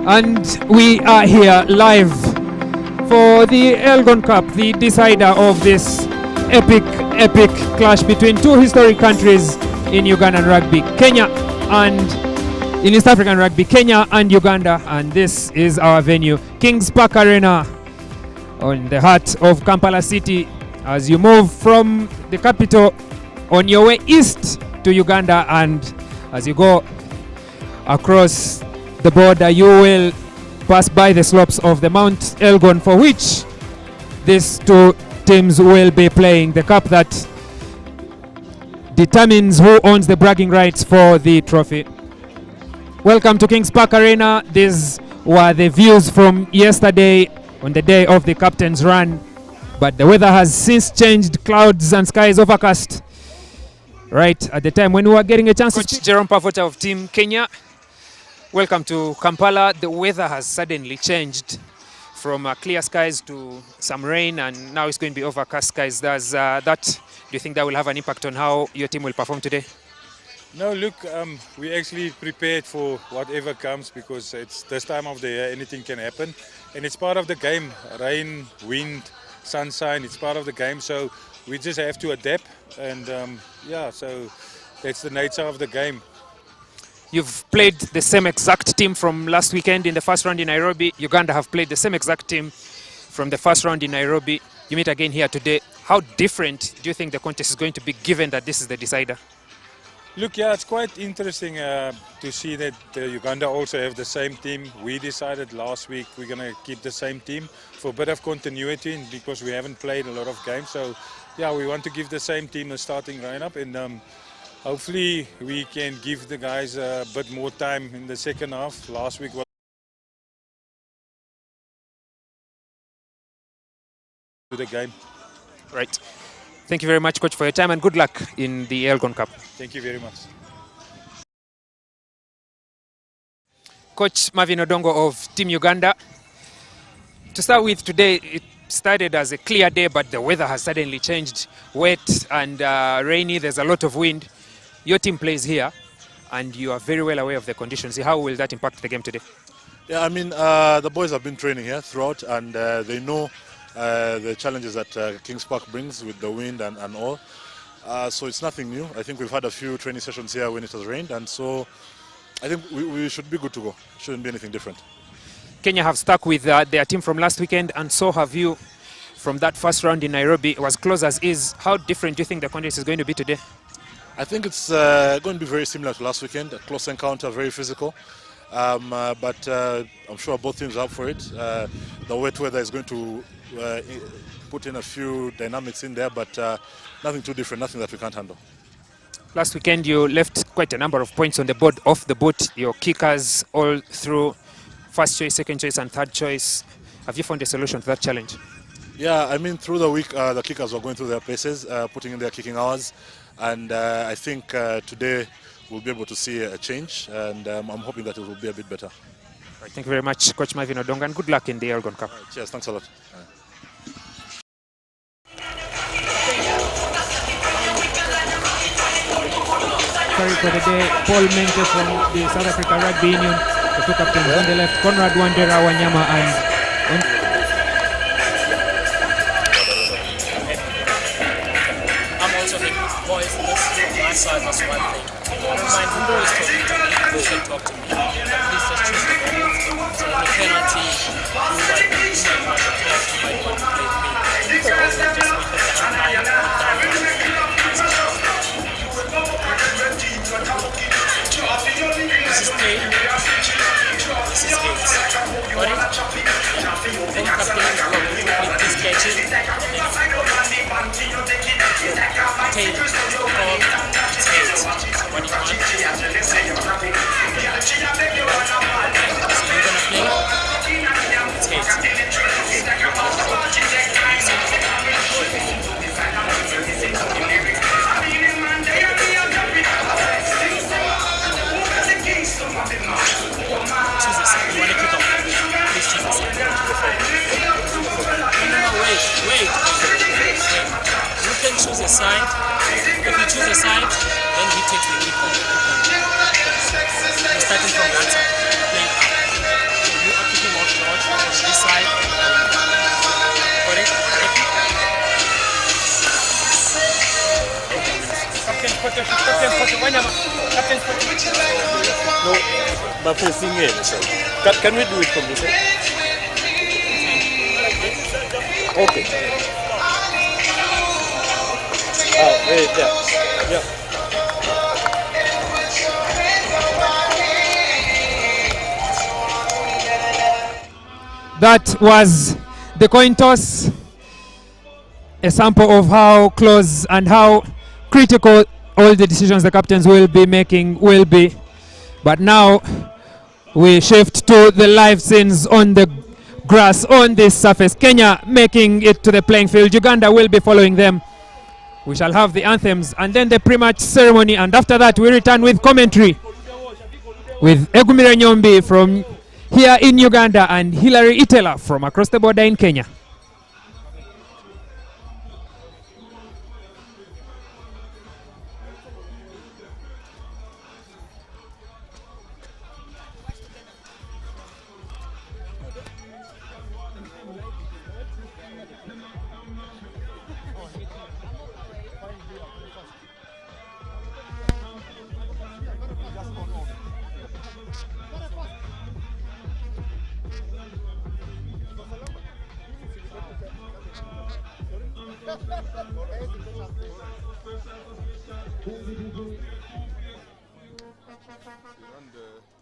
And we are here live for the ELGON Cup, the decider of this epic clash between two historic countries in Ugandan rugby, Kenya, and in East African rugby, Kenya and Uganda. And this is our venue, Kings Park Arena, on the heart of Kampala City. As you move from the capital on your way east to Uganda, and as you go across the border, you will pass by the slopes of the Mount Elgon, for which these two teams will be playing, the cup that determines who owns the bragging rights for the trophy. Welcome to Kings Park Arena. These were the views from yesterday on the day of the captain's run, but the weather has since changed. Clouds and skies overcast right at the time when we were getting a chance to speak. Jerome Pavota of Team Kenya, welcome to Kampala. The weather has suddenly changed from clear skies to some rain, and now it's going to be overcast skies. Do you think that will have an impact on how your team will perform today? No, look, we actually prepared for whatever comes, because it's this time of the year, anything can happen. And it's part of the game, rain, wind, sunshine, it's part of the game. So we just have to adapt, and yeah, so that's the nature of the game. You've played the same exact team from last weekend in the first round in Nairobi. Uganda have played the same exact team from the first round in Nairobi. You meet again here today. How different do you think the contest is going to be, given that this is the decider? Look, yeah, it's quite interesting to see that Uganda also have the same team. We decided last week we're going to keep the same team for a bit of continuity, because we haven't played a lot of games. So, yeah, we want to give the same team a starting lineup, and hopefully we can give the guys a bit more time in the second half. Last week was to the game. Right. Thank you very much, Coach, for your time, and good luck in the ELGON Cup. Thank you very much. Coach Marvin Odongo of Team Uganda. To start with, today it started as a clear day, but the weather has suddenly changed. Wet and rainy, there's a lot of wind. Your team plays here, and you are very well aware of the conditions. How will that impact the game today? Yeah, I mean, the boys have been training here throughout, and they know the challenges that Kings Park brings with the wind and all. So it's nothing new. I think we've had a few training sessions here when it has rained, and so I think we should be good to go. Shouldn't be anything different. Kenya have stuck with their team from last weekend, and so have you from that first round in Nairobi. It was close as is. How different do you think the contest is going to be today? I think it's going to be very similar to last weekend. A close encounter, very physical. But I'm sure both teams are up for it. The wet weather is going to put in a few dynamics in there, but nothing too different, nothing that we can't handle. Last weekend you left quite a number of points on the board, off the boat. Your kickers all through first choice, second choice and third choice. Have you found a solution to that challenge? Yeah, I mean, through the week the kickers were going through their paces, putting in their kicking hours, and I think today we'll be able to see a change, and I'm hoping that it will be a bit better. Right, thank you very much, Coach Marvin Odongo, and good luck in the ELGON Cup. Right, cheers, thanks a lot. Sorry for the day, Paul Mente from the South Africa Rugby Union, the two captains on the left, Conrad Wandera Wanyama, and I'm also the boys, my side was one thing. I don't mind who is talking to me, who should talk to me. Please just choose the moment. So the penalty, who might want to talk, who might want to play me. So just wait for the umpire. This is Kate. This is Kate. Got it? Then captain is going to flip this catch it. Tail. It's Kate. What do you want? So you're going to play? It's Kate. Choose a side. You want to kick off? Please choose a side. No, wait. You can choose a side. If you choose a side, then he takes the kick off. You're starting from that side. Playing up. No, but facing in. So. Can we do it from this side? Okay. Yeah. That was the coin toss, a sample of how close and how critical all the decisions the captains will be making will be. But now we shift to the live scenes on the grass on this surface. Kenya making it to the playing field. Uganda will be following them. We shall have the anthems and then the pre-match ceremony, and after that we return with commentary with Egumire Nyombi from here in Uganda and Hilary Itela from across the border in Kenya.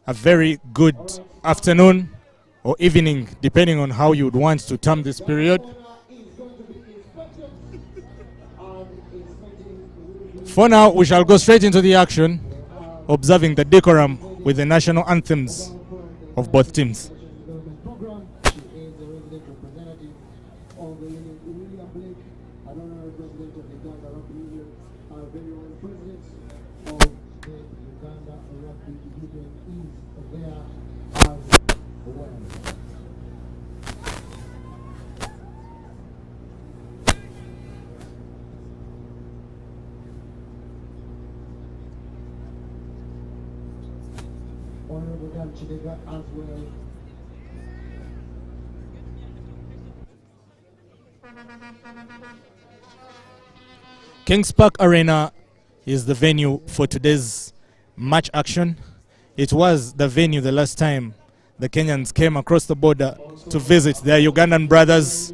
A very good afternoon or evening, depending on how you would want to term this period. For now, we shall go straight into the action, observing the decorum with the national anthems of both teams. As well. Kings Park Arena is the venue for today's match action. It was the venue the last time the Kenyans came across the border to visit their Ugandan brothers.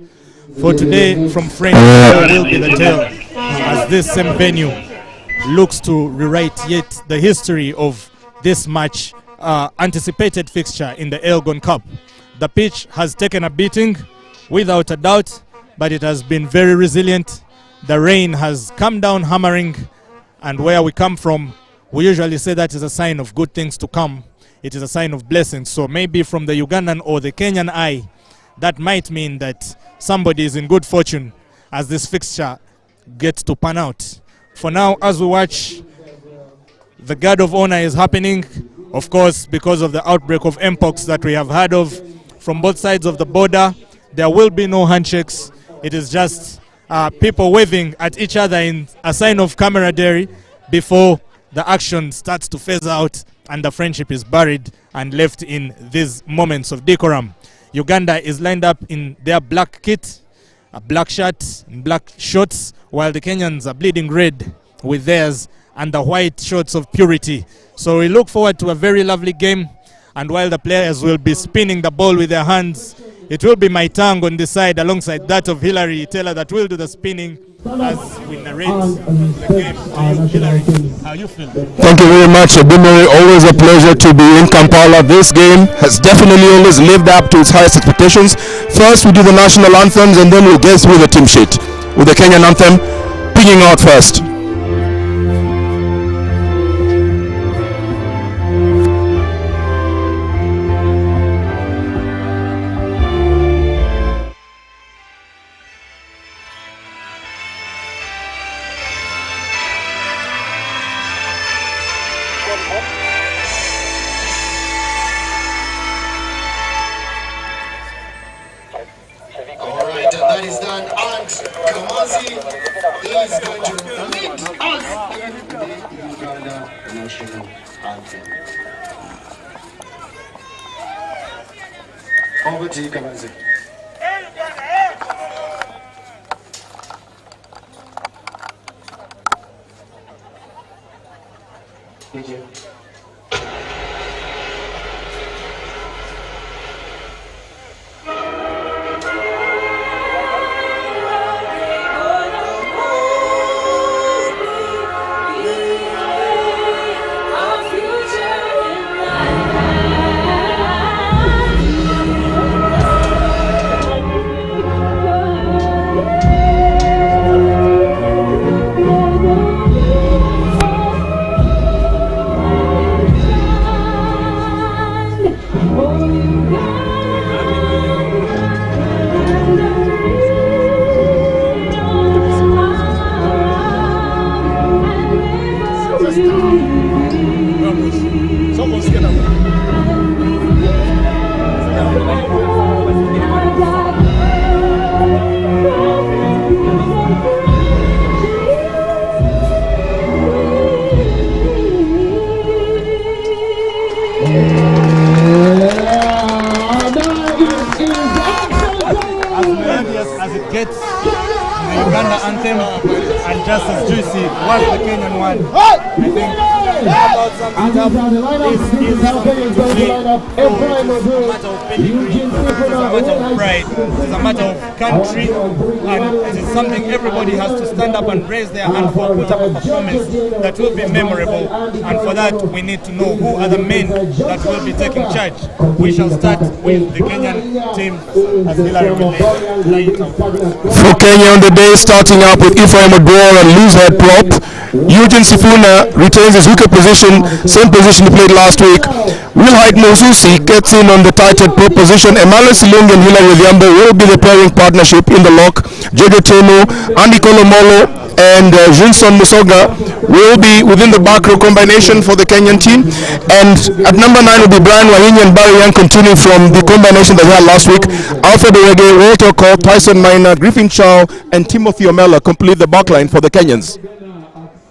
For today, from French, there will be the tale, as this same venue looks to rewrite yet the history of this match. Anticipated fixture in the ELGON Cup. The pitch has taken a beating without a doubt, but it has been very resilient. The rain has come down hammering, and where we come from, we usually say that is a sign of good things to come. It is a sign of blessings. So maybe from the Ugandan or the Kenyan eye, that might mean that somebody is in good fortune as this fixture gets to pan out. For now, as we watch, the guard of honor is happening. Of course, because of the outbreak of mpox that we have heard of from both sides of the border, there will be no handshakes. It is just people waving at each other in a sign of camaraderie before the action starts to phase out and the friendship is buried and left in these moments of decorum. Uganda is lined up in their black kit, a black shirt and black shorts, while the Kenyans are bleeding red with theirs and the white shorts of purity. So we look forward to a very lovely game, and while the players will be spinning the ball with their hands, it will be my tongue on the side alongside that of Hilary Taylor that will do the spinning as we narrate the game to you. Hilary, how you feel? Thank you very much, Edumere. Always a pleasure to be in Kampala. This game has definitely always lived up to its highest expectations. First we do the national anthems and then we'll get through the team sheet with the Kenyan anthem pinging out first. That is done, and Kamazi is going to lead us in the Uganda national anthem. Over to you, Kamazi. Thank you. As it gets, the Uganda anthem, and just as juicy was the Kenyan one. I think about something up. This is something to play. It's a matter of pedigree, it's a matter of pride, it's a matter of country, and it is something everybody has to stand up and raise their hand for, put up a performance that will be memorable. And for that, we need to know who are the men that will be taking charge. We shall start with the Kenyan team as Hilary will lay it out. For Kenya on the day, starting up with Ephraim Odwar and loose head prop. Eugene Sifuna retains his wicket position, same position he played last week. Will Hyde Mosusi gets in on the tight head prop position. Emmanuel Silungi and Hilary Odhiambo will be the pairing partnership in the lock. Jojo Temu, Andy Kolomolo and Jinson Musoga will be within the back row combination for the Kenyan team. And at number 9 will be Brian Wahinya and Barry Young, continuing from the combination that we had last week. Alfred Orege, Walter Cole, Tyson Minor, Griffin Chow and Timothy Omela complete the backline for the Kenyans.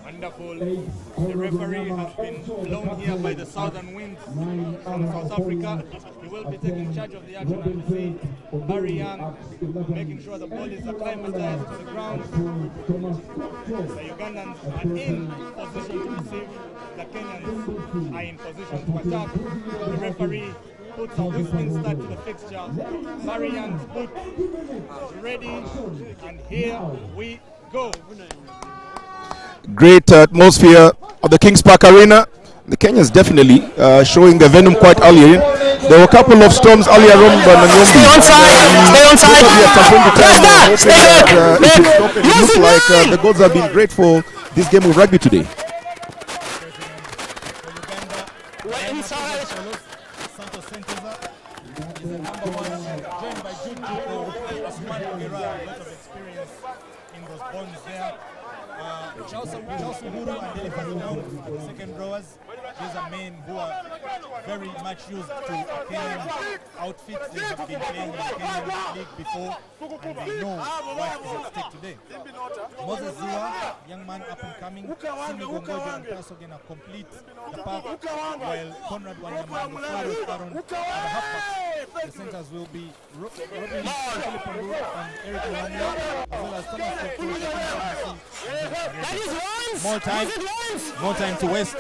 Wonderful. The referee has been blown here by the southern winds from South Africa. He will be taking charge of the action, and we see Barry Young making sure the ball is acclimatized to the ground. The Ugandans are in position to receive. The Kenyans are in position to attack. The referee puts a whistling start to the fixture. Barry Young's boot is ready, and here we go. Great atmosphere of the Kings Park Arena. The Kenyans definitely showing the venom quite early. There were a couple of storms earlier on, but Stay on side. It looks like the goals have been great for this game of rugby today. Second rowers, these are men who are very much used to Kenyan outfits. They have been playing in the Kenyan league before, and they know what is at stake today. Moses Ziwa, young man up and coming, Simi Gongojo and Pasogen complete the pack, while Conrad Wanyama and the forward Aaron are the halfbacks. The centers will be Robin Philip Onduru and Eric Luamia, as well as Thomas More time to waste.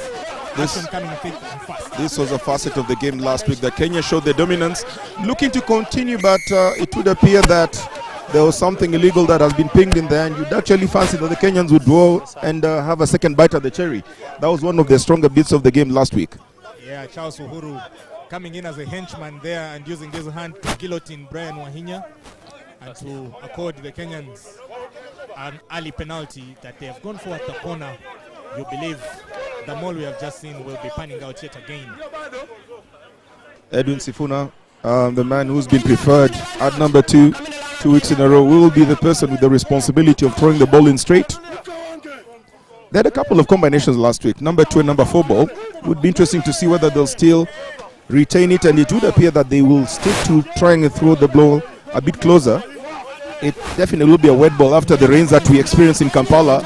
Coming thick and fast. This was a facet of the game last week that Kenya showed their dominance, looking to continue, but it would appear that there was something illegal that has been pinged in there, and you'd actually fancy that the Kenyans would go and have a second bite at the cherry. That was one of the stronger bits of the game last week. Yeah, Charles Uhuru coming in as a henchman there and using his hand to guillotine Brian Wahinya and to accord the Kenyans an early penalty that they have gone for at the corner. You believe the mall we have just seen will be panning out yet again. Edwin Sifuna, the man who's been preferred at number 2 weeks in a row, will be the person with the responsibility of throwing the ball in straight. They had a couple of combinations last week, number 2 and number 4 ball. It would be interesting to see whether they'll still retain it, and it would appear that they will stick to trying to throw the ball a bit closer. It definitely will be a wet ball after the rains that we experienced in Kampala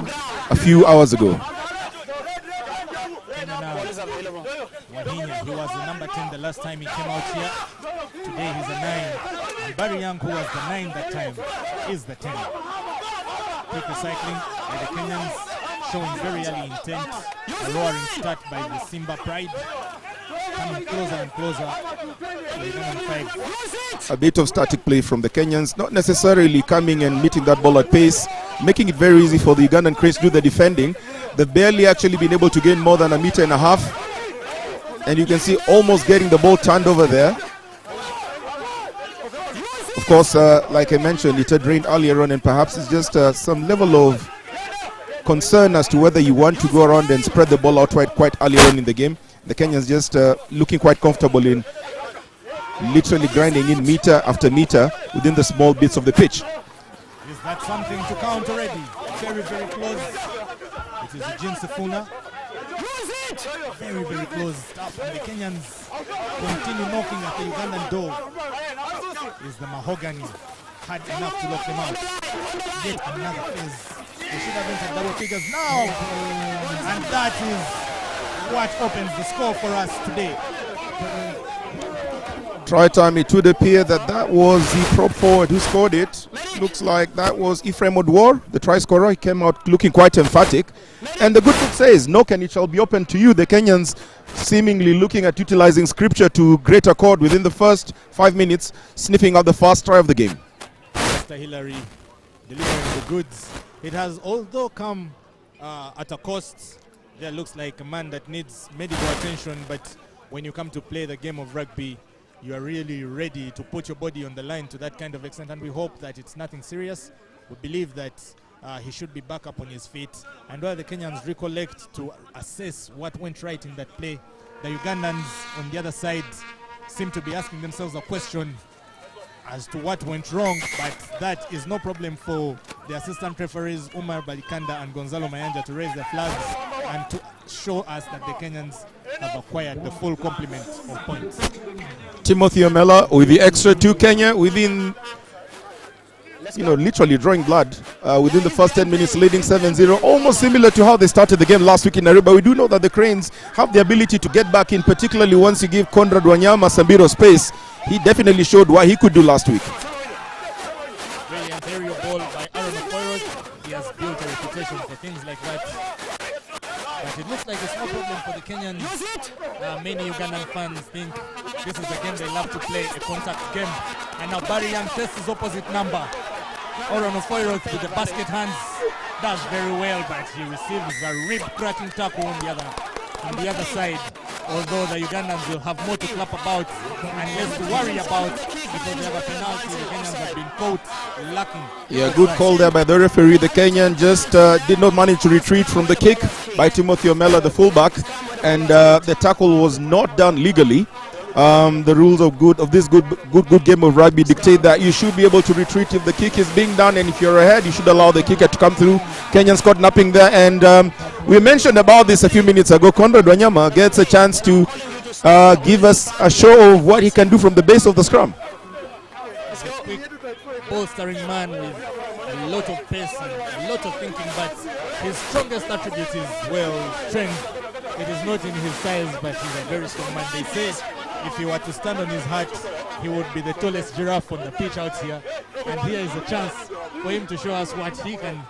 a few hours ago. Wahinya, he was the number 10 the last time he came out here. Today he's a 9. And Barry Young, who was the 9 that time, is the 10. Quick recycling by the Kenyans, showing very early intent A roaring start by the Simba Pride. Coming closer and closer. A bit of static play from the Kenyans, not necessarily coming and meeting that ball at pace, making it very easy for the Ugandan Cranes to do the defending. They've barely actually been able to gain more than 1.5 meters. And you can see almost getting the ball turned over there. Of course, like I mentioned, it had rained earlier on, and perhaps it's just some level of concern as to whether you want to go around and spread the ball out quite earlier on in the game. The Kenyans just looking quite comfortable in literally grinding in meter after meter within the small bits of the pitch. Is that something to count already? Very, very close. It is Eugene Sifuna. Very, very close stuff. And the Kenyans continue knocking at the Ugandan door. Is the mahogany had enough to lock them out? Yet another phase. They should have entered double figures now. And that is what opens the score for us today. Try time, it would appear that was the prop forward who scored it. Looks like that was Ephraim Odwar, the try scorer. He came out looking quite emphatic. And the good book says, knock and it shall be open to you. The Kenyans seemingly looking at utilizing scripture to great accord within the first 5 minutes, sniffing out the first try of the game. Mr. Hillary delivering the goods. It has although come at a cost. There looks like a man that needs medical attention, but when you come to play the game of rugby, you are really ready to put your body on the line to that kind of extent, and we hope that it's nothing serious. We believe that he should be back up on his feet, and while the Kenyans recollect to assess what went right in that play, the Ugandans on the other side seem to be asking themselves a question as to what went wrong, but that is no problem for the assistant referees Umar Balikanda and Gonzalo Mayanja to raise their flags and to show us that the Kenyans have acquired the full complement of points. Timothy Omela with the extra 2. Kenya within, literally drawing blood within the first 10 minutes, leading 7-0, almost similar to how they started the game last week in Nairobi. But we do know that the Cranes have the ability to get back in, particularly once you give Conrad Wanyama Sambiro space. He definitely showed what he could do last week. Brilliant aerial ball by Aaron Okoros. He has built a reputation for things like that. But it looks like it's no problem for the Kenyans. Many Ugandan fans think this is a game they love to play, a contact game. And now Barry Young tests his opposite number. Aaron Okoros with the basket hands does very well, but he receives a rib-cracking tackle on the other side. Although the Ugandans will have more to clap about and less to worry about because they have a penalty. The Kenyans have been caught lacking. Yeah, good call there by the referee. The Kenyan just did not manage to retreat from the kick by Timothy Omela, the fullback, and the tackle was not done legally. The rules of this good game of rugby dictate that you should be able to retreat if the kick is being done, and if you're ahead, you should allow the kicker to come through. Kenyans caught napping there, and we mentioned about this a few minutes ago. Conrad Wanyama gets a chance to give us a show of what he can do from the base of the scrum. He's a quick, bolstering man with a lot of pace and a lot of thinking, but his strongest attribute is, strength. It is not in his size, but he's a very strong man. They say if he were to stand on his hat, he would be the tallest giraffe on the pitch out here. And here is a chance for him to show us what he can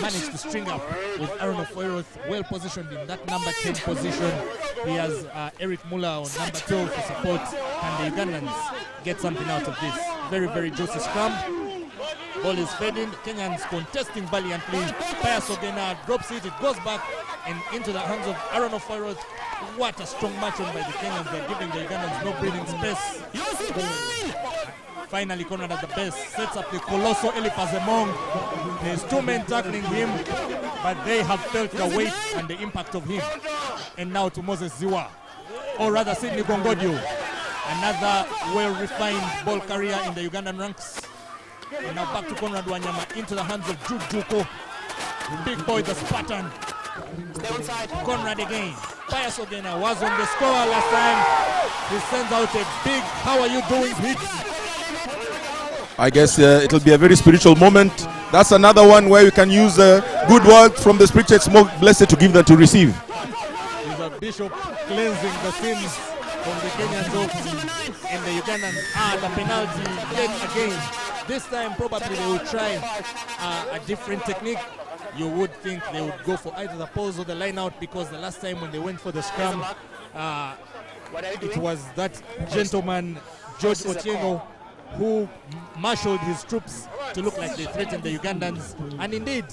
manage to string up with Aaron Ofoiro well positioned in that number 10 position. He has Eric Muller on number 12 to support, and the Ugandans get something out of this. Very, very juicy scrum. Ball is fading. Kenyans contesting valiantly. Pius Ogena drops it. It goes back and into the hands of Aaron Ofoiro. What a strong match on by the Kenyans. They're giving the Ugandans no breathing space. Finally, Conrad at the base sets up the colossal Elipazemong. There's 2 men tackling him, but they have felt the weight and the impact of him. And now to Moses Ziwa, or rather Sidney Gongodio, another well-refined ball carrier in the Ugandan ranks. And now back to Conrad Wanyama into the hands of Jude Juko. Big boy, the Spartan. Conrad again. Pius Ogena was on the score last time. He sends out a big "how are you doing" hit. I guess it'll be a very spiritual moment. That's another one where you can use good words from the scripture. It's more blessed to give than to receive. He's a bishop cleansing the sins from the Kenyans, and the Ugandans the penalty yet again. This time probably they will try a different technique. you would think they would go for either the pose or the line out, because the last time when they went for the scrum, it was that gentleman, George Otieno, who marshaled his troops to look like they threatened the Ugandans. And indeed,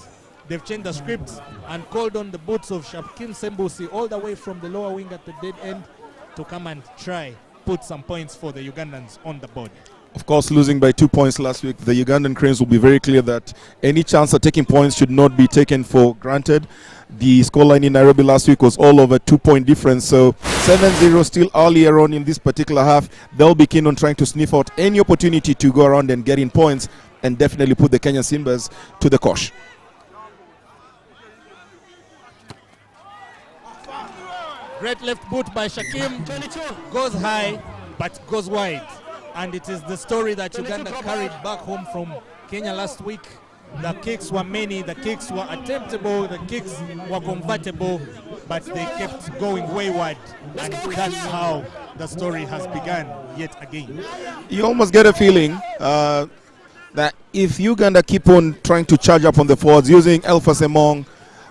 they've changed the script and called on the boots of Shakim Sembusi all the way from the lower wing at the dead end to come and try put some points for the Ugandans on the board. Of course, losing by 2 points last week, the Ugandan Cranes will be very clear that any chance of taking points should not be taken for granted. The scoreline in Nairobi last week was all over 2-point difference, so 7-0 still earlier on in this particular half. They'll be keen on trying to sniff out any opportunity to go around and get in points and definitely put the Kenyan Simbas to the kosh. Great left boot by Shakim, goes high but goes wide. And it is the story that Uganda carried back home from Kenya last week. The kicks were many, the kicks were attemptable, the kicks were convertible, but they kept going wayward. And that's how the story has begun yet again. You almost get a feeling that if Uganda keep on trying to charge up on the forwards using Alpha Semong,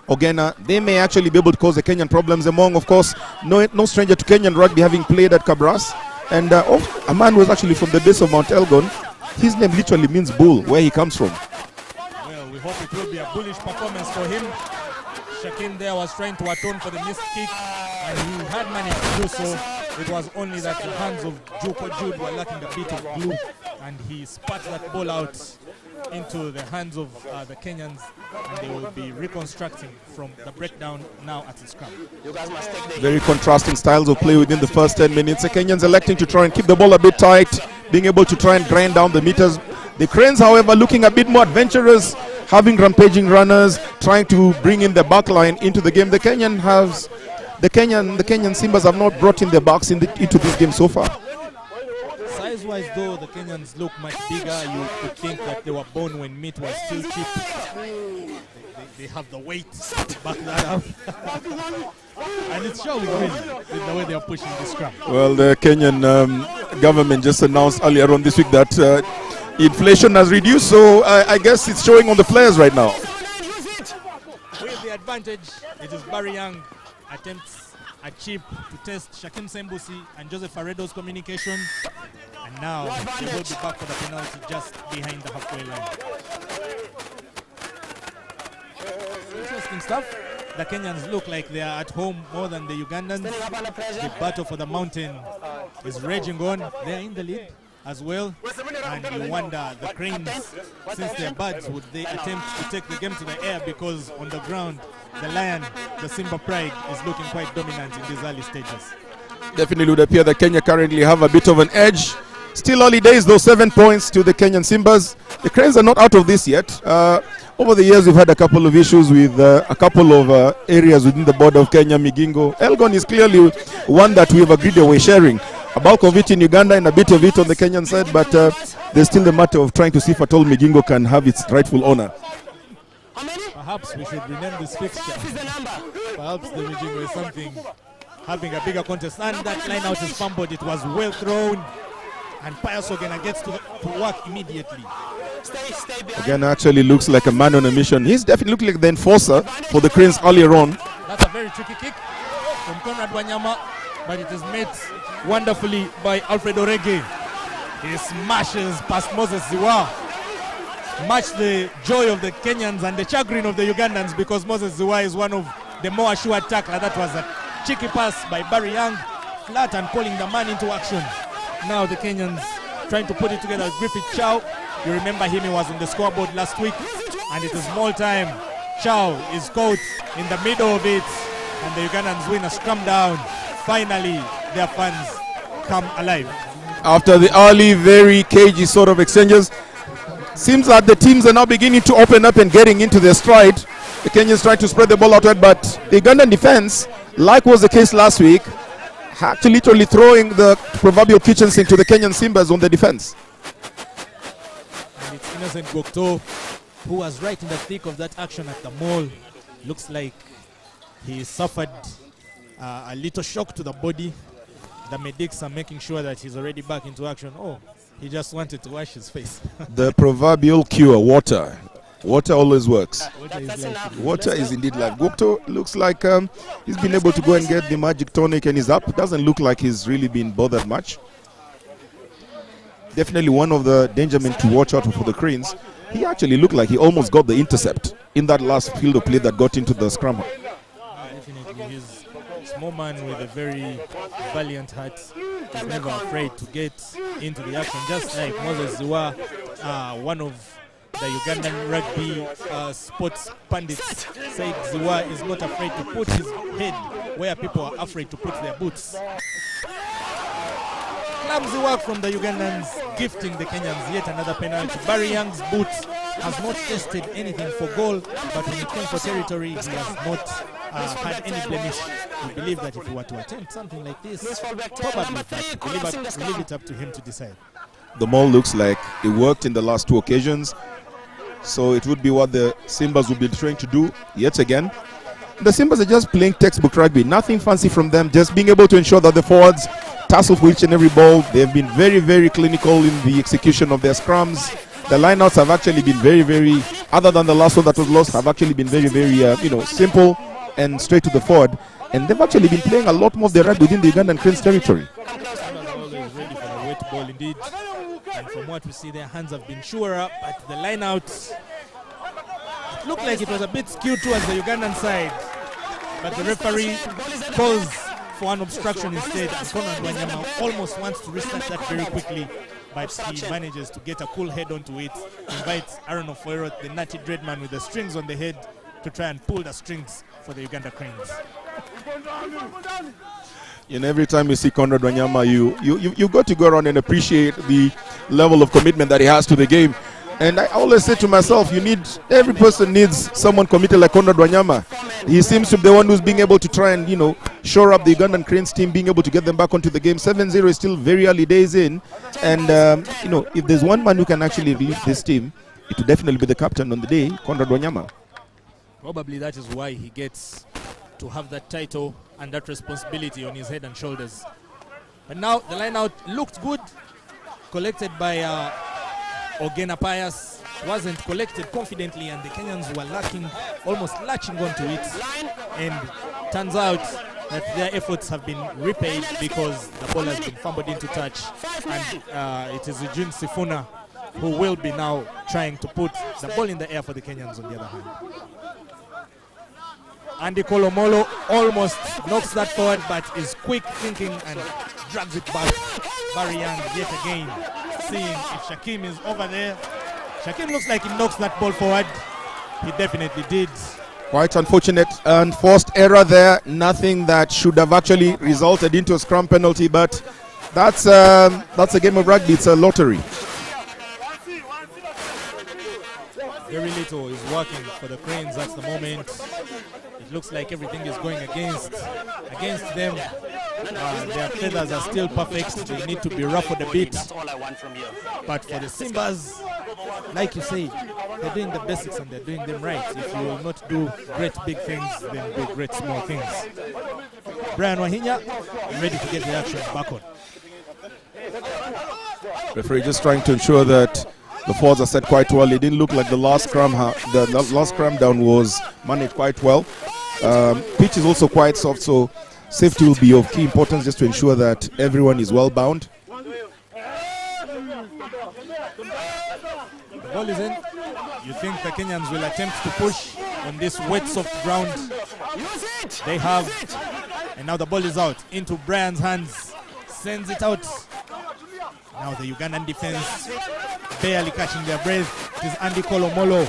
Ogena, they may actually be able to cause the Kenyan problems. Among, of course, no stranger to Kenyan rugby, having played at Kabras. And a man who was actually from the base of Mount Elgon. His name literally means bull, where he comes from. Well, we hope it will be a bullish performance for him. Shakim there was trying to atone for the missed kick, and he had managed to do so. It was only that the hands of Juko Jude were lacking a bit of glue, and he spat that ball out into the hands of the Kenyans, and they will be reconstructing from the breakdown now at the scrum. Very contrasting styles of play within the first 10 minutes. The Kenyans electing to try and keep the ball a bit tight, being able to try and grind down the meters. The Cranes, however, looking a bit more adventurous, having rampaging runners, trying to bring in the back line into the game. The Kenyan Simbas have not brought in their backs into this game so far. Size-wise, though, the Kenyans look much bigger. You could think that they were born when meat was still cheap. They have the weight to back that up. And it's showing really with the way they are pushing the scrum. Well, the Kenyan government just announced earlier on this week that inflation has reduced, so I guess it's showing on the players right now. With the advantage, it is Barry Young attempts a chip to test Shakim Sembusi and Joseph Aredo's communication. And now they will be back for the penalty just behind the halfway line. Interesting stuff. The Kenyans look like they are at home more than the Ugandans. The battle for the mountain is raging on. They are in the lead as well. And you wonder, the Cranes, since they're birds, would they attempt to take the game to the air, because on the ground, the Lion, the Simba Pride, is looking quite dominant in these early stages. Definitely would appear that Kenya currently have a bit of an edge. Still early days, though, 7 points to the Kenyan Simbas. The Cranes are not out of this yet. Over the years, we've had a couple of issues with a couple of areas within the border of Kenya. Migingo, Elgon is clearly one that we have agreed that we're sharing. A bulk of it in Uganda and a bit of it on the Kenyan side, but there's still the matter of trying to see if at all Migingo can have its rightful honor. Perhaps we should rename this fixture. Perhaps the Migingo is something, having a bigger contest. And that line out is fumbled. It was well thrown. And Pius Ogena gets to work immediately. Ogena actually looks like a man on a mission. He's definitely looking like the enforcer for the Cranes earlier on. That's a very tricky kick from Conrad Wanyama, but it is met wonderfully by Alfred Orege. He smashes past Moses Ziwa. Much the joy of the Kenyans and the chagrin of the Ugandans, because Moses Ziwa is one of the more assured tackler. That was a cheeky pass by Barry Young, flat and calling the man into action. Now the Kenyans trying to put it together. Griffith Chow, you remember him, he was on the scoreboard last week, and it is small time. Chow is caught in the middle of it, and the Ugandans win a scrum down. Finally, their fans come alive. After the early, very cagey sort of exchanges, seems that the teams are now beginning to open up and getting into their stride. The Kenyans try to spread the ball outward, but the Ugandan defense, like was the case last week, had to literally throwing the proverbial kitchen sink to the Kenyan Simbas on the defense. And it's Innocent Gokto, who was right in the thick of that action at the mall. Looks like he suffered a little shock to the body. The medics are making sure that he's already back into action. Oh, he just wanted to wash his face. The proverbial cure, water. Water always works. Water Water is indeed life. Gokto looks like he's been able to go and get the magic tonic and he's up. Doesn't look like he's really been bothered much. Definitely one of the danger men to watch out for the Cranes. He actually looked like he almost got the intercept in that last field of play that got into the scrum. Definitely, he's a small man with a very valiant heart. He's never afraid to get into the action, just like Moses Ziwa, one of the Ugandan rugby sports pundits, said Ziwa is not afraid to put his head where people are afraid to put their boots. Clumsy work from the Ugandans, gifting the Kenyans yet another penalty. Barry Young's boot has not tested anything for goal, but when it came for territory, he has not had any blemish. We believe that if he were to attempt something like this, probably, but we leave it up to him to decide. The maul looks like it worked in the last 2 occasions, so it would be what the Simbas will be trying to do yet again. The Simbas are just playing textbook rugby, nothing fancy from them, just being able to ensure that the forwards tussle for each and every ball. They've been very, very clinical in the execution of their scrums. The lineouts have actually been very, very, other than the last one that was lost, have actually been very, very, simple and straight to the forward. And they've actually been playing a lot more of their rugby within the Ugandan Cranes territory. Always ready for a wet ball indeed. And from what we see, their hands have been surer up, but the lineouts, it looked like it was a bit skewed towards the Ugandan side. But the referee calls for an obstruction instead, and Conrad Wanyama almost wants to restart that very quickly, but he manages to get a cool head onto it, invites Aaron Ofoero, the natty dread man with the strings on the head, to try and pull the strings for the Uganda Cranes. And every time you see Conrad Wanyama, you've got to go around and appreciate the level of commitment that he has to the game. And I always say to myself, every person needs someone committed like Conrad Wanyama. He seems to be the one who's being able to try and, shore up the Ugandan Cranes team, being able to get them back onto the game. 7-0 is still very early days in. And, if there's one man who can actually lead this team, it will definitely be the captain on the day, Conrad Wanyama. Probably that is why he gets to have that title and that responsibility on his head and shoulders. But now the line out looked good, collected by Ogena Pius, wasn't collected confidently, and the Kenyans were almost latching onto it. And turns out that their efforts have been repaid because the ball has been fumbled into touch, and it is Eugene Sifuna who will be now trying to put the ball in the air for the Kenyans on the other hand. Andy Kolomolo almost knocks that forward, but is quick thinking and drags it back. Barry Young yet again seeing if Shakim is over there. Shakim looks like he knocks that ball forward. He definitely did. Quite unfortunate and forced error there. Nothing that should have actually resulted into a scrum penalty, but that's a game of rugby. It's a lottery. Very little is working for the Cranes at the moment. It looks like everything is going against them. Their feathers are still perfect. They need to be ruffled a bit. But for the Simbas, like you said, they're doing the basics and they're doing them right. If you will not do great big things, then do great small things. Brian Wahinya, ready to get the action back on. Referee just trying to ensure that the forwards are set quite well. It didn't look like the last scrum down was managed quite well. Pitch is also quite soft, so safety will be of key importance just to ensure that everyone is well bound. The ball is in. You think the Kenyans will attempt to push on this wet, soft ground? They have. And now the ball is out into Brian's hands. Sends it out. Now the Ugandan defense barely catching their breath. It is Andy Kolomolo.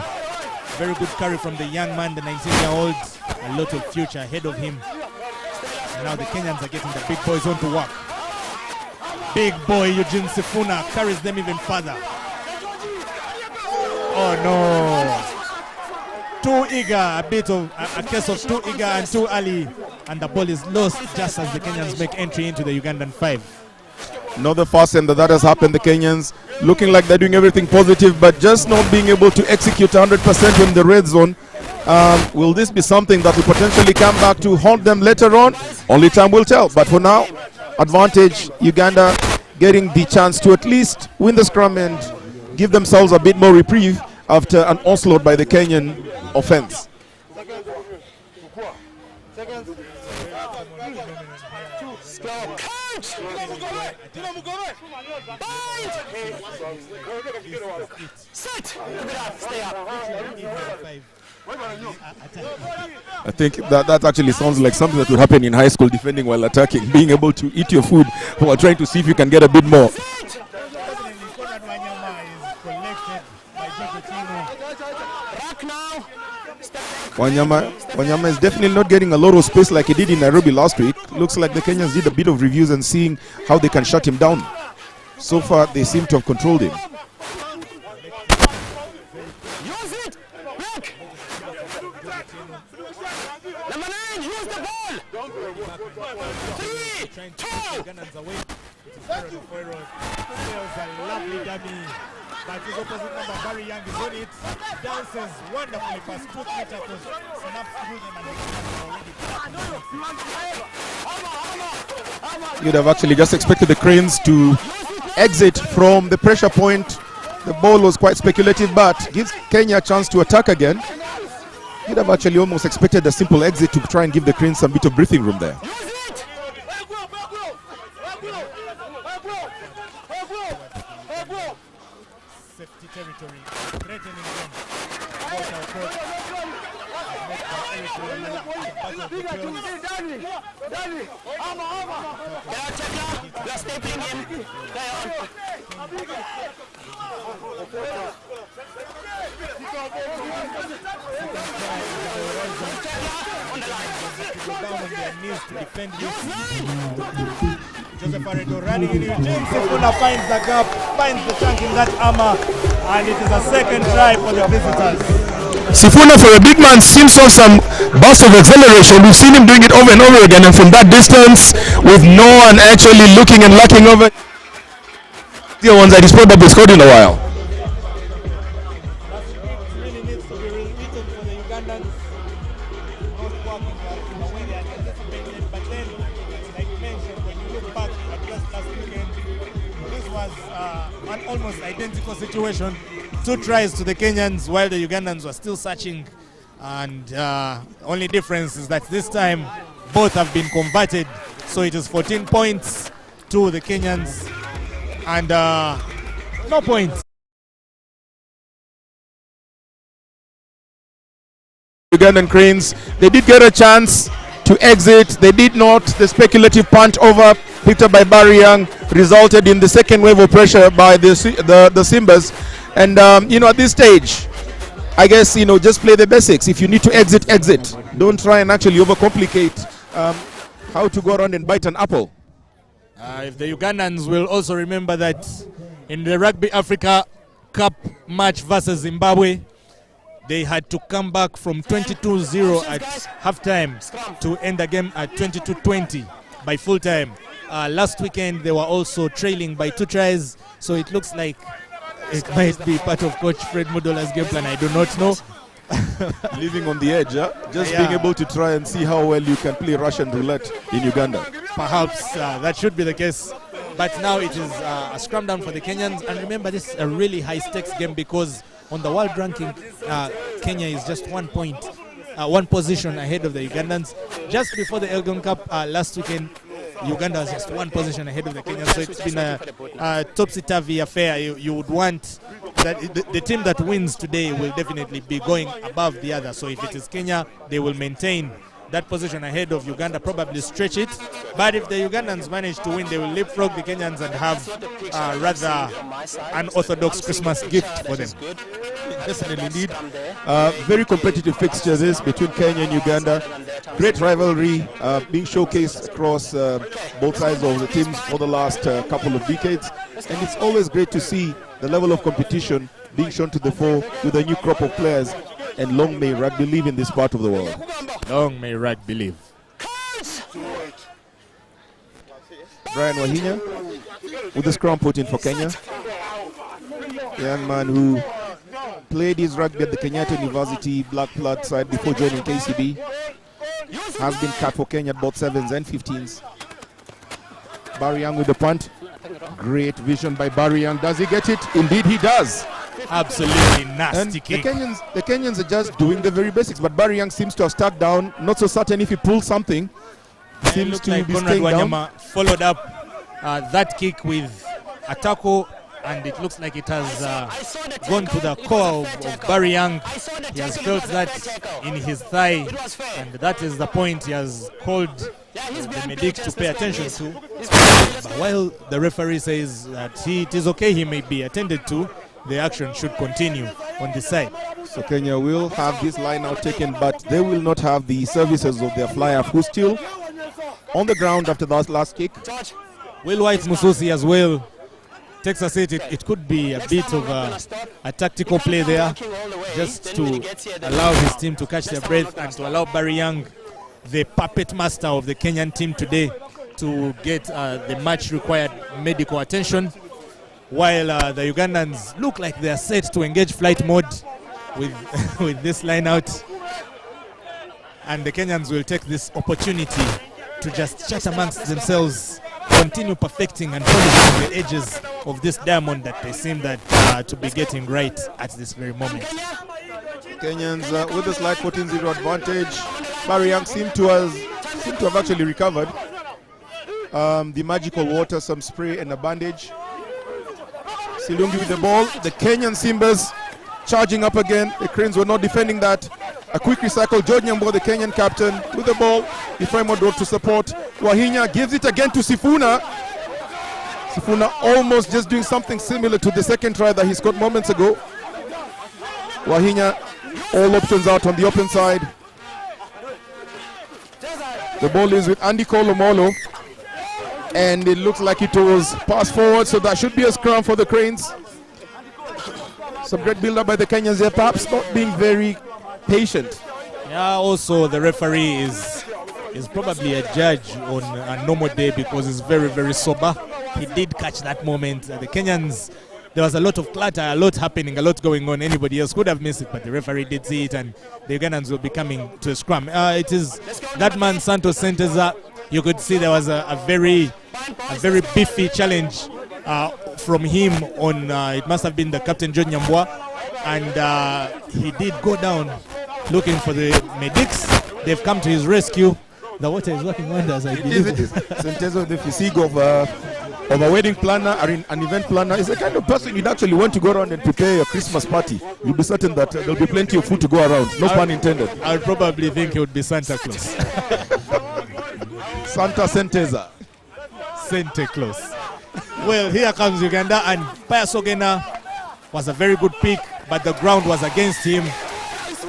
Very good carry from the young man, the 19-year-old. A lot of future ahead of him. And now the Kenyans are getting the big boys on to work. Big boy Eugene Sifuna carries them even further. Oh no. Too eager, a bit of a case of too eager and too early. And the ball is lost just as the Kenyans make entry into the Ugandan 5. Another fast end that has happened. The Kenyans looking like they're doing everything positive, but just not being able to execute 100% in the red zone. Will this be something that will potentially come back to haunt them later on? Only time will tell. But for now, advantage Uganda getting the chance to at least win the scrum and give themselves a bit more reprieve after an onslaught by the Kenyan offense. I think that actually sounds like something that would happen in high school, defending while attacking, being able to eat your food while trying to see if you can get a bit more. Wanyama is definitely not getting a lot of space like he did in Nairobi last week. Looks like the Kenyans did a bit of reviews and seeing how they can shut him down. So far, they seem to have controlled him. But his opposite number, Barry Young, is on it. Dances wonderfully past 2 meters. Snaps through them and You'd have actually just expected the Cranes to exit from the pressure point. The ball was quite speculative, but gives Kenya a chance to attack again. You'd have actually almost expected a simple exit to try and give the Cranes some bit of breathing room there. territory, threatening them. Joseph Aredo running in. James Sifuna finds the gap, finds the chunk in that armor, and it is a second try for the visitors. Sifuna, for a big man, seems to have some burst of acceleration. We've seen him doing it over and over again, and from that distance, with no one actually looking and looking over the ones that he's probably scored in a while. Really needs to be rewritten for the Ugandans. Not working in the way they had anticipated, but then, like mentioned, when you look back at just last weekend, this was an almost identical situation. 2 tries to the Kenyans while the Ugandans were still searching, and only difference is that this time both have been converted, so it is 14 points to the Kenyans and no points. Ugandan Cranes, they did get a chance to exit. They did not. The speculative punt over picked up by Barry Young resulted in the second wave of pressure by the SIMBAS. And at this stage, I guess just play the basics. If you need to exit, exit. Don't try and actually overcomplicate how to go around and bite an apple. If the Ugandans will also remember that in the Rugby Africa Cup match versus Zimbabwe, they had to come back from 22-0 at halftime to end the game at 22-20 by full time. Last weekend, they were also trailing by 2 tries, so it looks like it might be part of Coach Fred Mudola's game plan. I do not know. Living on the edge, just being able to try and see how well you can play Russian roulette in Uganda. Perhaps that should be the case. But now it is a scrum down for the Kenyans. And remember, this is a really high-stakes game because on the world ranking, Kenya is just 1 point, 1 position ahead of the Ugandans. Just before the ELGON Cup last weekend, Uganda was just 1 position ahead of the Kenyans. So it's been a topsy-turvy affair. You would want that the team that wins today will definitely be going above the other. So if it is Kenya, they will maintain that position ahead of Uganda, probably stretch it. But if the Ugandans manage to win, they will leapfrog the Kenyans and have rather unorthodox Christmas gift for them. Definitely indeed. Very competitive fixture this between Kenya and Uganda. Great rivalry being showcased across both sides of the teams for the last couple of decades. And it's always great to see the level of competition being shown to the fore with a new crop of players. And long may rugby live in this part of the world. Long may rugby live. Brian Wahinya with the scrum put in for Kenya. The young man who played his rugby at the Kenyatta University Black Blood side before joining KCB. Has been cut for Kenya at both 7s and 15s. Barry Young with the punt. Great vision by Barry Young. Does he get it? Indeed he does. Absolutely nasty And kick. the Kenyans are just doing the very basics, but Barry Young seems to have stuck down. Not so certain if he pulls something. It Seems looked to like be Conrad staying down. Wanyama followed up that kick with a tackle, and it looks like it has gone to the core of Barry Young. He has felt that in his thigh, and that is the point he has called the medic to pay attention to. But while the referee says that it is okay, he may be attended to, the action should continue on this side. So Kenya will have this line out taken, but they will not have the services of their flyer, who's still on the ground after that last kick. Will White Mususi as well takes a seat. It could be a bit of a tactical play there, just to allow his team to catch their breath and to allow Barry Young, the puppet master of the Kenyan team today, to get the much required medical attention, while the Ugandans look like they are set to engage flight mode with, with this line out. And the Kenyans will take this opportunity to just chat amongst themselves, continue perfecting and polishing the edges of this diamond that they seem that to be getting right at this very moment. Kenyans with a slight 14-0 advantage. Barry Young seem to have actually recovered. The magical water, some spray and a bandage. Silungi with the ball. The Kenyan Simbas charging up again. The Cranes were not defending that. A quick recycle. George Nyambo, the Kenyan captain, with the ball. Ephraim Odor to support. Wahinya gives it again to Sifuna. Sifuna almost just doing something similar to the second try that he scored moments ago. Wahinya, all options out on the open side. The ball is with Andy Kolomolo. And it looks like it was passed forward, so that should be a scrum for the Cranes. Some great build-up by the Kenyans there, perhaps not being very patient. Yeah, also the referee is probably a judge on a normal day because he's very, very sober. He did catch that moment. The Kenyans, there was a lot of clatter, a lot happening, a lot going on. Anybody else could have missed it, but the referee did see it, and the Ugandans will be coming to a scrum. It is that man, Santos Senteza. You could see there was a very beefy challenge from him on, it must have been the captain, John Nyambwa, and he did go down looking for the medics. They've come to his rescue. The water is working wonders, I believe. It is. Sentezo, the physique of a wedding planner or an event planner, is the kind of person you'd actually want to go around and prepare your Christmas party. You'll be certain that there'll be plenty of food to go around. No pun intended. I would probably think it would be Santa Claus. Santa Senteza. Santa Claus. Well, here comes Uganda, and Pius Ogena was a very good pick, but the ground was against him.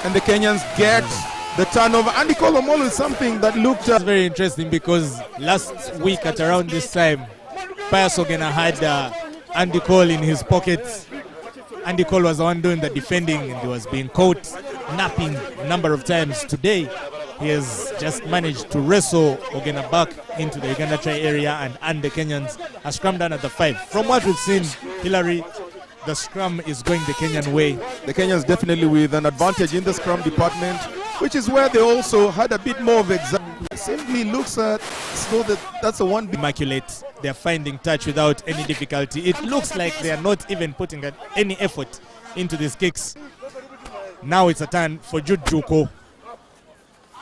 And the Kenyans get the turnover. Andy Kolomolo is something that looked very interesting because last week at around this time, Pius Ogena had Andy Cole in his pocket. Andy Cole was the one doing the defending, and he was being caught napping a number of times. Today, he has just managed to wrestle Ogena back into the Uganda try area, and the Kenyans are scrum down at the 5. From what we've seen, Hillary, the scrum is going the Kenyan way. The Kenyans definitely with an advantage in the scrum department, which is where they also had a bit more of simply looks as though that's a one. Immaculate. They're finding touch without any difficulty. It looks like they are not even putting any effort into these kicks. Now it's a turn for Jude Juko.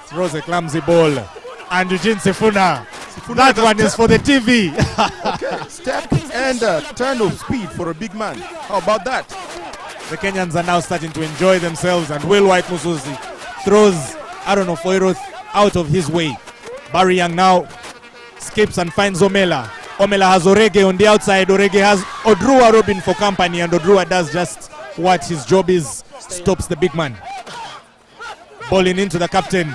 Throws a clumsy ball. And Eugene Sifuna. That one is for the TV. Okay, step and turn of speed for a big man. How about that? The Kenyans are now starting to enjoy themselves, and Will White Mususi throws Aaron Ofoiro out of his way. Barry Young now skips and finds Omela. Omela has Orege on the outside. Orege has Odrua Robin for company, and Odrua does just what his job is. Stops the big man. Balling into the captain.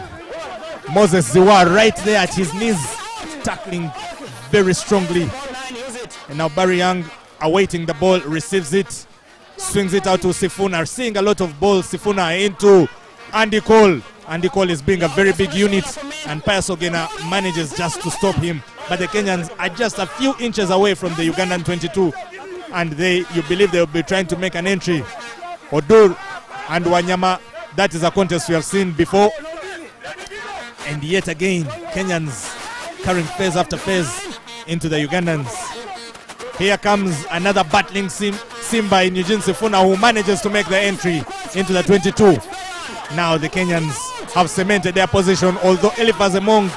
Moses Ziwa right there at his knees, tackling very strongly. And now Barry Young awaiting the ball, receives it, swings it out to Sifuna. Seeing a lot of balls, Sifuna into Andy Cole. Andy Cole is being a very big unit, and Pius Ogena manages just to stop him. But the Kenyans are just a few inches away from the Ugandan 22, and you believe they will be trying to make an entry. Odur and Wanyama, that is a contest we have seen before. And yet again, Kenyans carrying phase after phase into the Ugandans. Here comes another battling Simba in Eugene Sifuna, who manages to make the entry into the 22. Now the Kenyans have cemented their position, although Eliphaz Emong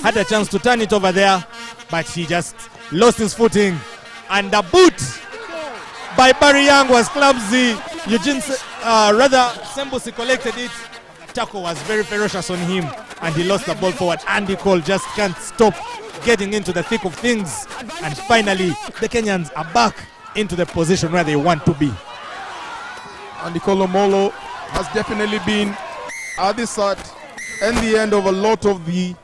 had a chance to turn it over there, but he just lost his footing. And the boot by Barry Young was clumsy. Sembusi collected it. Tackle was very ferocious on him, and he lost the ball forward. Andy Cole just can't stop getting into the thick of things. And finally, the Kenyans are back into the position where they want to be. Andy Cole Omolo has definitely been at the start and the end of a lot of the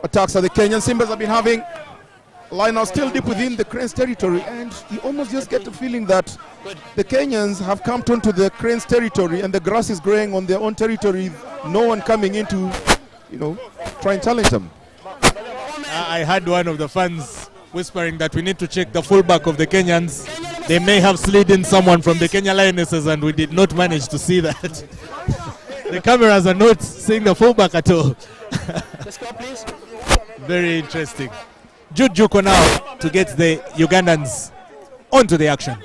attacks that the Kenyan Simbas have been having. Line now still deep within the Cranes territory, and you almost just get the feeling that the Kenyans have come onto the Cranes territory and the grass is growing on their own territory. No one coming in to, try and challenge them. I had one of the fans whispering that we need to check the fullback of the Kenyans. They may have slid in someone from the Kenya Lionesses, and we did not manage to see that. The cameras are not seeing the fullback at all. Let's go, please. Very interesting. Jude Juko now to get the Ugandans onto the action.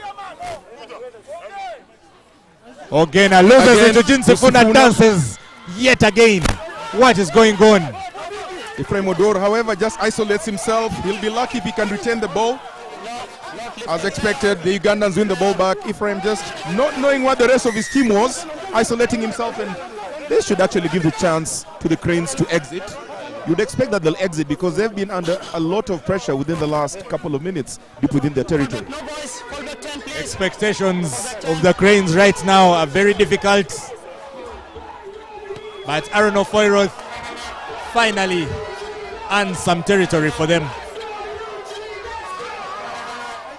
Ogena loses into Jinsifuna, dances yet again. What is going on? Ephraim Odor, however, just isolates himself. He'll be lucky if he can retain the ball. As expected, the Ugandans win the ball back. Ephraim just not knowing what the rest of his team was, isolating himself, and this should actually give the chance to the Cranes to exit. You'd expect that they'll exit because they've been under a lot of pressure within the last couple of minutes deep within their territory. Expectations of the Cranes right now are very difficult. But Aaron Ofoiro finally earned some territory for them.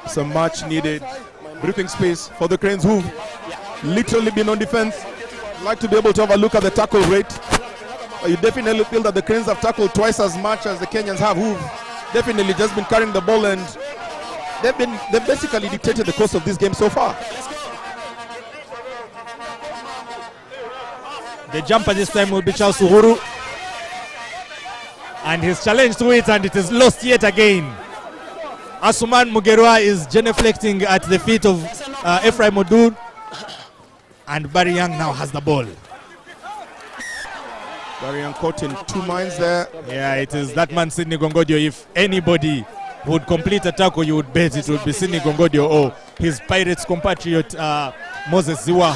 Some much needed breathing space for the Cranes, who've literally been on defense. Like to be able to have a look at the tackle rate. You definitely feel that the Cranes have tackled twice as much as the Kenyans have, who've definitely just been carrying the ball, and they've basically dictated the course of this game so far. The jumper this time will be Charles Uhuru, and his challenge to it, and it is lost yet again. Asuman Mugerwa is genuflecting at the feet of Ephraim Odur, and Barry Young now has the ball. Barry Young caught in two minds there. Yeah, it is that man Sidney Gongodio. If anybody would complete a tackle, you would bet it would be Sidney Gongodio or his Pirates compatriot Moses Ziwa.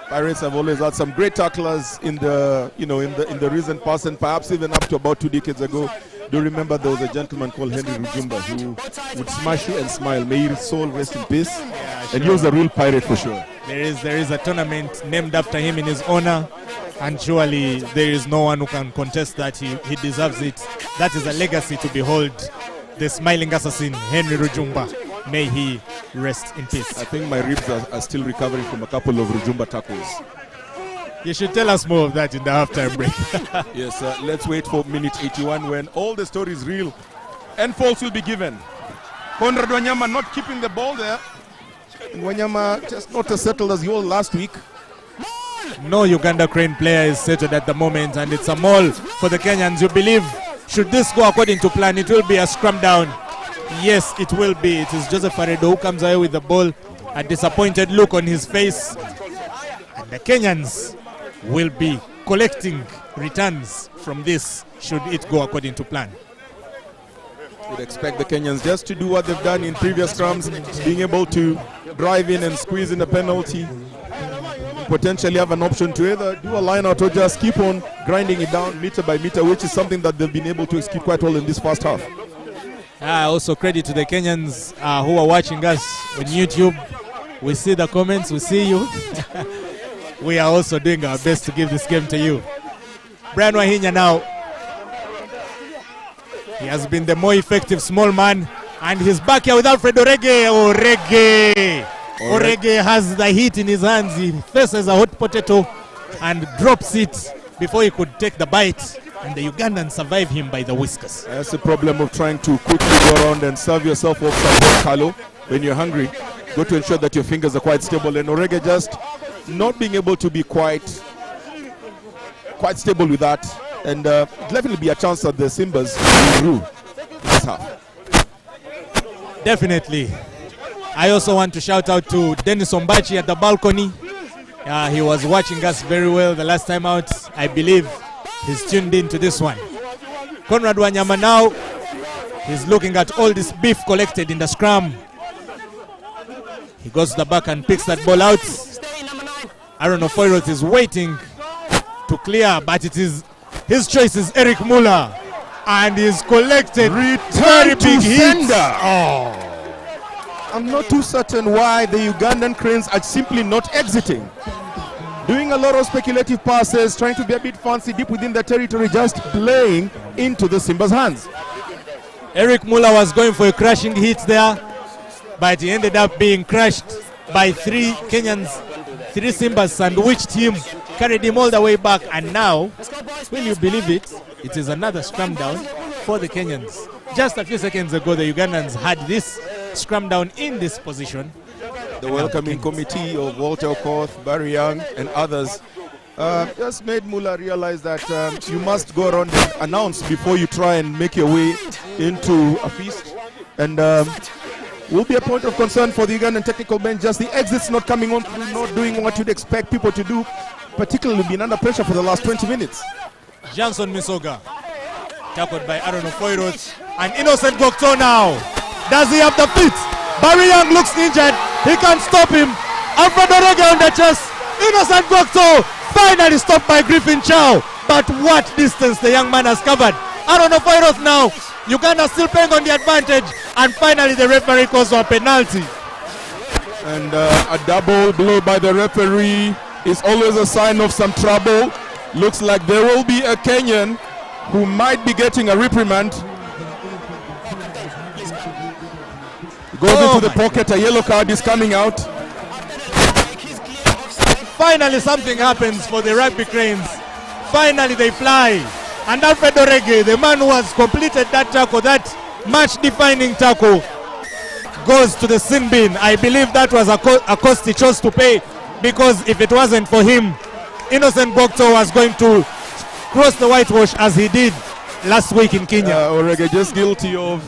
Pirates have always had some great tacklers in the in the recent past, and perhaps even up to about 2 decades ago. Do you remember there was a gentleman called Henry Rujumba who would smash you and smile. May his soul rest in peace. Yeah, sure. And he was a real pirate for sure. There is a tournament named after him in his honor, and surely there is no one who can contest that. He deserves it. That is a legacy to behold. The smiling assassin Henry Rujumba. May he rest in peace. I think my ribs are still recovering from a couple of Rujumba tackles. You should tell us more of that in the halftime break. Yes, let's wait for minute 81 when all the stories real and false will be given. Conrad Wanyama not keeping the ball there. And Wanyama just not as settled as he was last week. No Uganda Crane player is settled at the moment, and it's a maul for the Kenyans. You believe, should this go according to plan, it will be a scrum down. Yes, it will be. It is Joseph Aredo who comes away with the ball. A disappointed look on his face. And the Kenyans will be collecting returns from this should it go according to plan. We'd expect the Kenyans just to do what they've done in previous scrums, being able to drive in and squeeze in a penalty, potentially have an option to either do a line out or just keep on grinding it down meter by meter, which is something that they've been able to execute quite well in this first half. Also credit to the Kenyans who are watching us on YouTube. We see the comments, we see you. We are also doing our best to give this game to you. Brian Wahinya now. He has been the more effective small man, and he's back here with Alfred Orege. Orege has the heat in his hands. He faces a hot potato and drops it before he could take the bite, and the Ugandans survive him by the whiskers. That's the problem of trying to quickly go around and serve yourself off some hot kalo when you're hungry. Got to ensure that your fingers are quite stable, and Orege just not being able to be quite stable with that, and definitely be a chance that the Simbas will rule this half. Definitely. I also want to shout out to Dennis Ombachi at the balcony. He was watching us very well the last time out. I believe he's tuned in to this one. Conrad Wanyama now, he's looking at all this beef collected in the scrum. He goes to the back and picks that ball out. Aaron Ofoirot is waiting to clear, but it is his choice is Eric Muller, and he's collected very big hits. Oh. I'm not too certain why the Ugandan Cranes are simply not exiting. Doing a lot of speculative passes, trying to be a bit fancy deep within the territory, just playing into the Simba's hands. Eric Muller was going for a crashing hit there, but he ended up being crushed by three Kenyans, three Simbas, and which team carried him all the way back. And now, will you believe it, it is another scrum down for the Kenyans. Just a few seconds ago, the Ugandans had this scrum down in this position. The welcoming committee of Walter Okoth, Barry Young, and others just made Muller realize that you must go around and announce before you try and make your way into a feast. And will be a point of concern for the Ugandan technical bench. Just the exits not coming on, not doing what you'd expect people to do, particularly being under pressure for the last 20 minutes. Johnson Misoga, tackled by Aaron Ofoirot, and Innocent Gokto now. Does he have the feet? Barry Young looks injured. He can't stop him. Alfred Orege on the chest. Innocent Gokto finally stopped by Griffin Chow. But what distance the young man has covered. Aaron Ofoirot now. Uganda still playing on the advantage. And finally the referee calls for a penalty. And a double blow by the referee is always a sign of some trouble. Looks like there will be a Kenyan who might be getting a reprimand. Goes into the pocket, a yellow card is coming out. Finally something happens for the Rugby Cranes. Finally they fly. And Alfred Orege, the man who has completed that tackle, that match-defining tackle, goes to the sin bin. I believe that was a cost he chose to pay, because if it wasn't for him, Innocent Gokto was going to cross the whitewash as he did last week in Kenya. Orege just guilty of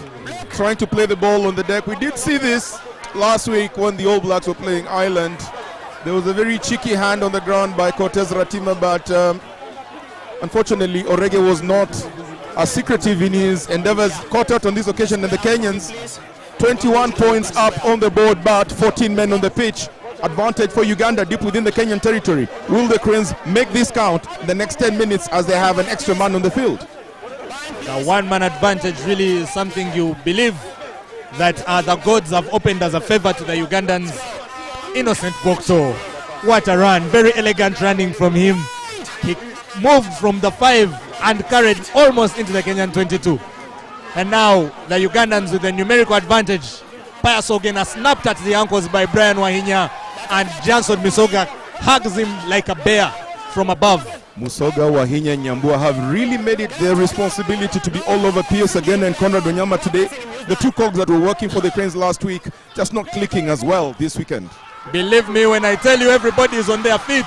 trying to play the ball on the deck. We did see this last week when the All Blacks were playing Ireland. There was a very cheeky hand on the ground by Cortez Ratima, but unfortunately Orege was not as secretive in his endeavors. Caught out on this occasion, and the Kenyans 21 points up on the board, but 14 men on the pitch. Advantage for Uganda deep within the Kenyan territory. Will the Cranes make this count in the next 10 minutes as they have an extra man on the field? The one-man advantage really is something you believe that the gods have opened as a favor to the Ugandans. Innocent Gokto, what a run, very elegant running from him. He moved from the 5 and carried almost into the Kenyan 22. And now the Ugandans with the numerical advantage. Pius Ogena snapped at the ankles by Brian Wahinya, and Johnson Misoga hugs him like a bear from above. Musoga, Wahinya, and Nyambua have really made it their responsibility to be all over Pius again and Conrad Wanyama today. The two cogs that were working for the Cranes last week just not clicking as well this weekend. Believe me when I tell you, everybody is on their feet.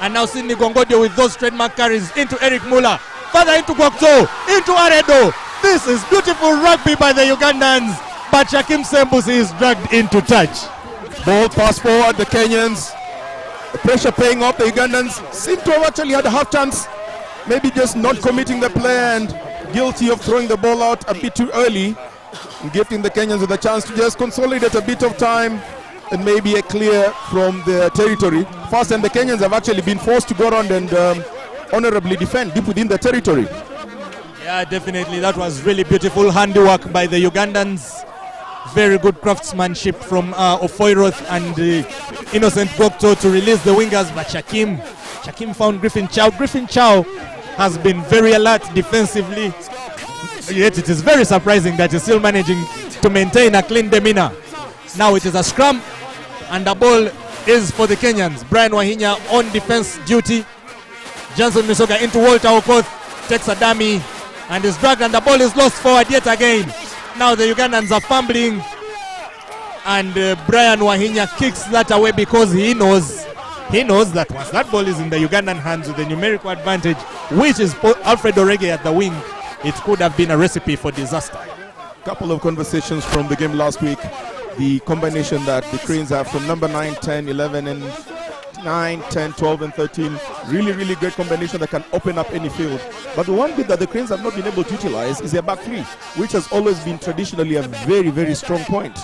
And now Sidney Gongodio with those trademark carries into Eric Muller, further into Gokto, into Aredo. This is beautiful rugby by the Ugandans, but Shakim Sembusi is dragged into touch. Ball pass forward, the Kenyans. The pressure paying off. The Ugandans seem to have actually had a half chance. Maybe just not committing the play and guilty of throwing the ball out a bit too early, and giving the Kenyans with a chance to just consolidate a bit of time and maybe a clear from the territory. First, and the Kenyans have actually been forced to go around and honorably defend deep within the territory. Yeah, definitely. That was really beautiful handiwork by the Ugandans. Very good craftsmanship from Ofoirot and Innocent Gokto to release the wingers, but Shakim found Griffin Chow. Griffin Chow has been very alert defensively, yet it is very surprising that he's still managing to maintain a clean demeanor. Now it is a scrum, and the ball is for the Kenyans. Brian Wahinya on defense duty. Johnson Misoga into Walter Okoth, takes a dummy and is dragged, and the ball is lost forward yet again. Now the Ugandans are fumbling, and Brian Wahinya kicks that away because he knows that once that ball is in the Ugandan hands with the numerical advantage, which is Alfred Orege at the wing, it could have been a recipe for disaster. Couple of conversations from the game last week. the combination that the Cranes have from number 9, 10, 11, and 9, 10, 12, and 13. Really, really great combination that can open up any field. But the one bit that the Cranes have not been able to utilize is their back three, which has always been traditionally a very, very strong point.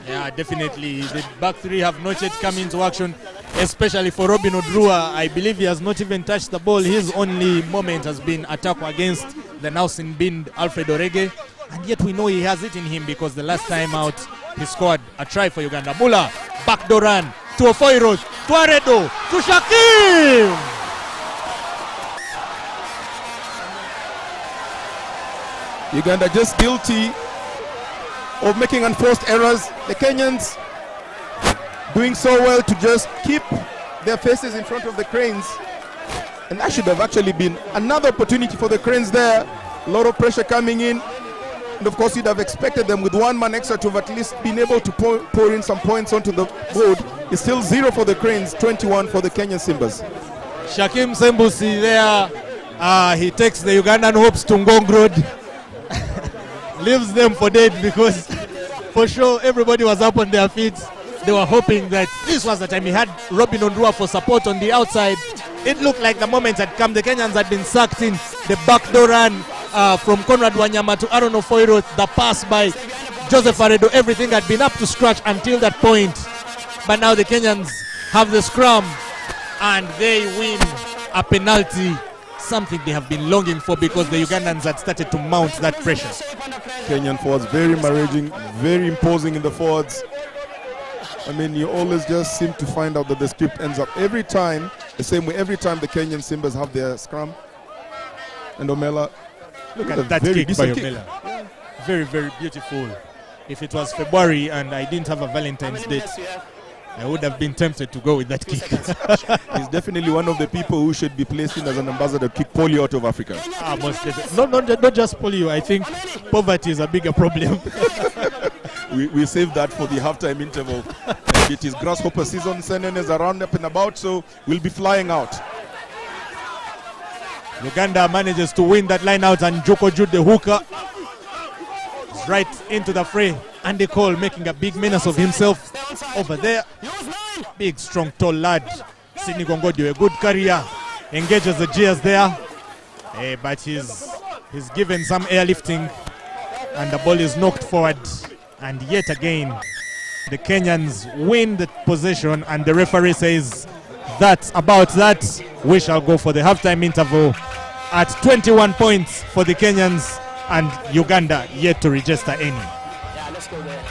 Yeah, definitely. The back three have not yet come into action, especially for Robin Odrua. I believe he has not even touched the ball. His only moment has been attack against the now sin-binned Alfred Orege. And yet we know he has it in him because the last time out he scored a try for Uganda. Mula, backdoor run to Ofoiros, to Aredo, to Shakim! Uganda just guilty of making unforced errors. The Kenyans doing so well to just keep their faces in front of the Cranes. And that should have actually been another opportunity for the Cranes there. A lot of pressure coming in. And of course, you'd have expected them with one man extra to have at least been able to pour in some points onto the board. It's still 0 for the Cranes, 21 for the Kenyan Simbas. Shakim Sembusi there, he takes the Ugandan hopes to Ngong Road. Leaves them for dead because for sure everybody was up on their feet. They were hoping that this was the time. He had Robin Ondrua for support on the outside. It looked like the moment had come. The Kenyans had been sucked in. The backdoor run from Conrad Wanyama to Aaron Ofoiro, the pass by Joseph Aredo, everything had been up to scratch until that point. But now the Kenyans have the scrum and they win a penalty, something they have been longing for because the Ugandans had started to mount that pressure. Kenyan forwards very encouraging, very imposing in the forwards. I mean, you always just seem to find out that the script ends up every time the same way. Every time the Kenyan Simbas have their scrum. And Omela, look at that kick by Omela. Yeah. Very, very beautiful. If it was February and I didn't have a Valentine's date, I would have been tempted to go with that kick. He's definitely one of the people who should be placed in as an ambassador to kick polio out of Africa. Most definitely. Not just polio. I think poverty is a bigger problem. we save that for the halftime interval. It is grasshopper season. CNN is around up and about, so we'll be flying out. Uganda manages to win that line out, and Joko Jude, the hooker, is right into the fray. Andy Cole making a big menace of himself over there. Big, strong, tall lad. Sidney Gongodio, a good career. Engages the gears there. But he's given some airlifting, and the ball is knocked forward. And yet again, the Kenyans win the possession, and the referee says, that's about that. We shall go for the halftime interval at 21 points for the Kenyans, and Uganda yet to register any. Yeah, let's go there.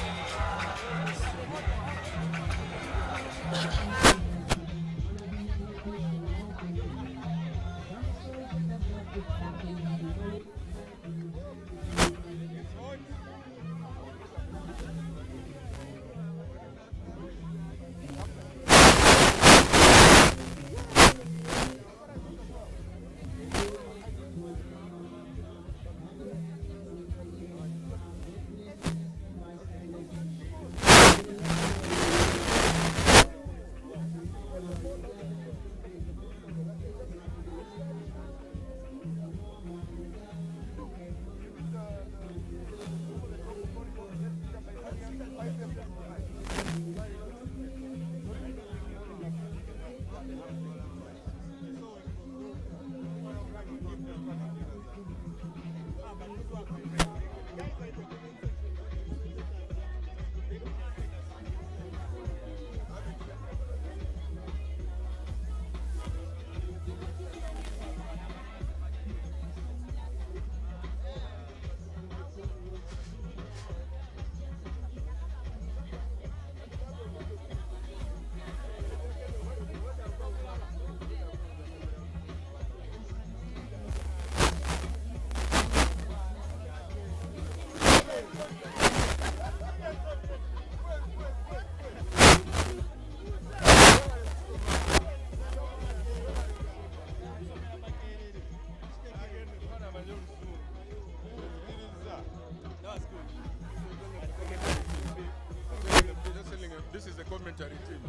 This is the commentary team.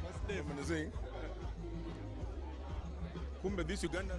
What's the name? Kumbe this Uganda.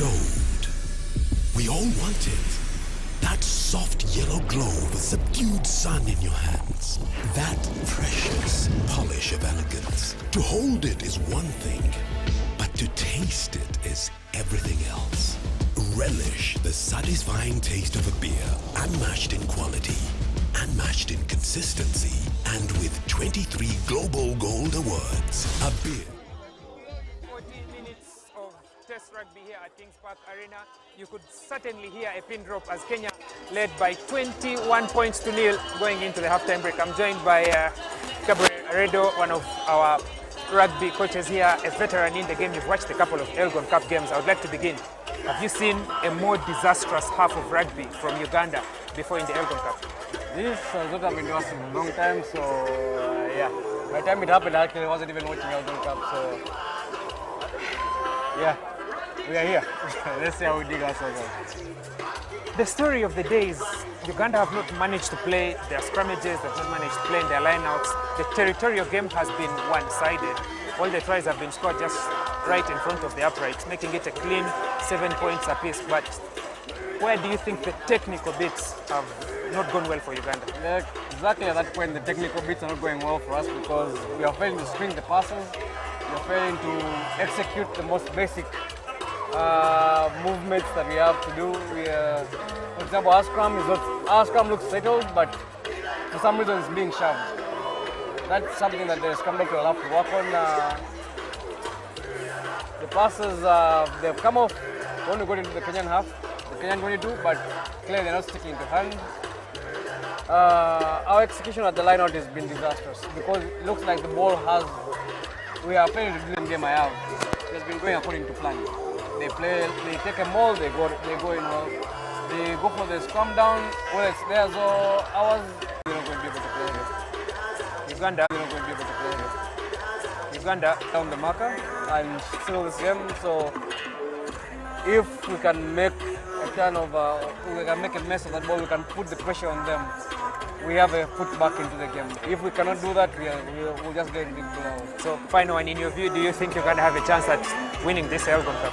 gold. We all want it. That soft yellow glow with subdued sun in your hands. That precious polish of elegance. To hold it is one thing, but to taste it is everything else. Relish the satisfying taste of a beer, unmatched in quality, unmatched in consistency, and with 23 Global Gold Awards. A beer. 14 minutes of Test rugby here at Kings Park Arena. You could certainly hear a pin drop as Kenya led by 21 points to nil going into the halftime break. I'm joined by Gabriel Aredo, one of our rugby coaches here, a veteran in the game. You've watched a couple of ELGON Cup games. I would like to begin. Have you seen a more disastrous half of rugby from Uganda before in the ELGON Cup? This has not been watching in a long time, so yeah. By the time it happened, actually I wasn't even watching ELGON Cup, so yeah, we are here. Let's see how we dig ourselves out. The story of the day is Uganda have not managed to play their scrummages, they've not managed to play in their lineouts. The territorial game has been one-sided. All the tries have been scored just right in front of the uprights, making it a clean 7 points apiece. But where do you think the technical bits have not gone well for Uganda? Exactly at that point, the technical bits are not going well for us because we are failing to string the passes, we are failing to execute the most basic movements that we have to do. For example, our scrum looks settled, but for some reason it's being shoved. That's something that the scrum doctor will have to work on. The passes, they've come off when we got into the Kenyan half, the Kenyan 22, but clearly they're not sticking to hand. Our execution at the line-out has been disastrous because it looks like the ball we are failing to do the game I have. It has been going according to plan. They take a maul, they go in well. They go for the scrum down, well it's there, so ours, we're not going to be able to play it. Uganda, we're not going to be able to play it. Uganda down the marker and seal this game, so if we can make a we can make a mess of that ball, we can put the pressure on them. We have a foot back into the game. If we cannot do that, we'll just get big blow. So, final one, in your view, do you think Uganda have a chance at winning this ELGON Cup?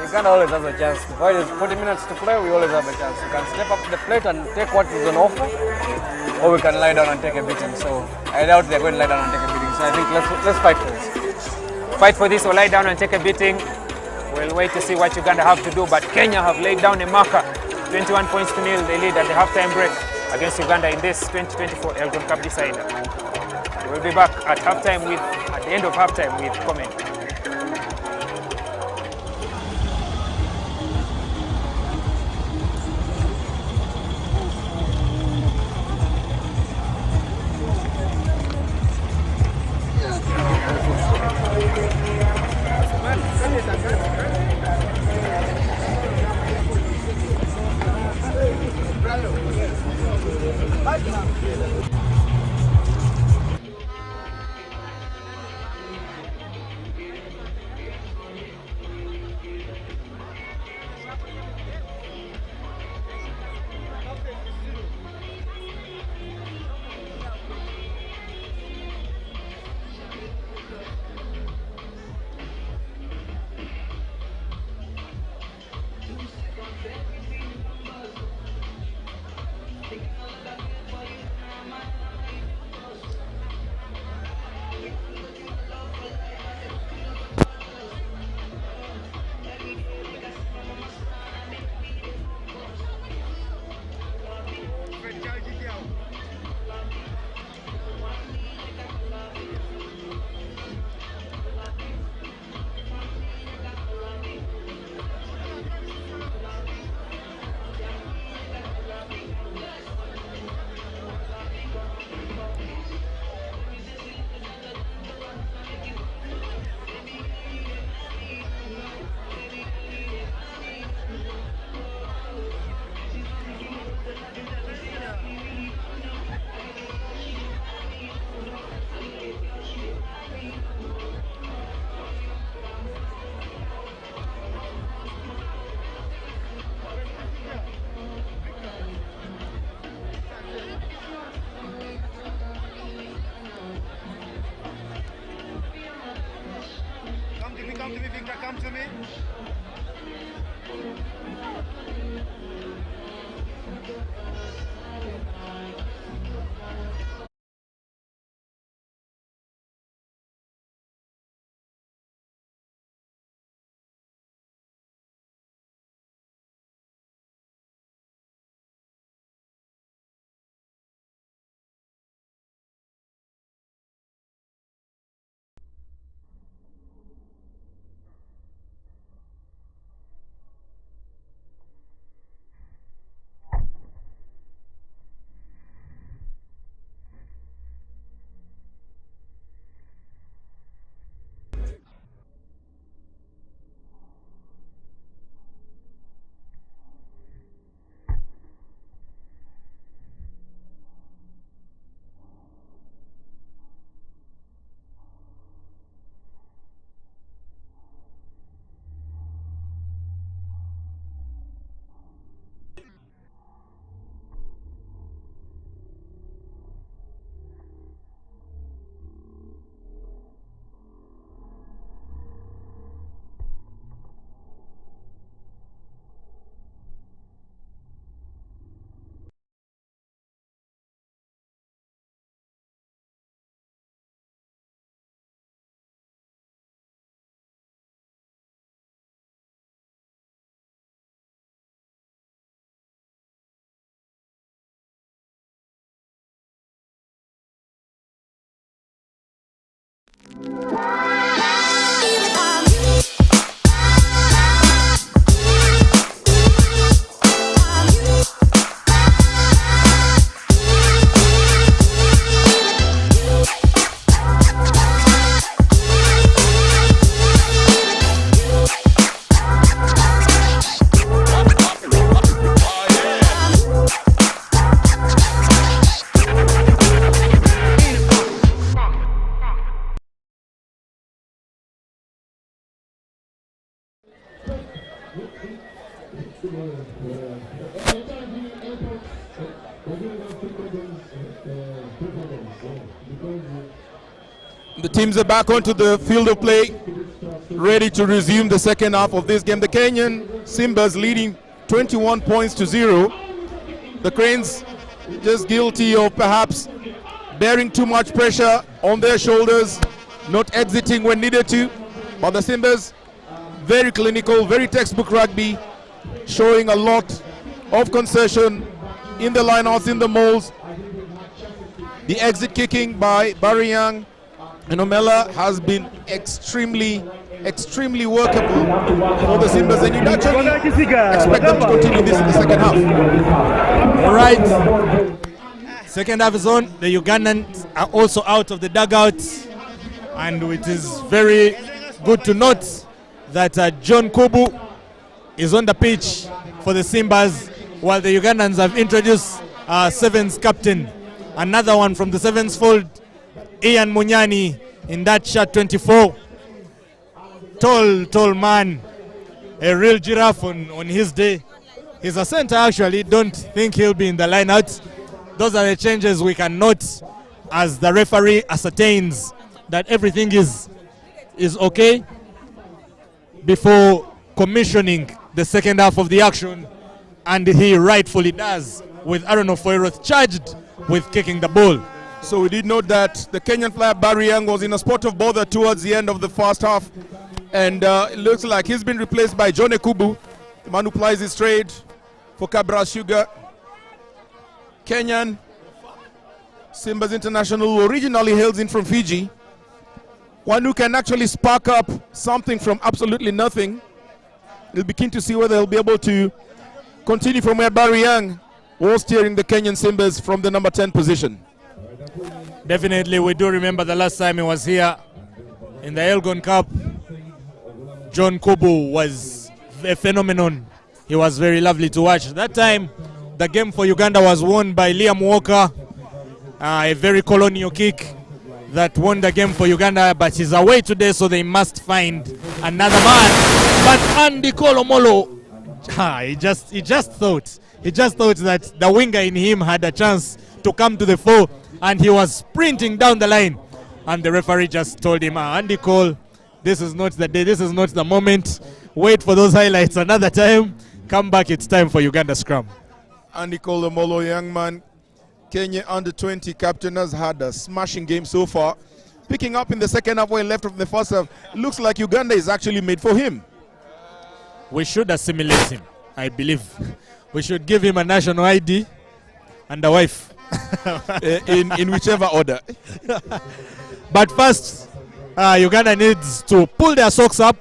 Uganda always has a chance. While there's 40 minutes to play, we always have a chance. We can step up to the plate and take what is on offer, or we can lie down and take a beating. So, I doubt they're going to lie down and take a beating. So, I think let's fight for this. Fight for this or lie down and take a beating. We'll wait to see what Uganda have to do, but Kenya have laid down a marker. 21 points to nil, they lead at the halftime break against Uganda in this 2024 ELGON Cup decider. We'll be back at the end of halftime with comment. Come to me, Victor, come to me. The teams are back onto the field of play, ready to resume the second half of this game. The Kenyan Simbas leading 21 points to 0. The Cranes just guilty of perhaps bearing too much pressure on their shoulders, not exiting when needed to. But the Simbas, very clinical, very textbook rugby, showing a lot of concession in the lineouts, in the molds. The exit kicking by Barry Young and Omela has been extremely workable for the Simbas, and you'd actually expect them to continue this in the second half. All right. Second half is on. The Ugandans are also out of the dugout, and it is very good to note that John Kubu is on the pitch for the Simbas, while the Ugandans have introduced Sevens captain, another one from the Sevens fold, Ian Munyani, in that shirt 24. Tall man, a real giraffe on his day. He's a center actually, don't think he'll be in the line-out. Those are the changes we can note as the referee ascertains that everything is okay before commissioning the second half of the action, and he rightfully does, with Aaron Ofoiroth charged with kicking the ball. So we did note that the Kenyan player Barry Young was in a spot of bother towards the end of the first half, and it looks like he's been replaced by John Ekubu, the man who plies his trade for Cabra Sugar. Kenyan Simbas international, who originally hails in from Fiji, one who can actually spark up something from absolutely nothing. We'll be keen to see whether he'll be able to continue from where Barry Young was steering the Kenyan Simbas from the number 10 position. Definitely, we do remember the last time he was here in the ELGON Cup. John Kubu was a phenomenon. He was very lovely to watch. That time, the game for Uganda was won by Liam Walker, a very colonial kick that won the game for Uganda, but he's away today, so they must find another man. But Andy Kolomolo, he just thought that the winger in him had a chance to come to the fore, and he was sprinting down the line, and the referee just told him, Andy Cole, this is not the day, this is not the moment, wait for those highlights another time, come back, it's time for Uganda scrum. Andy Kolomolo, young man, Kenya under-20 captain, has had a smashing game so far. Picking up in the second half when left from the first half, it looks like Uganda is actually made for him. We should assimilate him, I believe. We should give him a national ID and a wife. in whichever order. But first, Uganda needs to pull their socks up.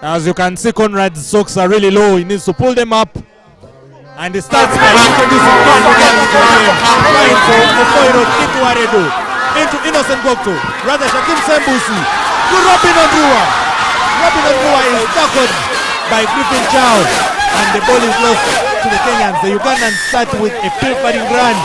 As you can see, Conrad's socks are really low. He needs to pull them up. And he starts by introducing Flying for Ofoiro into Aredo, into Innocent Gokto, rather Shakim Sembusi, to Robin Ondua. Robin Ondua is tackled by Griffin Chow, and the ball is lost to the Kenyans. The Ugandans start with a pilfering run,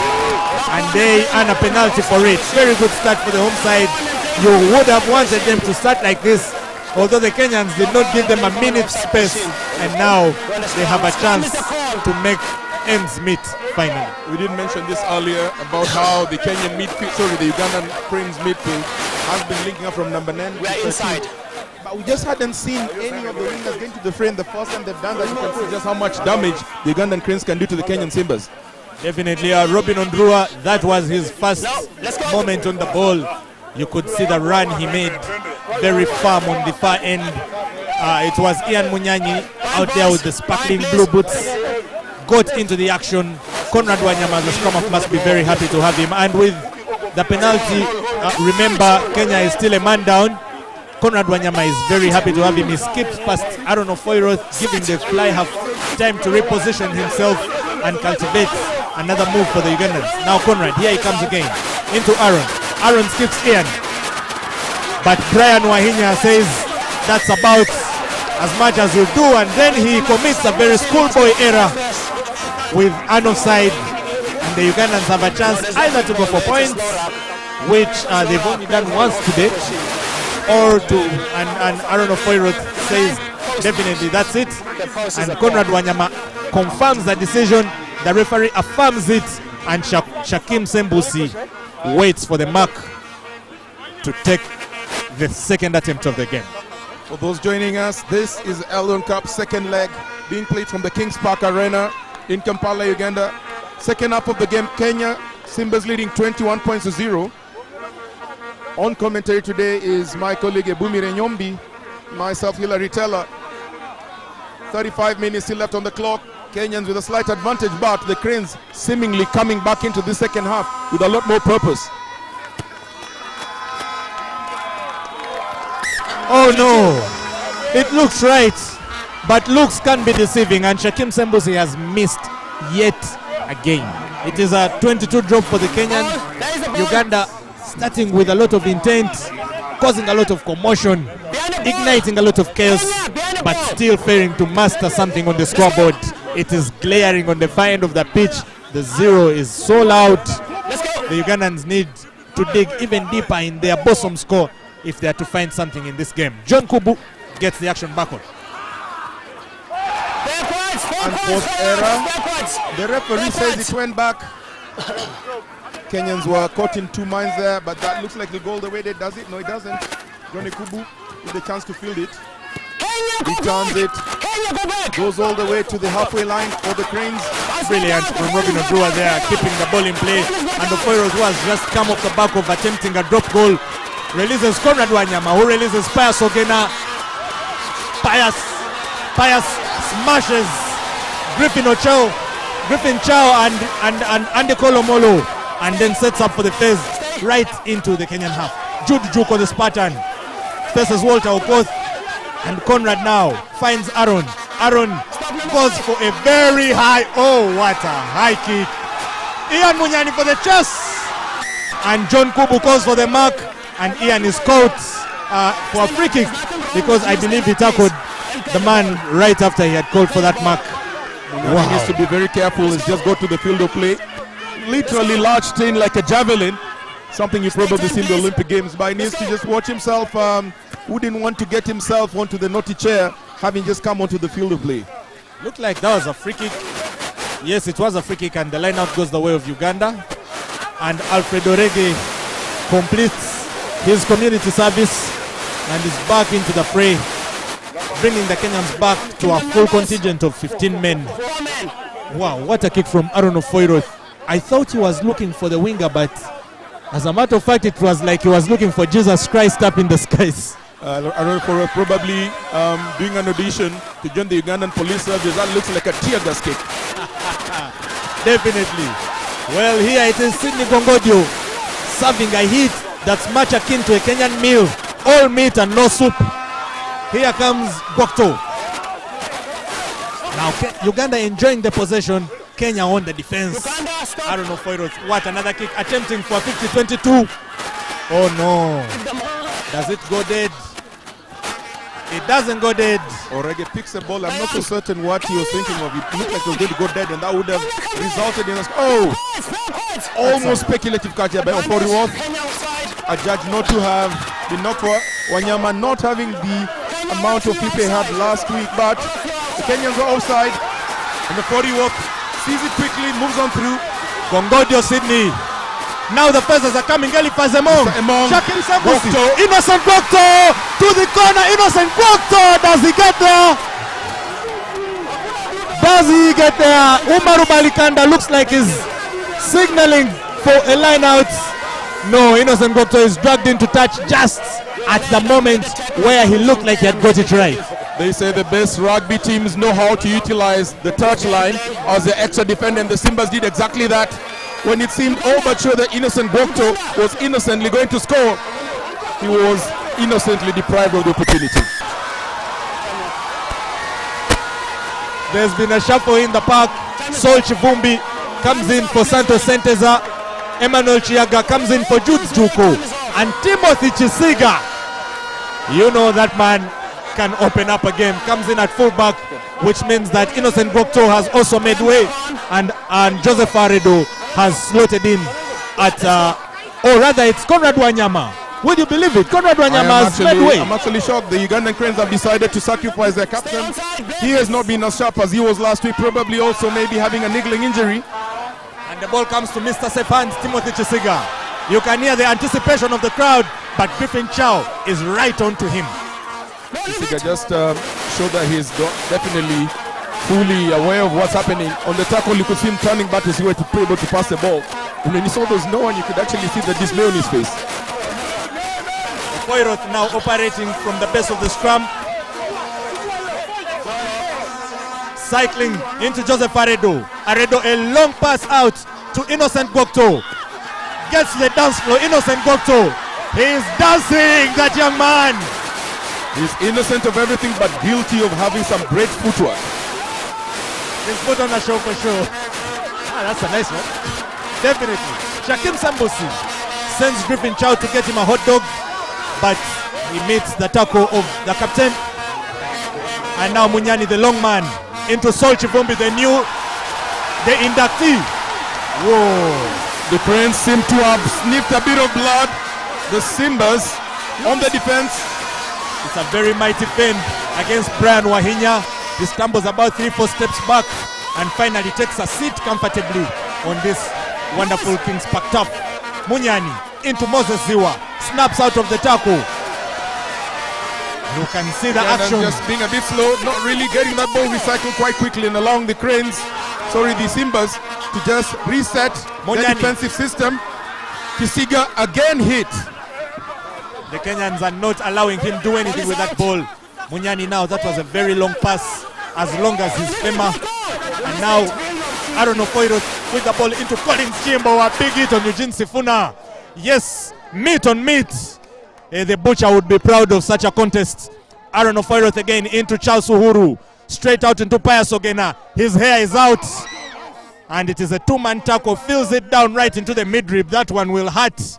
and they earn a penalty for it. Very good start for the home side. You would have wanted them to start like this, although the Kenyans did not give them a minute space, and now they have a chance to make ends meet finally. We did mention this earlier about how the Kenyan midfield, the Ugandan Cranes midfield has been linking up from number 9 to inside. But we just hadn't seen any of the wingers going to the frame. The first time they've done that, you can see just how much damage the Ugandan Cranes can do to the Kenyan Simbas. Definitely, Robin Ondrua, that was his first moment on the ball. You could see the run he made, very firm on the far end. It was Ian Munyani out there with the sparkling blue boots, got into the action. Conrad Wanyama, the scrum half, must be very happy to have him. And with the penalty, remember, Kenya is still a man down. Conrad Wanyama is very happy to have him. He skipped past Aaron Ofoiroth, giving the fly half time to reposition himself and cultivate another move for the Ugandans. Now Conrad, here he comes again, into Aaron. Aaron skips Ian, but Brian Wahinya says that's about as much as you do, and then he commits a very schoolboy error with an offside, and the Ugandans have a chance either to go for points, which they've only done once today, or to, and Aaron Ofoiroth says Definitely, that's it. And Conrad Wanyama confirms the decision. The referee affirms it, and Shakim Sembusi waits for the mark to take the second attempt of the game. For those joining us, this is ELGON Cup second leg being played from the Kings Park Arena in Kampala, Uganda. Second half of the game, Kenya, Simbas leading 21 points to 0. On commentary today is my colleague Ebumire Nyombi, myself Hilary Teller. 35 minutes still left on the clock. Kenyans with a slight advantage, but the Cranes seemingly coming back into the second half with a lot more purpose. Oh no, it looks right, but looks can be deceiving, and Shakim Sembusi has missed yet again. It is a 22 drop for the Kenyans. Uganda starting with a lot of intent, causing a lot of commotion, igniting a lot of chaos, but still failing to master something on the scoreboard. It is glaring on the far end of the pitch. The 0 is so loud. The Ugandans need to dig even deeper in their bosom score if they are to find something in this game. John Kubu gets the action backward. Unforced error. The referee says it went back. Kenyans were caught in two minds there, but that looks like the goal the way they does it. No, it doesn't. Johnny Kubu with the chance to field it. Returns it. Goes all the way to the halfway line for the Cranes. Brilliant from Robin Odua there, keeping the ball in play. And Ofoiro, who has just come off the back of attempting a drop goal, releases Conrad Wanyama, who releases Pius Ogena. Pius smashes Griffin Chow and Ande Kolomolo, and then sets up for the phase right into the Kenyan half. Jude Juko, the Spartan, faces Walter Okoth, and Conrad now finds Aaron. Aaron goes for a very high, oh what a high kick. Ian Munyani for the chest, and John Kubu calls for the mark, and Ian is caught for a free kick because I believe he tackled the man right after he had called for that mark. Wow. He needs to be very careful. He's just got to the field of play. Literally launched in like a javelin. Something you probably seen in the Olympic Games, but he needs to just watch himself. Wouldn't want to get himself onto the naughty chair, having just come onto the field of play. Looked like that was a free kick. Yes, it was a free kick, and the line out goes the way of Uganda. And Alfredo Rege completes his community service and is back into the fray, bringing the Kenyans back to a full contingent of 15 men. Wow, what a kick from Aaron Ofoiro. I thought he was looking for the winger, but as a matter of fact, it was like he was looking for Jesus Christ up in the skies. Aaron Ofoiro probably doing an audition to join the Ugandan police service. That looks like a tear gas kick. Definitely. Well, here it is Sidney Gongodio serving a heat that's much akin to a Kenyan meal. All meat and no soup. Here comes Gwakto. Now Uganda enjoying the possession. Kenya on the defense. I don't know, Foyros. What, another kick attempting for 50-22. Oh no. Does it go dead? It doesn't go dead. Orege picks the ball. I'm not so certain what he was thinking of. It looked like it was going to go dead, and that would have resulted in us. Oh! Almost speculative catch here by Oforiwoth. A judge not to have the knock for Wanyama, not having the amount of people he had last week, but the Kenyans are offside, and the Oforiwoth sees it quickly, moves on through. Gongodio Sydney. Now the phases are coming. Eliphaz Emong. Shakim Sembusi. Innocent Gwakto to the corner. Innocent Gwakto. Does he get there? Does he get there? Umaru Balikanda looks like he's signaling for a line out. No, Innocent Gwakto is dragged into touch just at the moment where he looked like he had got it right. They say the best rugby teams know how to utilize the touchline as the extra defender, and the Simbas did exactly that. When it seemed all but sure that Innocent Gwakto was innocently going to score, he was innocently deprived of the opportunity. There's been a shuffle in the park. Sol Chivumbi comes in for Santos Senteza. Emmanuel Chiaga comes in for Jude Juko. And Timothy Chisiga, you know that man can open up a game, comes in at fullback, which means that Innocent Gwakto has also made way, and Joseph Aredo has slotted in at, or rather it's Conrad Wanyama Would you believe it? Conrad Wanyama has made way. I'm actually shocked. The Ugandan Cranes have decided to sacrifice their captain. He has not been as sharp as he was last week, probably also maybe having a niggling injury. And the ball comes to Mr. Sepans, Timothy Chisiga. You can hear the anticipation of the crowd, but Griffin Chow is right on to him. Chisiga just showed that he's definitely fully aware of what's happening. On the tackle, you could see him turning back to see where to be able to pass the ball. And when he saw those no one, you could actually see the dismay on his face. Poirot now operating from the base of the scrum. Cycling into Joseph Aredo. Aredo, a long pass out to Innocent Gokto. Gets to the dance floor. Innocent Gokto. He's dancing, that young man. He's innocent of everything but guilty of having some great footwork. He's put on a show for sure. Ah, that's a nice one. Definitely. Shakim Sambusi sends Griffin Chow to get him a hot dog, but he meets the tackle of the captain. And now Munyani, the long man, into Sol Chivumbi, the inductee. Whoa. The Cranes seem to have sniffed a bit of blood. The Simbas on the defense. It's a very mighty fend against Brian Wahinya. He stumbles about 3-4 steps back and finally takes a seat comfortably on this wonderful Kings Park turf. Munyani into Moses Ziwa, snaps out of the tackle. You can see the action. Just being a bit slow, not really getting that ball recycled quite quickly and allowing the Cranes, the Simbas, to just reset their defensive system. Chisiga again hit. The Kenyans are not allowing him do anything with that ball. Munyani now, that was a very long pass, as long as his femur. And now, Aaron Ofoiro with the ball into Collins Chimbo, a big hit on Eugene Sifuna. Yes, meat on meat. The butcher would be proud of such a contest. Aaron Ofoiro again into Charles Uhuru. Straight out into Pius Ogena. His hair is out. And it is a two-man tackle. Fills it down right into the midrib. That one will hurt.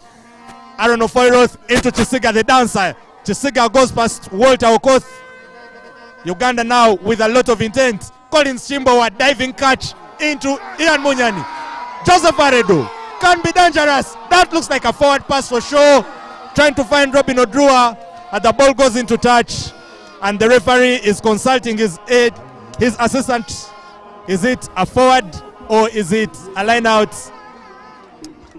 Aaron Ofoiro into Chisiga, the dancer. Chisiga goes past Walter Okoth. Uganda now with a lot of intent. Collins Chimbo, a diving catch into Ian Munyani. Joseph Aredo can be dangerous. That looks like a forward pass for sure. Trying to find Robin Odrua, and the ball goes into touch. And the referee is consulting his assistant. Is it a forward or is it a line out?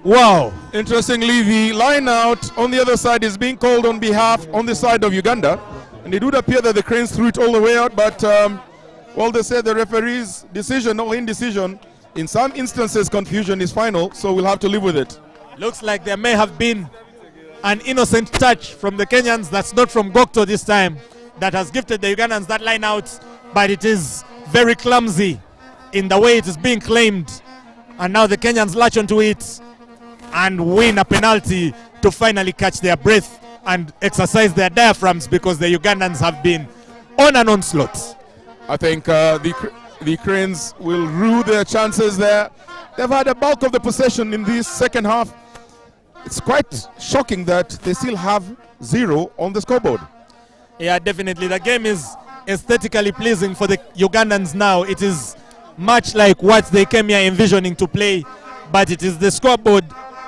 Wow. Interestingly, the line out on the other side is being called on the side of Uganda. And it would appear that the Cranes threw it all the way out, but they said the referee's decision or indecision, in some instances confusion is final, so we'll have to live with it. Looks like there may have been an innocent touch from the Kenyans, that's not from Gokto this time, that has gifted the Ugandans that line out, but it is very clumsy in the way it is being claimed. And now the Kenyans latch onto it and win a penalty to finally catch their breath and exercise their diaphragms, because the Ugandans have been on an onslaught. I think the Cranes will rue their chances there. They've had a bulk of the possession in this second half. It's quite shocking that they still have 0 on the scoreboard. Yeah, definitely. The game is aesthetically pleasing for the Ugandans now. It is much like what they came here envisioning to play, but it is the scoreboard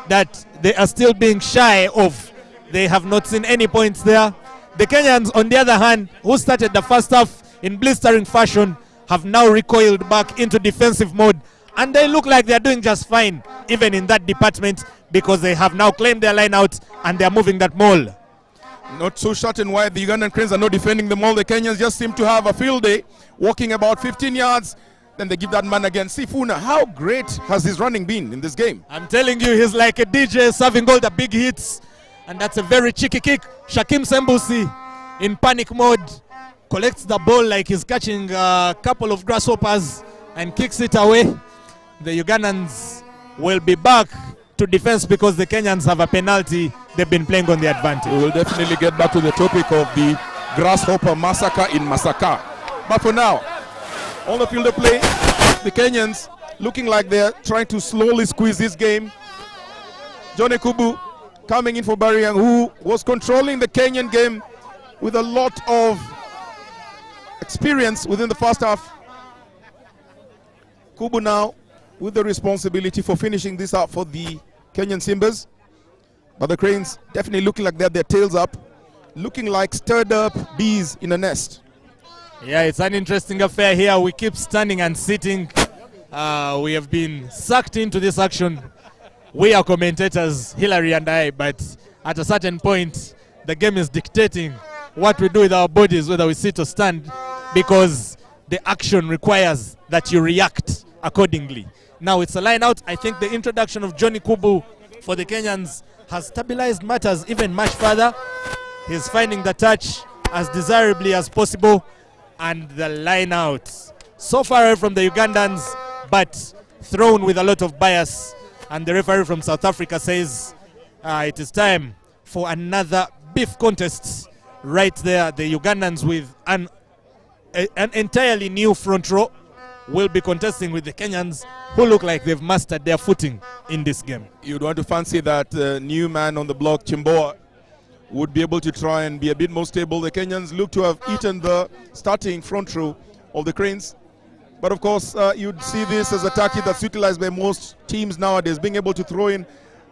that they are still being shy of. They have not seen any points there. The Kenyans, on the other hand, who started the first half in blistering fashion, have now recoiled back into defensive mode, and they look like they're doing just fine, even in that department, because they have now claimed their line out and they're moving that maul. Not so certain why the Ugandan Cranes are not defending the maul. The Kenyans just seem to have a field day, walking about 15 yards. Then they give that man again. Sifuna, how great has his running been in this game? I'm telling you, he's like a DJ serving all the big hits. And that's a very cheeky kick. Shakim Sembusi in panic mode collects the ball like he's catching a couple of grasshoppers and kicks it away. The Ugandans will be back to defense because the Kenyans have a penalty. They've been playing on the advantage. We will definitely get back to the topic of the grasshopper massacre in Masaka. But for now, on the field of play, the Kenyans looking like they're trying to slowly squeeze this game. Johnny Kubu coming in for Bariang, who was controlling the Kenyan game with a lot of experience within the first half. Kubu now with the responsibility for finishing this up for the Kenyan Simbas. But the Cranes definitely looking like they have their tails up, looking like stirred up bees in a nest. Yeah, it's an interesting affair here. We keep standing and sitting. We have been sucked into this action. We are commentators, Hillary and I, but at a certain point, the game is dictating what we do with our bodies, whether we sit or stand, because the action requires that you react accordingly. Now it's a line out. I think the introduction of Johnny Kubu for the Kenyans has stabilized matters even much further. He's finding the touch as desirably as possible, and the line out. So far away from the Ugandans, but thrown with a lot of bias. And the referee from South Africa says it is time for another beef contest right there. The Ugandans with an entirely new front row will be contesting with the Kenyans, who look like they've mastered their footing in this game. You'd want to fancy that new man on the block, Chimboa, would be able to try and be a bit more stable. The Kenyans look to have eaten the starting front row of the Cranes. But of course, you'd see this as a tactic that's utilized by most teams nowadays, being able to throw in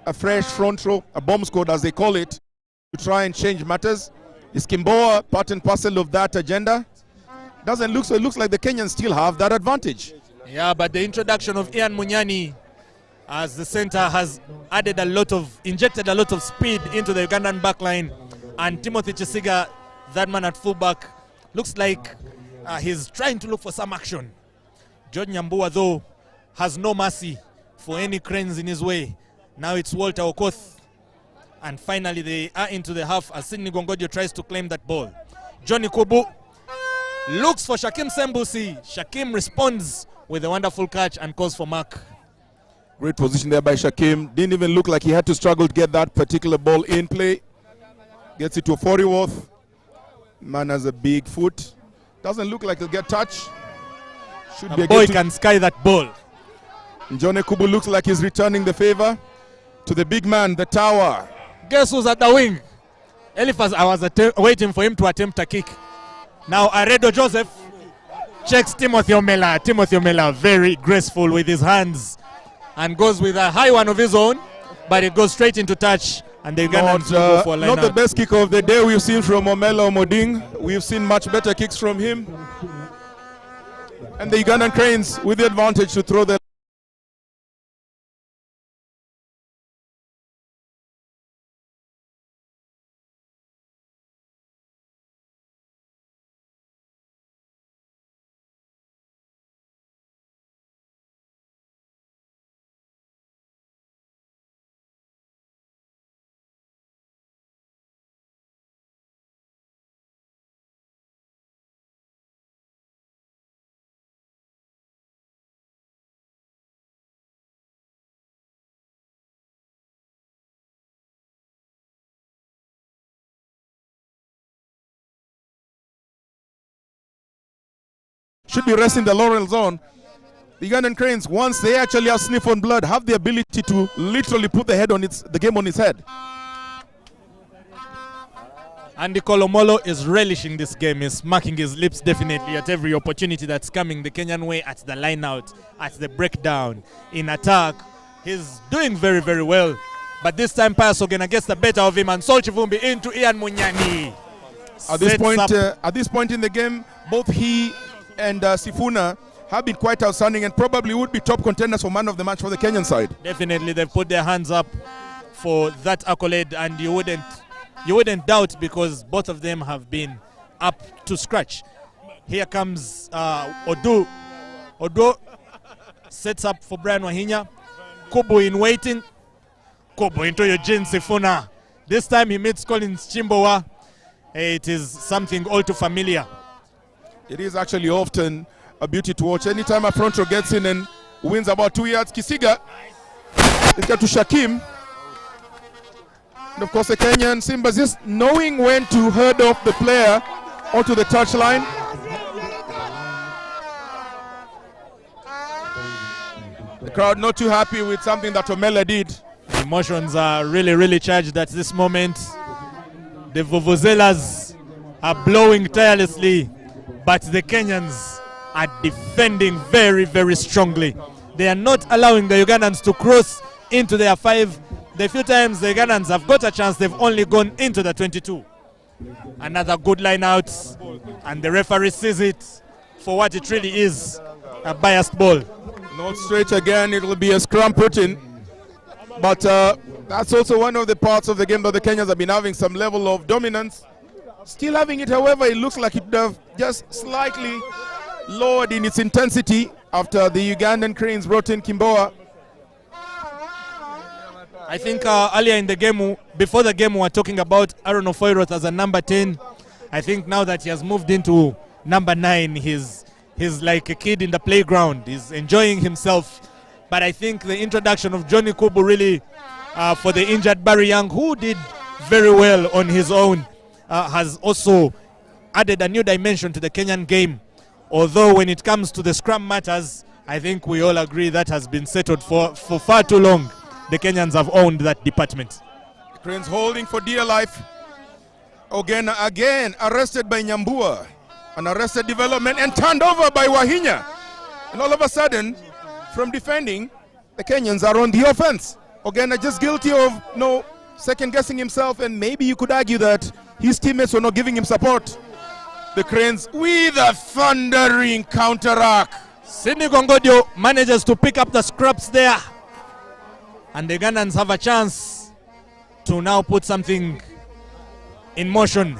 a fresh front row, a bomb squad as they call it, to try and change matters. Is Kimboa part and parcel of that agenda? Doesn't look so. It looks like the Kenyans still have that advantage. Yeah, but the introduction of Ian Munyani as the center has injected a lot of speed into the Ugandan backline, and Timothy Chisiga, that man at fullback, looks like he's trying to look for some action. George Nyambua, though, has no mercy for any Cranes in his way. Now it's Walter Okoth. And finally, they are into the half as Sidney Gongodio tries to claim that ball. Johnny Kubu looks for Shakim Sembusi. Shakim responds with a wonderful catch and calls for mark. Great position there by Shakim. Didn't even look like he had to struggle to get that particular ball in play. Gets it to Foriworth. Man has a big foot. Doesn't look like he'll get touch. Should be a boy can sky that ball. Johnny Kubu looks like he's returning the favor to the big man, the tower. Guess who's at the wing? Eliphaz, I was waiting for him to attempt a kick. Now Aredo Joseph checks Timothy Omela. Timothy Omela very graceful with his hands and goes with a high one of his own, but it goes straight into touch, and the Ugandans go for a line not the out. best kick of the day we've seen from Omela Omoding. We've seen much better kicks from him. And the Ugandan Cranes with the advantage to throw the should be resting the laurels on. The Ugandan Cranes, once they actually have sniff on blood, have the ability to literally put the game on its head. Andy Kolomolo is relishing this game. He's smacking his lips definitely at every opportunity that's coming the Kenyan way, at the line out, at the breakdown, in attack. He's doing very, very well. But this time Payasogena gets the better of him, and Sol Chivumbi into Ian Munyani. At this point in the game, both he and Sifuna have been quite outstanding and probably would be top contenders for man of the match for the Kenyan side. Definitely, they've put their hands up for that accolade, and you wouldn't doubt, because both of them have been up to scratch. Here comes Odu. Odu sets up for Brian Wahinya. Kubu in waiting. Kubu into Eugene Sifuna. This time he meets Collins Chimboa. It is something all too familiar. It is actually often a beauty to watch. Anytime a front row gets in and wins about 2 yards, Kisiga, it's got to Shakim. And of course the Kenyan Simbas just knowing when to herd off the player onto the touchline. The crowd not too happy with something that Omela did. The emotions are really, really charged at this moment. The Vuvuzelas are blowing tirelessly, but the Kenyans are defending very, very strongly. They are not allowing the Ugandans to cross into their 5. the few times the Ugandans have got a chance, they've only gone into the 22. Another good line out, and the referee sees it for what it really is, a biased ball. Not straight again, it will be a scrum put in. But that's also one of the parts of the game that the Kenyans have been having some level of dominance. Still having it, however, it looks like it would have just slightly lowered in its intensity after the Ugandan Cranes brought in Kimboa. I think earlier in the game, before the game, we were talking about Aaron Ofoirot as a number 10. I think now that he has moved into number 9, he's like a kid in the playground. He's enjoying himself. But I think the introduction of Johnny Kubu really, for the injured Barry Young, who did very well on his own, has also added a new dimension to the Kenyan game. Although when it comes to the scrum matters, I think we all agree that has been settled for far too long. The Kenyans have owned that department. Cranes holding for dear life. Ogena again arrested by Nyambua. An arrested development and turned over by Wahinya. And all of a sudden, from defending, the Kenyans are on the offense. Ogena just guilty of second guessing himself, and maybe you could argue that his teammates were not giving him support. The Cranes with a thundering counteract. Sidney Gongodio manages to pick up the scraps there. And the Ugandans have a chance to now put something in motion.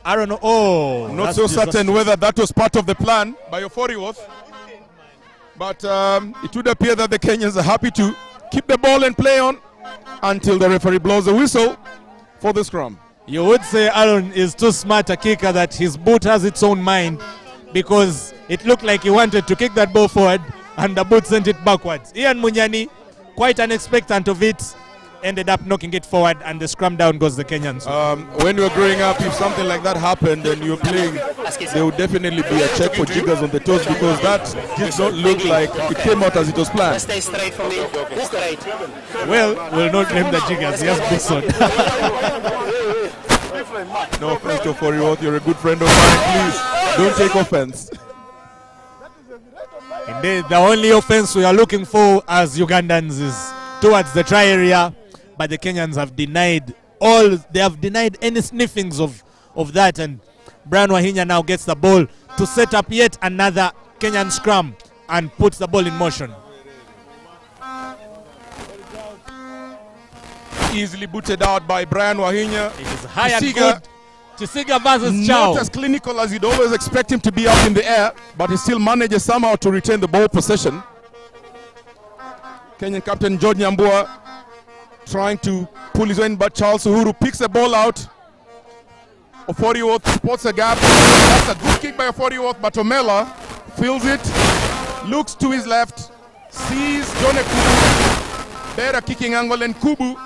I don't know. Oh, not so certain whether that was part of the plan by Ofoirot. But it would appear that the Kenyans are happy to keep the ball and play on until the referee blows the whistle for the scrum. You would say Aaron is too smart a kicker that his boot has its own mind, because it looked like he wanted to kick that ball forward and the boot sent it backwards. Ian Munyani, quite unexpectant of it, ended up knocking it forward, and the scrum down goes the Kenyans. When you were growing up, if something like that happened and you were playing, there would definitely be a check for jiggers on the toes, because that did not look like it came out as it was planned. Stay straight for me. Straight. Well, we'll not blame the jiggers. Yes, Bixon. No offense to Ofoirot, you're a good friend of mine. Please, don't take offense. Indeed, the only offense we are looking for as Ugandans is towards the try area, but the Kenyans have denied any sniffings of that, and Brian Wahinya now gets the ball to set up yet another Kenyan scrum and puts the ball in motion. Easily booted out by Brian Wahinya. It is high and good. Chisiga versus Chow. Not as clinical as you'd always expect him to be out in the air, but he still manages somehow to retain the ball possession. Kenyan captain George Nyambua trying to pull his way in, but Charles Uhuru picks the ball out. Ofoirot spots a gap. That's a good kick by Ofoirot, but Omela feels it, looks to his left, sees Jone Kubu, better kicking angle, and Kubu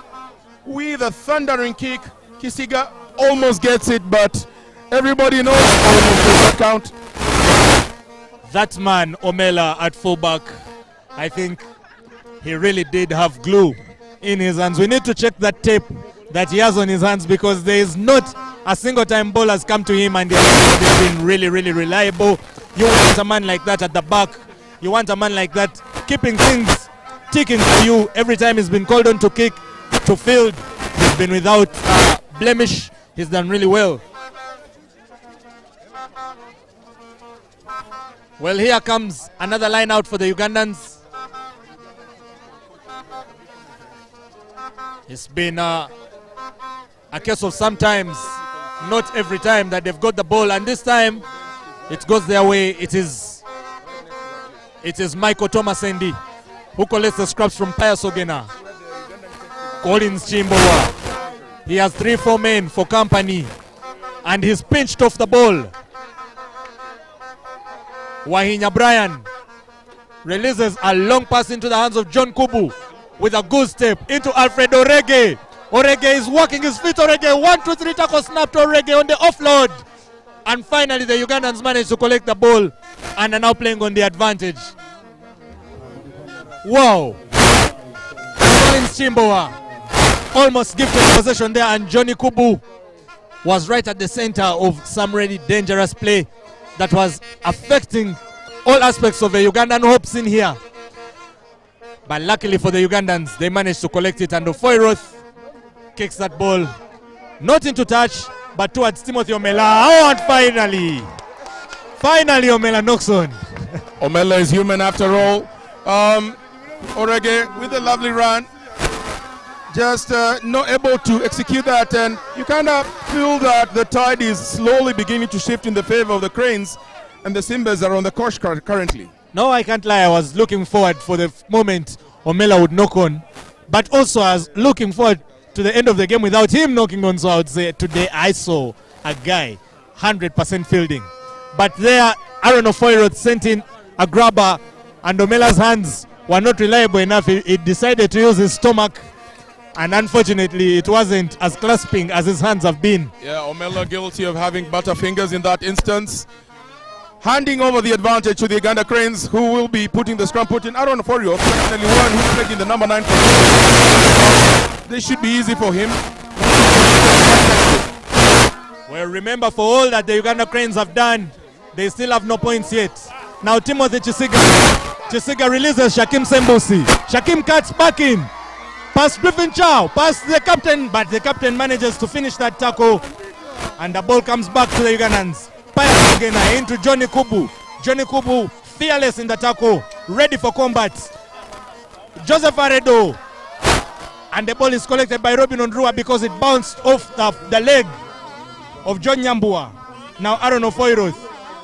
with a thundering kick. Kisiga almost gets it, but everybody knows almost does not count. That man, Omela, at fullback, I think he really did have glue in his hands. We need to check that tape that he has on his hands, because there is not a single time ball has come to him and he has been really, really reliable. You want a man like that at the back. You want a man like that keeping things ticking for you. Every time he's been called on to kick, to field, he's been without blemish. He's done really well. Well, here comes another line out for the Ugandans. It's been a case of sometimes, not every time, that they've got the ball, and this time it goes their way. It is Michael Thomas Endi who collects the scraps from Pius Ogena. Collins Chimbowa. He has 3-4 men for company, and he's pinched off the ball. Wahinya Brian releases a long pass into the hands of John Kubu with a good step into Alfred Orege. Orege is walking his feet. Orege, 1, 2, 3 tackle snap to Orege on the offload. And finally the Ugandans manage to collect the ball and are now playing on the advantage. Wow. Collins Chimbowa almost gifted possession there, and Johnny Kubu was right at the center of some really dangerous play that was affecting all aspects of the Ugandan hopes in here. But luckily for the Ugandans, they managed to collect it, and Ofoiroth kicks that ball not into touch, but towards Timothy Omela. Oh, and finally Omela knocks on. Omela is human after all. Orege with a lovely run, just not able to execute that, and you kind of feel that the tide is slowly beginning to shift in the favor of the Cranes, and the Simbas are on the course currently. No, I can't lie, I was looking forward for the moment Omela would knock on, but also I was looking forward to the end of the game without him knocking on, so I would say today I saw a guy 100% fielding. But there, Aaron Ofoiroth sent in a grabber, and Omela's hands were not reliable enough. He decided to use his stomach, and unfortunately it wasn't as clasping as his hands have been. Yeah, Omela guilty of having butterfingers in that instance. Handing over the advantage to the Uganda Cranes, who will be putting the scrum put in. Aaron Ofoiroth, definitely one who's taking the number 9 position. This should be easy for him. Well, remember, for all that the Uganda Cranes have done, they still have no points yet. Now Timothy Chisiga releases Shakim Sembusi. Shakim cuts back in. Past Griffin Chow, past the captain, but the captain manages to finish that tackle, and the ball comes back to the Ugandans. Pius again into Johnny Kubu. Johnny Kubu, fearless in the tackle, ready for combat. Joseph Aredo, and the ball is collected by Robin Ondrua because it bounced off the leg of John Nyambua. Now Aaron Ofoiroth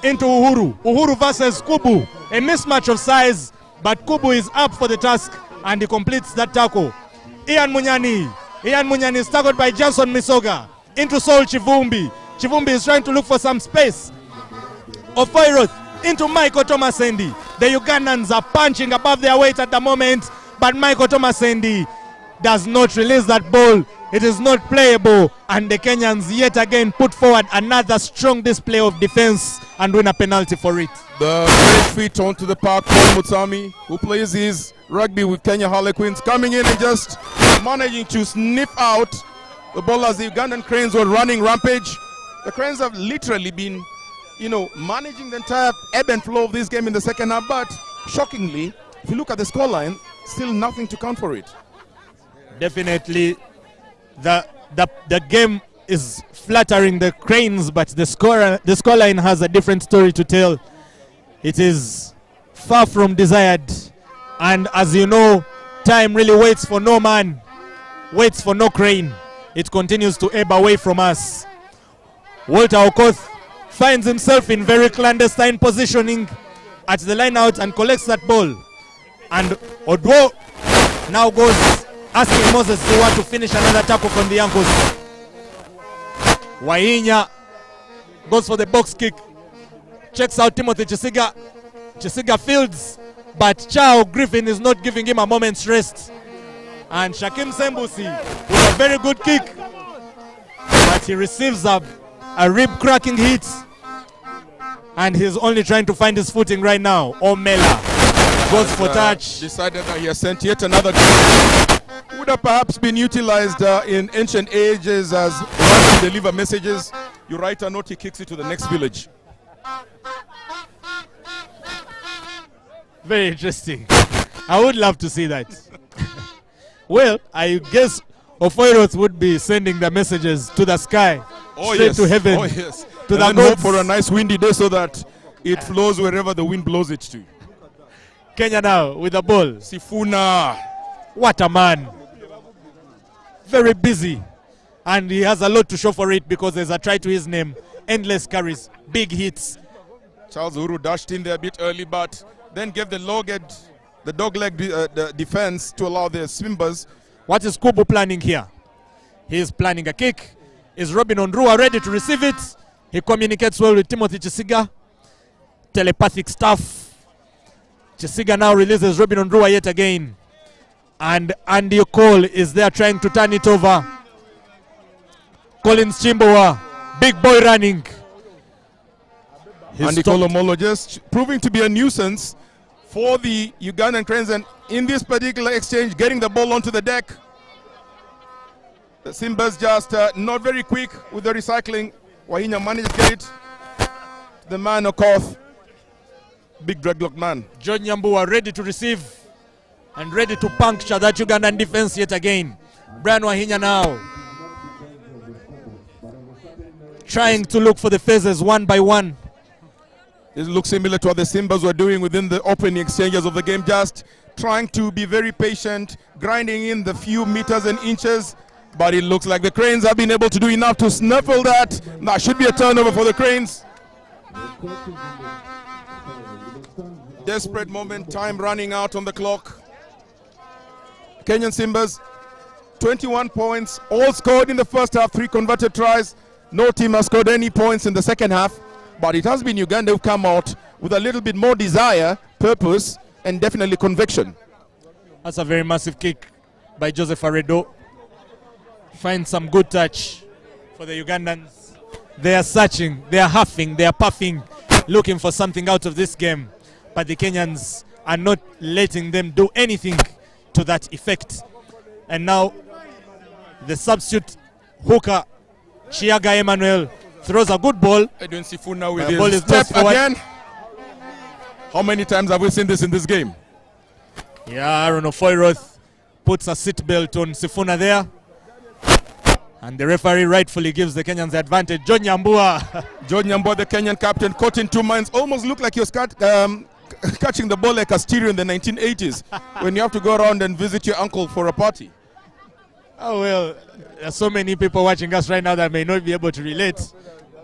into Uhuru. Uhuru versus Kubu. A mismatch of size, but Kubu is up for the task, and he completes that tackle. Ian Munyani is tackled by Johnson Misoga. Into Saul Chivumbi. Chivumbi is trying to look for some space. Ofoiroth into Michael Thomasendi. The Ugandans are punching above their weight at the moment, but Michael Thomasendi does not release that ball. It is not playable, and the Kenyans yet again put forward another strong display of defense and win a penalty for it. The great feet onto the park, Paul Mutsami, who plays his rugby with Kenya Harlequins, coming in and just managing to sniff out the ball as the Ugandan Cranes were running rampage. The Cranes have literally been, managing the entire ebb and flow of this game in the second half, but shockingly, if you look at the scoreline, still nothing to count for it. Definitely, the game is flattering the Cranes, but the scoreline has a different story to tell. It is far from desired, and as you know, time really waits for no man, waits for no Crane. It continues to ebb away from us. Walter Okoth finds himself in very clandestine positioning at the line out and collects that ball. And Odwo now goes asking Moses Siwa to finish another tackle from the ankles. Wainya goes for the box kick. Checks out Timothy Chisiga. Chisiga fields, but Chow Griffin is not giving him a moment's rest. And Shakim Sembusi with a very good kick, but he receives a rib cracking hit, and he's only trying to find his footing right now. Omela goes for touch. Decided that he has sent yet another would have perhaps been utilized in ancient ages as one to deliver messages. You write a note, he kicks it to the next village. Very interesting. I would love to see that. Well, I guess Ofoiroth would be sending the messages to the sky, straight to heaven. Oh yes. To and the then gods. hope for a nice windy day so that it flows wherever the wind blows it to. Kenya now with the ball. Sifuna. What a man. Very busy. And he has a lot to show for it because there's a try to his name. Endless carries, big hits. Charles Uru dashed in there a bit early, but then gave the dog-leg defense to allow the Simbas. What is Kubu planning here? He is planning a kick. Is Robin Ondrua ready to receive it? He communicates well with Timothy Chisiga. Telepathic stuff. Chisiga now releases Robin Ondrua yet again. And Andy Cole is there trying to turn it over. Collins Chimbowa, big boy running. Andy Kolomolo just proving to be a nuisance for the Ugandan Cranes, and in this particular exchange, getting the ball onto the deck. The Simbas just not very quick with the recycling. Wahinya managed to get it. The man Okoth, big dreadlock man. John Nyambua ready to receive. and ready to puncture that Ugandan defense yet again. Brian Wahinya now trying to look for the phases one by one. This looks similar to what the Simbas were doing within the opening exchanges of the game, just trying to be very patient, grinding in the few meters and inches, but it looks like the Cranes have been able to do enough to snuffle that. That should be a turnover for the Cranes. Desperate moment, time running out on the clock. Kenyan Simbas, 21 points, all scored in the first half, 3 converted tries. No team has scored any points in the second half, but it has been Uganda who've come out with a little bit more desire, purpose, and definitely conviction. That's a very massive kick by Joseph Aredo. Find some good touch for the Ugandans. They are searching, they are huffing, they are puffing, looking for something out of this game. But the Kenyans are not letting them do anything to that effect. And now the substitute hooker, Chiaga Emmanuel, throws a good ball. Edwin Sifuna with The ball his is step tossed forward. again. How many times have we seen this in this game? Yeah, Aaron Ofoiroth puts a seatbelt on Sifuna there. And the referee rightfully gives the Kenyans the advantage. John Nyambua. John Nyambua, the Kenyan captain, caught in 2 minds. Almost looked like he was catching the ball like a stereo in the 1980s when you have to go around and visit your uncle for a party. Oh, well, there are so many people watching us right now that may not be able to relate.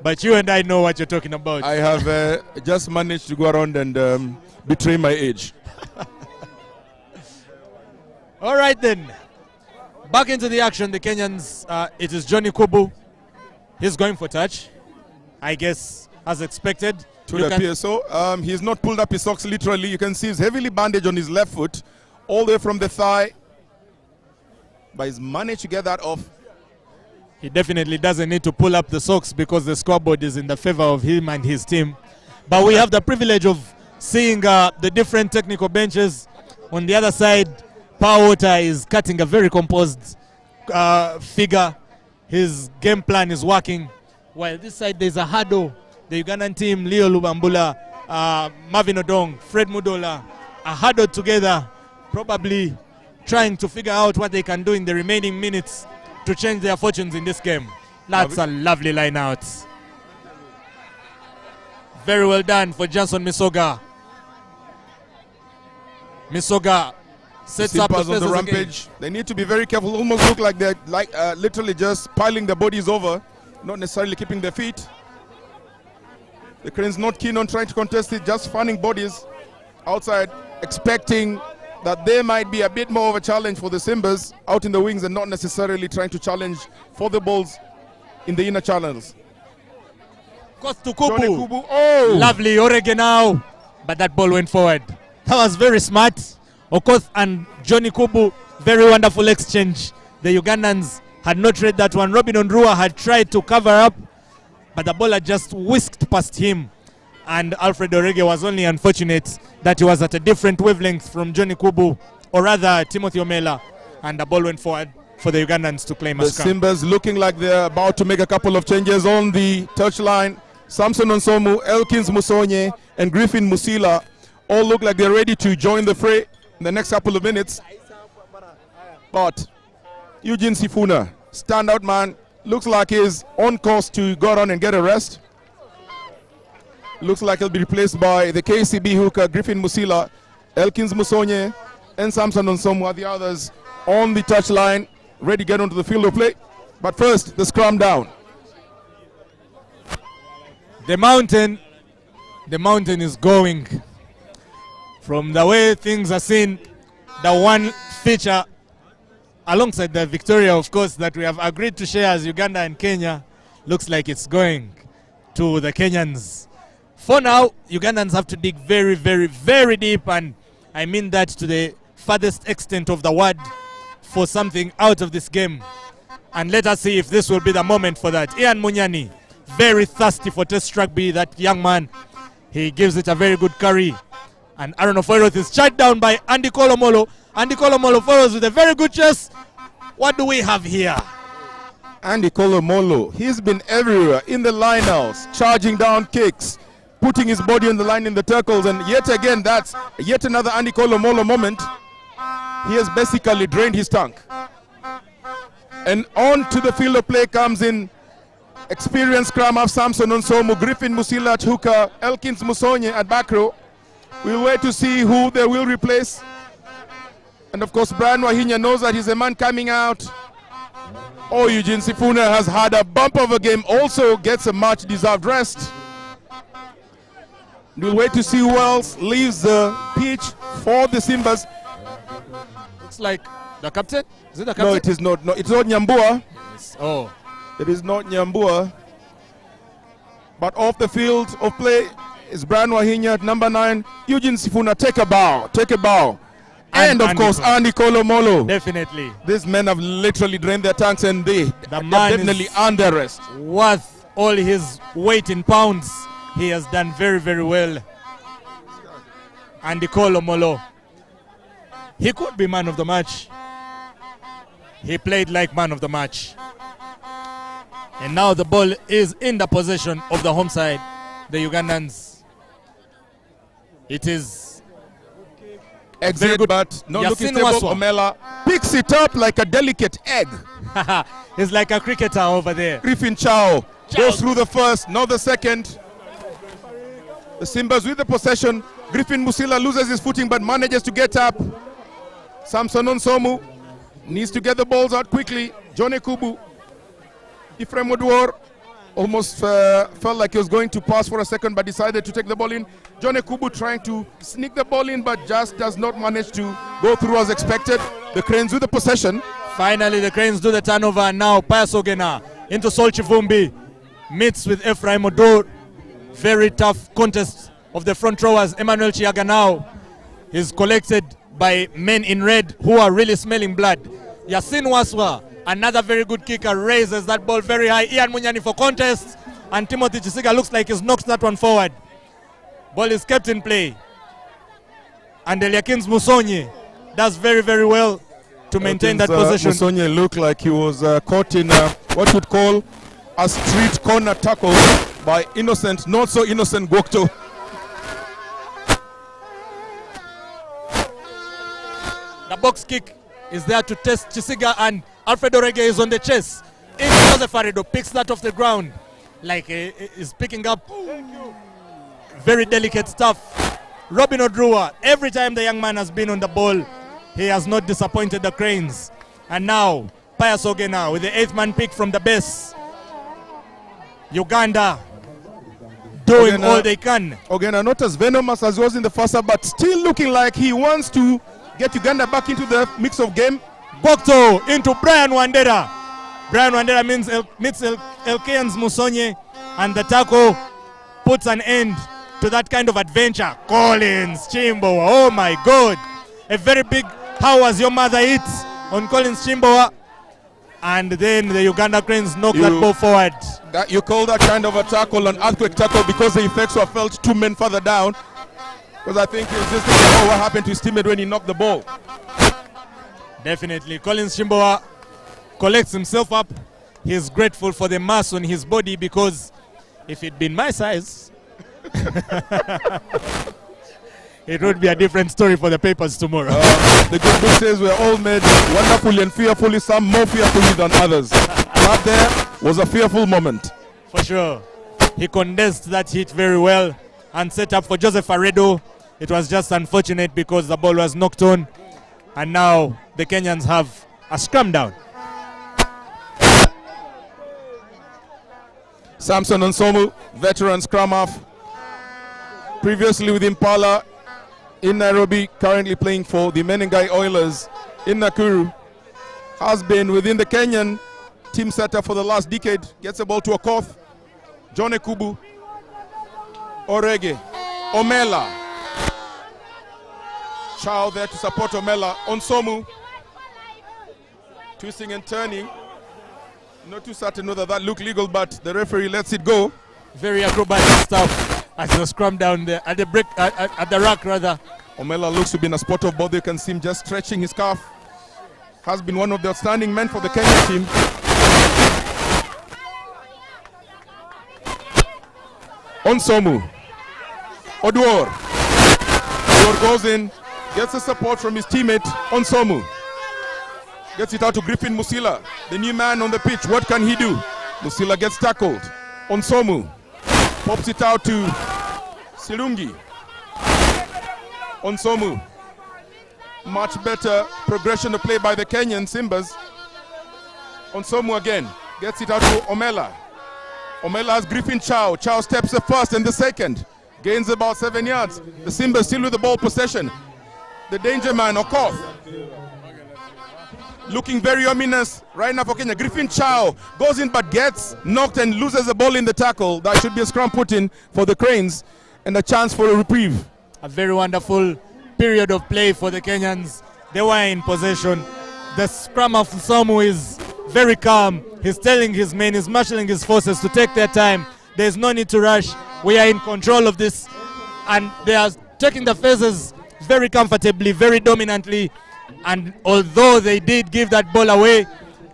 But you and I know what you're talking about. I have just managed to go around and betray my age. All right, then. Back into the action, the Kenyans, it is Johnny Kubu. He's going for touch, I guess, as expected. To the PSO. He's not pulled up his socks literally. You can see he's heavily bandaged on his left foot, all the way from the thigh. But he's managed to get that off. He definitely doesn't need to pull up the socks because the scoreboard is in the favor of him and his team. But we have the privilege of seeing the different technical benches. On the other side, Powerwater is cutting a very composed figure. His game plan is working. While this side there's a huddle. The Ugandan team, Leo Lubambula, Marvin Odong, Fred Mudola, are huddled together, probably trying to figure out what they can do in the remaining minutes to change their fortunes in this game. That's a lovely line out. Very well done for Johnson Misoga. Misoga sets up on the rampage. They need to be very careful. Almost look like they're literally just piling their bodies over, not necessarily keeping their feet. The Cranes not keen on trying to contest it, just fanning bodies outside, expecting that there might be a bit more of a challenge for the Simbas out in the wings and not necessarily trying to challenge for the balls in the inner channels. Goes to Kubu. Johnny Kubu. Oh! Lovely Orege now, but that ball went forward. That was very smart. Okoth and Johnny Kubu, very wonderful exchange. The Ugandans had not read that one. Robin Ondrua had tried to cover up, but the ball had just whisked past him. And Alfred Orege was only unfortunate that he was at a different wavelength from Johnny Kubu, or rather Timothy Omela, and the ball went forward for the Ugandans to claim a The scrum. Simbas looking like they're about to make a couple of changes on the touchline. Samson Onsomu, Elkins Musonye, and Griffin Musila all look like they're ready to join the fray in the next couple of minutes. But Eugene Sifuna, standout man, looks like he's on course to go around and get a rest. Looks like he'll be replaced by the KCB hooker Griffin Musila, Elkins Musonye, and Samson Onsomu are the others on the touchline, ready to get onto the field of play. But first, the scrum down. The mountain is going. From the way things are seen, the one feature alongside the Victoria, of course, that we have agreed to share as Uganda and Kenya, looks like it's going to the Kenyans. For now, Ugandans have to dig very, very, very deep, and I mean that to the farthest extent of the word, for something out of this game. And let us see if this will be the moment for that. Ian Munyani, very thirsty for Test rugby, that young man. He gives it a very good curry. And Aaron Ofoiroth is shut down by Andy Kolomolo. Andy Kolomolo follows with a very good chest. What do we have here? Andy Kolomolo, he's been everywhere in the lineouts, charging down kicks, putting his body on the line in the tackles, and yet again, that's yet another Andy Kolomolo moment. he has basically drained his tank. And on to the field of play comes in experienced scrum half Samson Onsomu, Griffin Musila at hooker, Elkins Musonye at back row. We'll wait to see who they will replace. And of course, Brian Wahinya knows that he's a man coming out. Oh, Eugene Sifuna has had a bump of a game, also gets a much-deserved rest. We'll wait to see who else leaves the pitch for the Simbas. Looks like the captain. Is it the captain? No, it is not. No, it's not Nyambua. Yes. Oh. It is not Nyambua. But off the field of play is Brian Wahinya at number 9. Eugene Sifuna, take a bow. Take a bow. And of course, Andy Kolomolo. Definitely. These men have literally drained their tanks and they're definitely under rest. Worth all his weight in pounds. He has done very, very well. Andy Kolomolo. He could be man of the match. He played like man of the match. And now the ball is in the possession of the home side, the Ugandans. It is very good, but not looking stable. Omela picks it up like a delicate egg. He's like a cricketer over there. Griffin Chow goes through the first, now the second. The Simbas with the possession. Griffin Musila loses his footing but manages to get up. Samson Onsomu needs to get the balls out quickly. Johnny Kubu. Ephraim Oduor almost felt like he was going to pass for a second but decided to take the ball in. Johnny Kubu trying to sneak the ball in but just does not manage to go through as expected. The Cranes with the possession. Finally the Cranes do the turnover and now Pius Ogena into Sol Chivumbi. Meets with Ephraim Oduor. Very tough contest of the front rowers. Emmanuel Chiaga now is collected by men in red who are really smelling blood. Yasin Waswa, another very good kicker, raises that ball very high. Ian Munyani for contest, and Timothy Chisiga looks like he's knocked that one forward. Ball is kept in play. And Eliakins Musonye does very, very well to maintain that position. Musonye looked like he was caught in what you'd call a street corner tackle by innocent, not so innocent Gwokto. The box kick is there to test Chisiga, and Alfredo Rege is on the chase. Joseph Farido picks that off the ground like is picking up very delicate stuff. Robin Odrua, every time the young man has been on the ball, he has not disappointed the Cranes. And now, Pius Ogena with the 8th man pick from the base. Uganda doing all they can. Ogena not as venomous as he was in the first half, but still looking like he wants to get Uganda back into the mix of game. Bokto into Brian Wandera. Brian Wandera meets Elkins Musonye, and the tackle puts an end to that kind of adventure. Collins Chimbowa, oh my God. A very big "how was your mother" hit on Collins Chimbowa. And then the Uganda Cranes knock that ball forward. You call that kind of a tackle an earthquake tackle because the effects were felt 2 men further down. Because I think he was just thinking about what happened to his teammate when he knocked the ball. Definitely. Collins Chimbowa collects himself up. He's grateful for the mass on his body, because if it'd been my size, it would be a different story for the papers tomorrow. The good book says we're all made wonderfully and fearfully, some more fearfully than others. That there was a fearful moment. For sure. He condensed that hit very well and set up for Joseph Aredo. It was just unfortunate because the ball was knocked on. And now the Kenyans have a scrum down. Samson Onsomu, veteran scrum half. Previously with Impala in Nairobi, currently playing for the Menengai Oilers in Nakuru. Has been within the Kenyan team setup for the last decade. Gets the ball to Okoth. John Ekubu. Orege. Omela. Chow there to support Omela. Onsomu. Twisting and turning. Not too certain whether that looked legal, but the referee lets it go. Very acrobatic stuff as the scrum down there, at the break, at the rack rather. Omela looks to be in a spot of bother. You can see him just stretching his calf. Has been one of the outstanding men for the Kenya team. Onsomu. Oduor. Oduor goes in. Gets the support from his teammate Onsomu. Gets it out to Griffin Musila, the new man on the pitch. What can he do? Musila gets tackled. Onsomu pops it out to Silungi. Onsomu. Much better progression of play by the Kenyan Simbas. Onsomu again. Gets it out to Omela. Omela has Griffin Chow. Chow steps the first and the second. Gains about 7 yards. The Simbas still with the ball possession. The danger man, Okoth. Looking very ominous right now for Kenya. Griffin Chow goes in but gets knocked and loses the ball in the tackle. That should be a scrum put in for the Cranes and a chance for a reprieve. A very wonderful period of play for the Kenyans. They were in possession. The scrum of Nsomu is very calm. He's telling his men, he's marshalling his forces to take their time. There's no need to rush. We are in control of this. And they are taking the phases very comfortably, very dominantly. And although they did give that ball away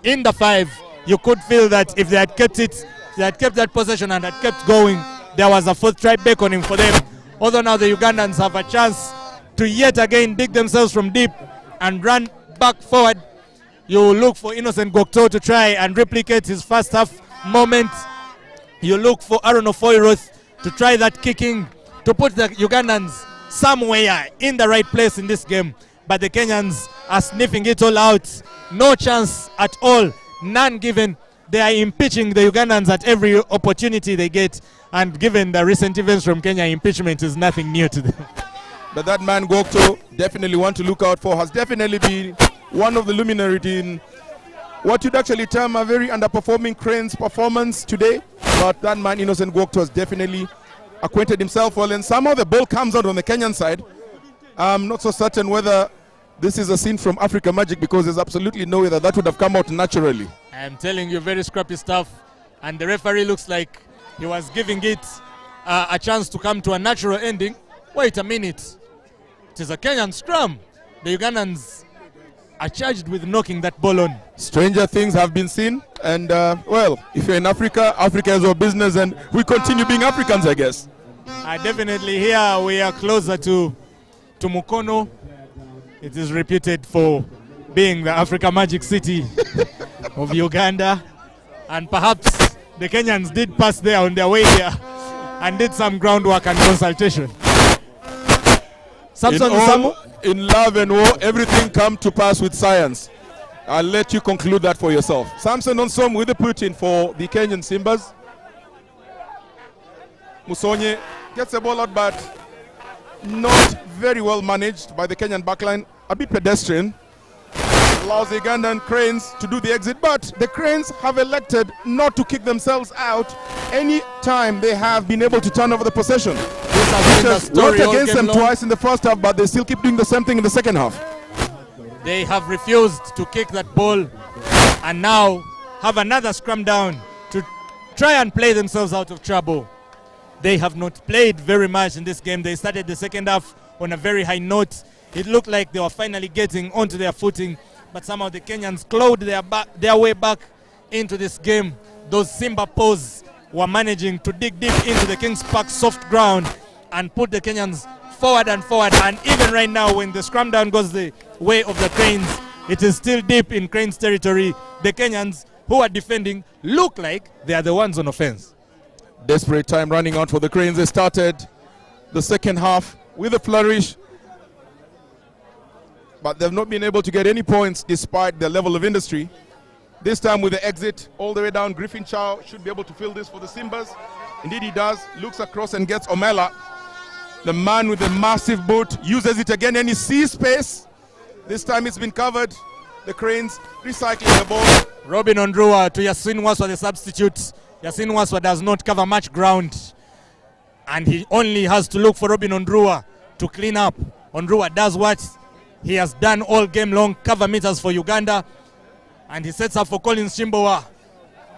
in the 5, you could feel that if they had kept it, they had kept that possession and had kept going, there was a fourth try beckoning for them. Although now the Ugandans have a chance to yet again dig themselves from deep and run back forward. You look for Innocent Gokto to try and replicate his first half moment. You look for Aaron Ofoiroth to try that kicking to put the Ugandans somewhere in the right place in this game. But the Kenyans are sniffing it all out. No chance at all, none given. They are impeaching the Ugandans at every opportunity they get. And given the recent events from Kenya, impeachment is nothing new to them. But that man Gokto, definitely one to look out for, has definitely been one of the luminaries in what you'd actually term a very underperforming Cranes performance today. But that man Innocent Gokto has definitely acquainted himself well, and somehow the ball comes out on the Kenyan side. I'm not so certain whether this is a scene from Africa Magic, because there's absolutely no way that that would have come out naturally. I'm telling you, very scrappy stuff. And the referee looks like he was giving it a chance to come to a natural ending. Wait a minute. It is a Kenyan scrum. The Ugandans are charged with knocking that ball on. Stranger things have been seen. And, well, if you're in Africa, Africa is our business, and we continue being Africans, I guess. Definitely here we are closer to Mukono. It is reputed for being the Africa Magic City of Uganda. And perhaps the Kenyans did pass there on their way here and did some groundwork and consultation. In love and war, everything comes to pass with science. I'll let you conclude that for yourself. Samson Onsom with the put-in for the Kenyan Simbas. Musonye gets the ball out, but not very well managed by the Kenyan backline. A bit pedestrian. Allows the Ugandan Cranes to do the exit, but the Cranes have elected not to kick themselves out any time they have been able to turn over the possession. This has worked against them twice in the first half, but they still keep doing the same thing in the second half. They have refused to kick that ball and now have another scrum down to try and play themselves out of trouble. They have not played very much in this game. They started the second half on a very high note. It looked like they were finally getting onto their footing, but somehow the Kenyans clawed their way back into this game. Those Simba Paws were managing to dig deep into the Kings Park soft ground and put the Kenyans forward and forward. And even right now, when the scrum down goes the way of the Cranes, it is still deep in Cranes territory. The Kenyans who are defending look like they are the ones on offense. Desperate time running out for the Cranes. They started the second half with a flourish, but they've not been able to get any points despite their level of industry. This time with the exit all the way down, Griffin Chow should be able to fill this for the Simbas. Indeed he does. Looks across and gets Omela. The man with the massive boot uses it again and he sees space. This time it's been covered. The Cranes recycling the ball. Robin Ondrua to Yasin Waswa, the substitute. Yasin Waswa does not cover much ground, and he only has to look for Robin Ondrua to clean up. Ondrua does what he has done all game long, cover meters for Uganda, and he sets up for Collins Chimbowa.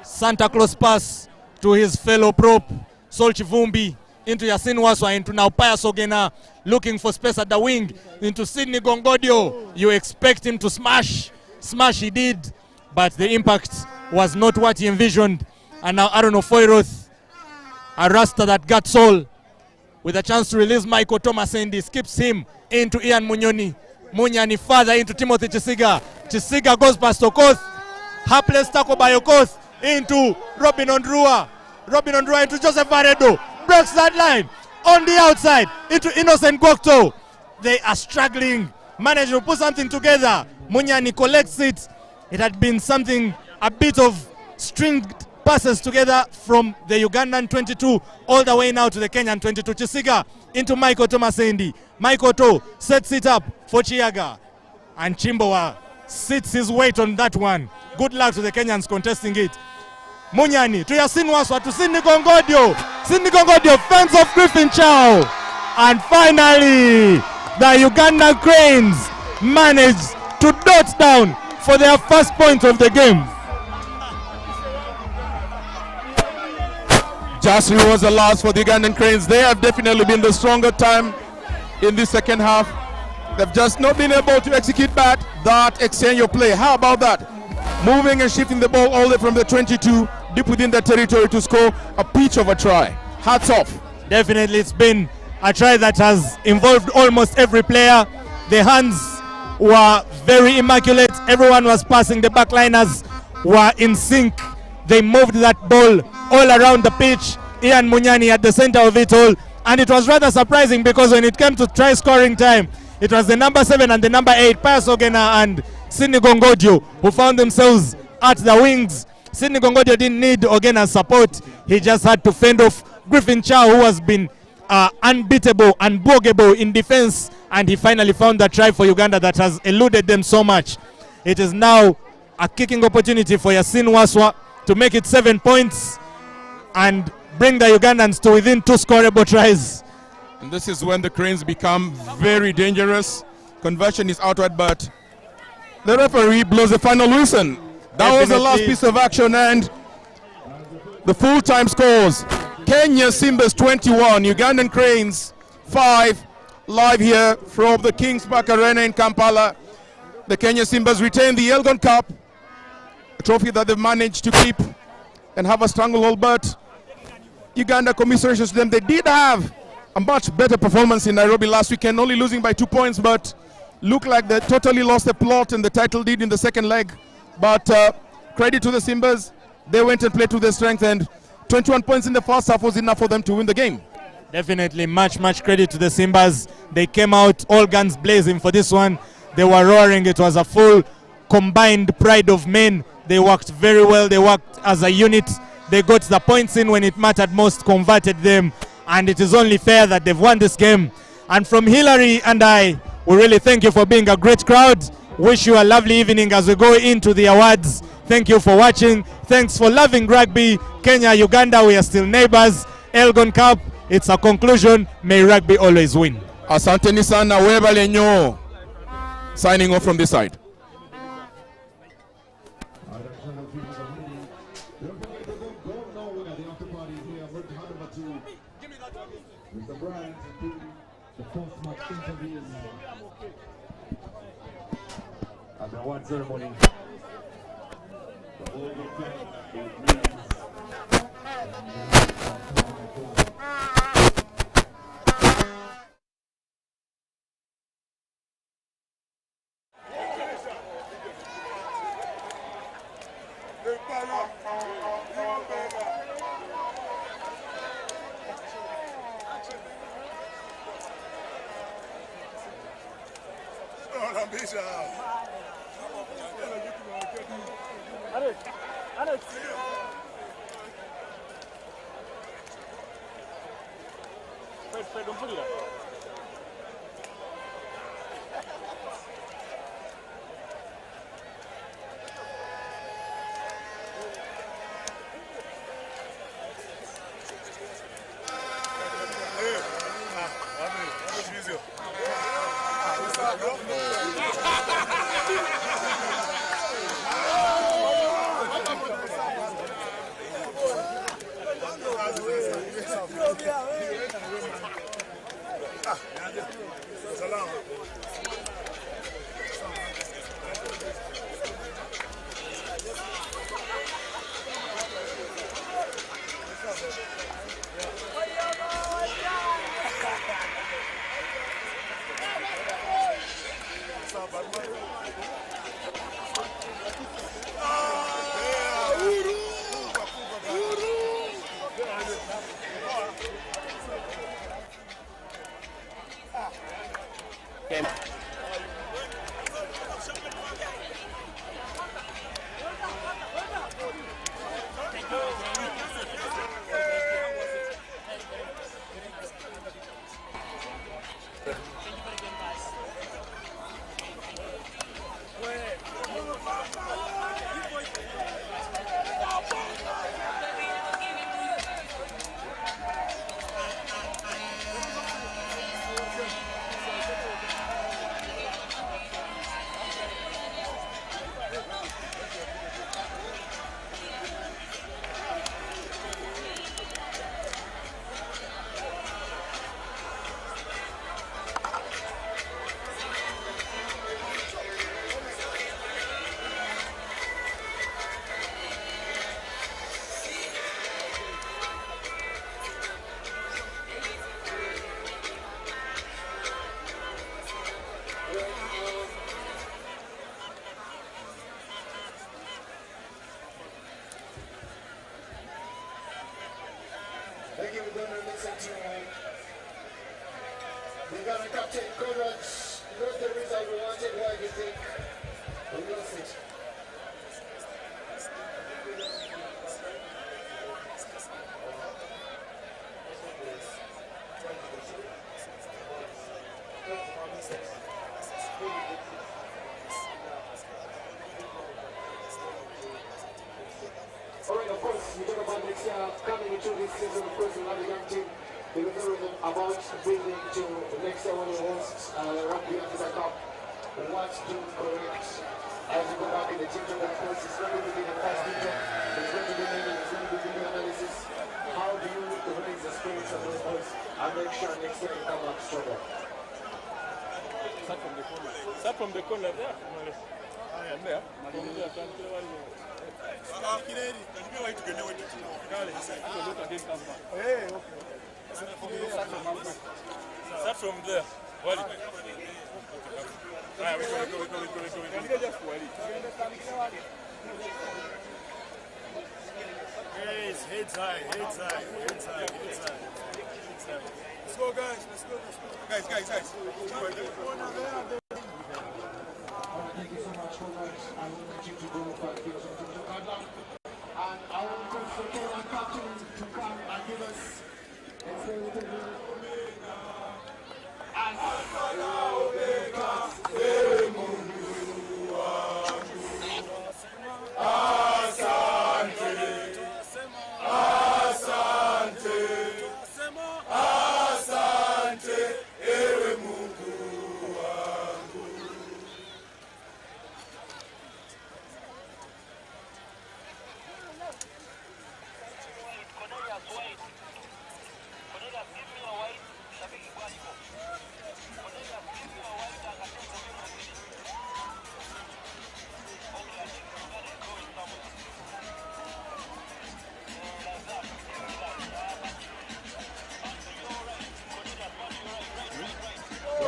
Santa Claus pass to his fellow prop, Sol Chivumbi, into Yasin Waswa, into now Pius Ogena, looking for space at the wing, into Sidney Gongodio. You expect him to smash he did, but the impact was not what he envisioned. And now Aaron Ofoiroth, a Rasta that got soul, with a chance to release Michael Thomas, and he skips him into Ian Munyoni. Munyani further into Timothy Chisiga. Chisiga goes past Okoth. Hapless tackle by Okoth into Robin Ondrua. Robin Ondrua into Joseph Varedo. Breaks that line. On the outside into Innocent Gwokto. They are struggling. Managed to put something together. Munyani collects it. It had been something, a bit of stringed passes together from the Ugandan 22 all the way now to the Kenyan 22. Chisiga into Michael Tomasendi. Michael To sets it up for Chiaga. And Chimbowa sits his weight on that one. Good luck to the Kenyans contesting it. Munyani to Yasin Waswa to Sidney Gongodio. Sidney Gongodio fends off Griffin Chow. And finally, the Ugandan Cranes managed to dot down for their first point of the game. Jasri was the last for the Ugandan Cranes. They have definitely been the stronger time in the second half. They've just not been able to execute that exchange of play. How about that? Moving and shifting the ball all the way from the 22 deep within their territory to score a peach of a try. Hats off. Definitely, it's been a try that has involved almost every player. The hands were very immaculate. Everyone was passing. The backliners were in sync. They moved that ball all around the pitch. Ian Munyani at the center of it all. And it was rather surprising because when it came to try scoring time, it was the number 7 and the number 8, Pius Ogena and Sidney Gongodio, who found themselves at the wings. Sidney Gongodio didn't need Ogena's support. He just had to fend off Griffin Chow, who has been unbeatable, unbogable in defense. And he finally found that try for Uganda that has eluded them so much. It is now a kicking opportunity for Yasin Waswa to make it 7 points and bring the Ugandans to within 2 scorable tries. And this is when the Cranes become very dangerous. Conversion is outward, but the referee blows the final whistle. That was the last piece of action, and the full-time scores. Kenya Simbas 21, Ugandan Cranes 5. Live here from the Kings Park Arena in Kampala. The Kenya Simbas retain the ELGON Cup, a trophy that they've managed to keep and have a stranglehold, but Uganda, commiserations to them. They did have a much better performance in Nairobi last weekend, only losing by 2 points, but looked like they totally lost the plot and the title deed in the second leg. But credit to the Simbas. They went and played to their strength, and 21 points in the first half was enough for them to win the game. Definitely much credit to the Simbas. They came out all guns blazing for this one. They were roaring. It was a full combined pride of men. They worked very well. They worked as a unit. They got the points in when it mattered most, converted them, and it is only fair that they've won this game. And from Hillary and I, we really thank you for being a great crowd. Wish you a lovely evening as we go into the awards. Thank you for watching. Thanks for loving rugby. Kenya, Uganda, we are still neighbors. ELGON Cup, it's a conclusion. May rugby always win. Asante sana, webale nyo. Signing off from this side. The award ceremony. game. Thank you, we're going to listen to the Ghana captain, Conrad. Not the result we wanted. Why do you think we lost it? Alright, of course, we talk about next year coming into this season, of course, we'll have a young team. We're talking about bringing to next year when we host Rugby Africa Cup. What to correct as we go back in the team to of course, it's not going to be the first video, it's going to be mainly, it's going to be video analysis. How do you raise the spirits of those boys and make sure next year you come back stronger? Start from the corner. Start from the corner there. From there. Start from there. Heads high. Let's go, guys. Let's go. Guys. Thank you so much for that. I will continue to go back here to Uganda. And I will request the Kenyan captain to come and give us a celebratory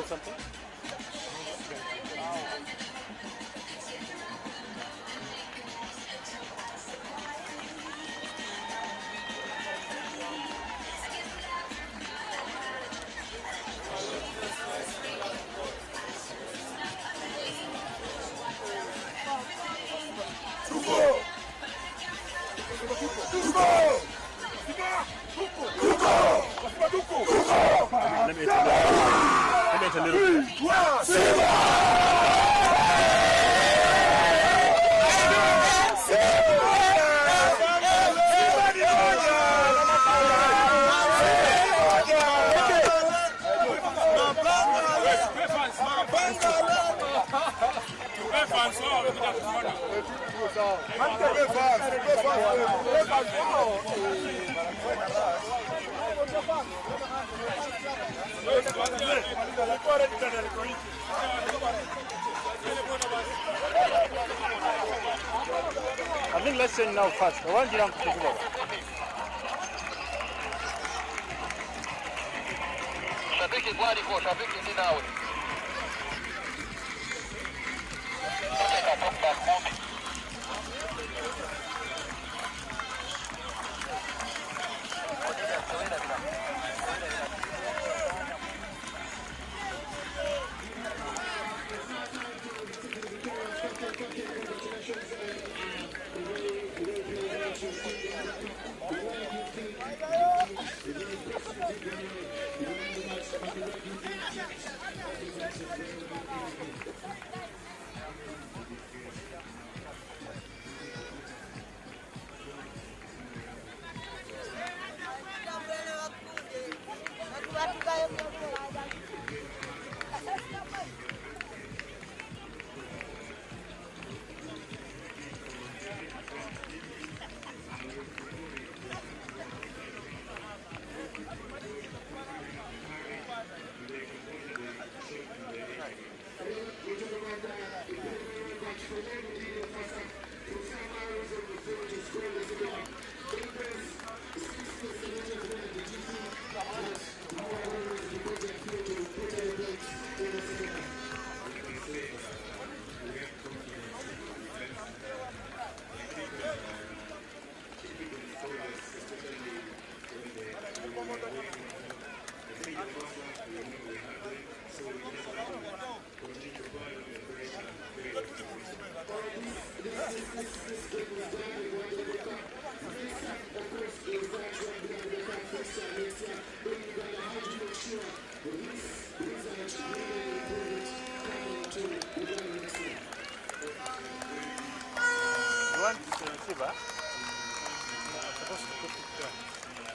something? Let me a little bit. I think let's send now first. I want you to take it over. Shabiki kwani kwa shabiki ni nawe.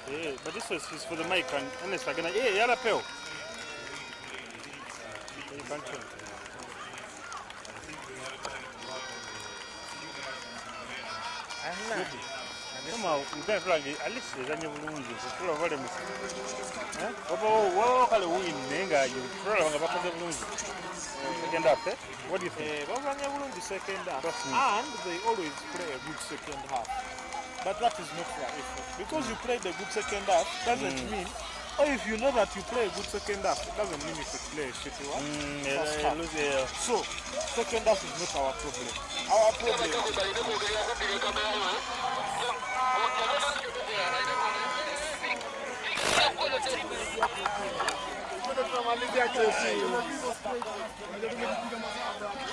Yeah, but this is for the mic and honest, I'm gonna yala pill. You can't change. Somehow, we can't flag it. At least there's a new wound. It's full of volume. What kind of win? You throw on the back of the wound. Second half, eh? What do you think? The second half, and they always play a good second half. But that is not their effort. Because you played a good second half doesn't mean, or if you know that you play a good second half, it doesn't mean you should play a shitty one. First half. So, second half is not our problem. Our problem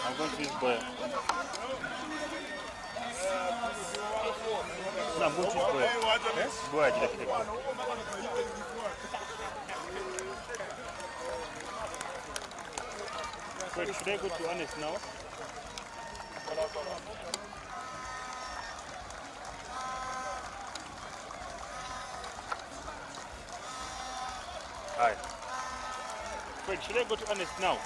I'm going to this boy. No, I'm going to this boy. Yes? Boy, I did a Wait, should I go to Honest now? Hi. Wait, should I go to Honest now?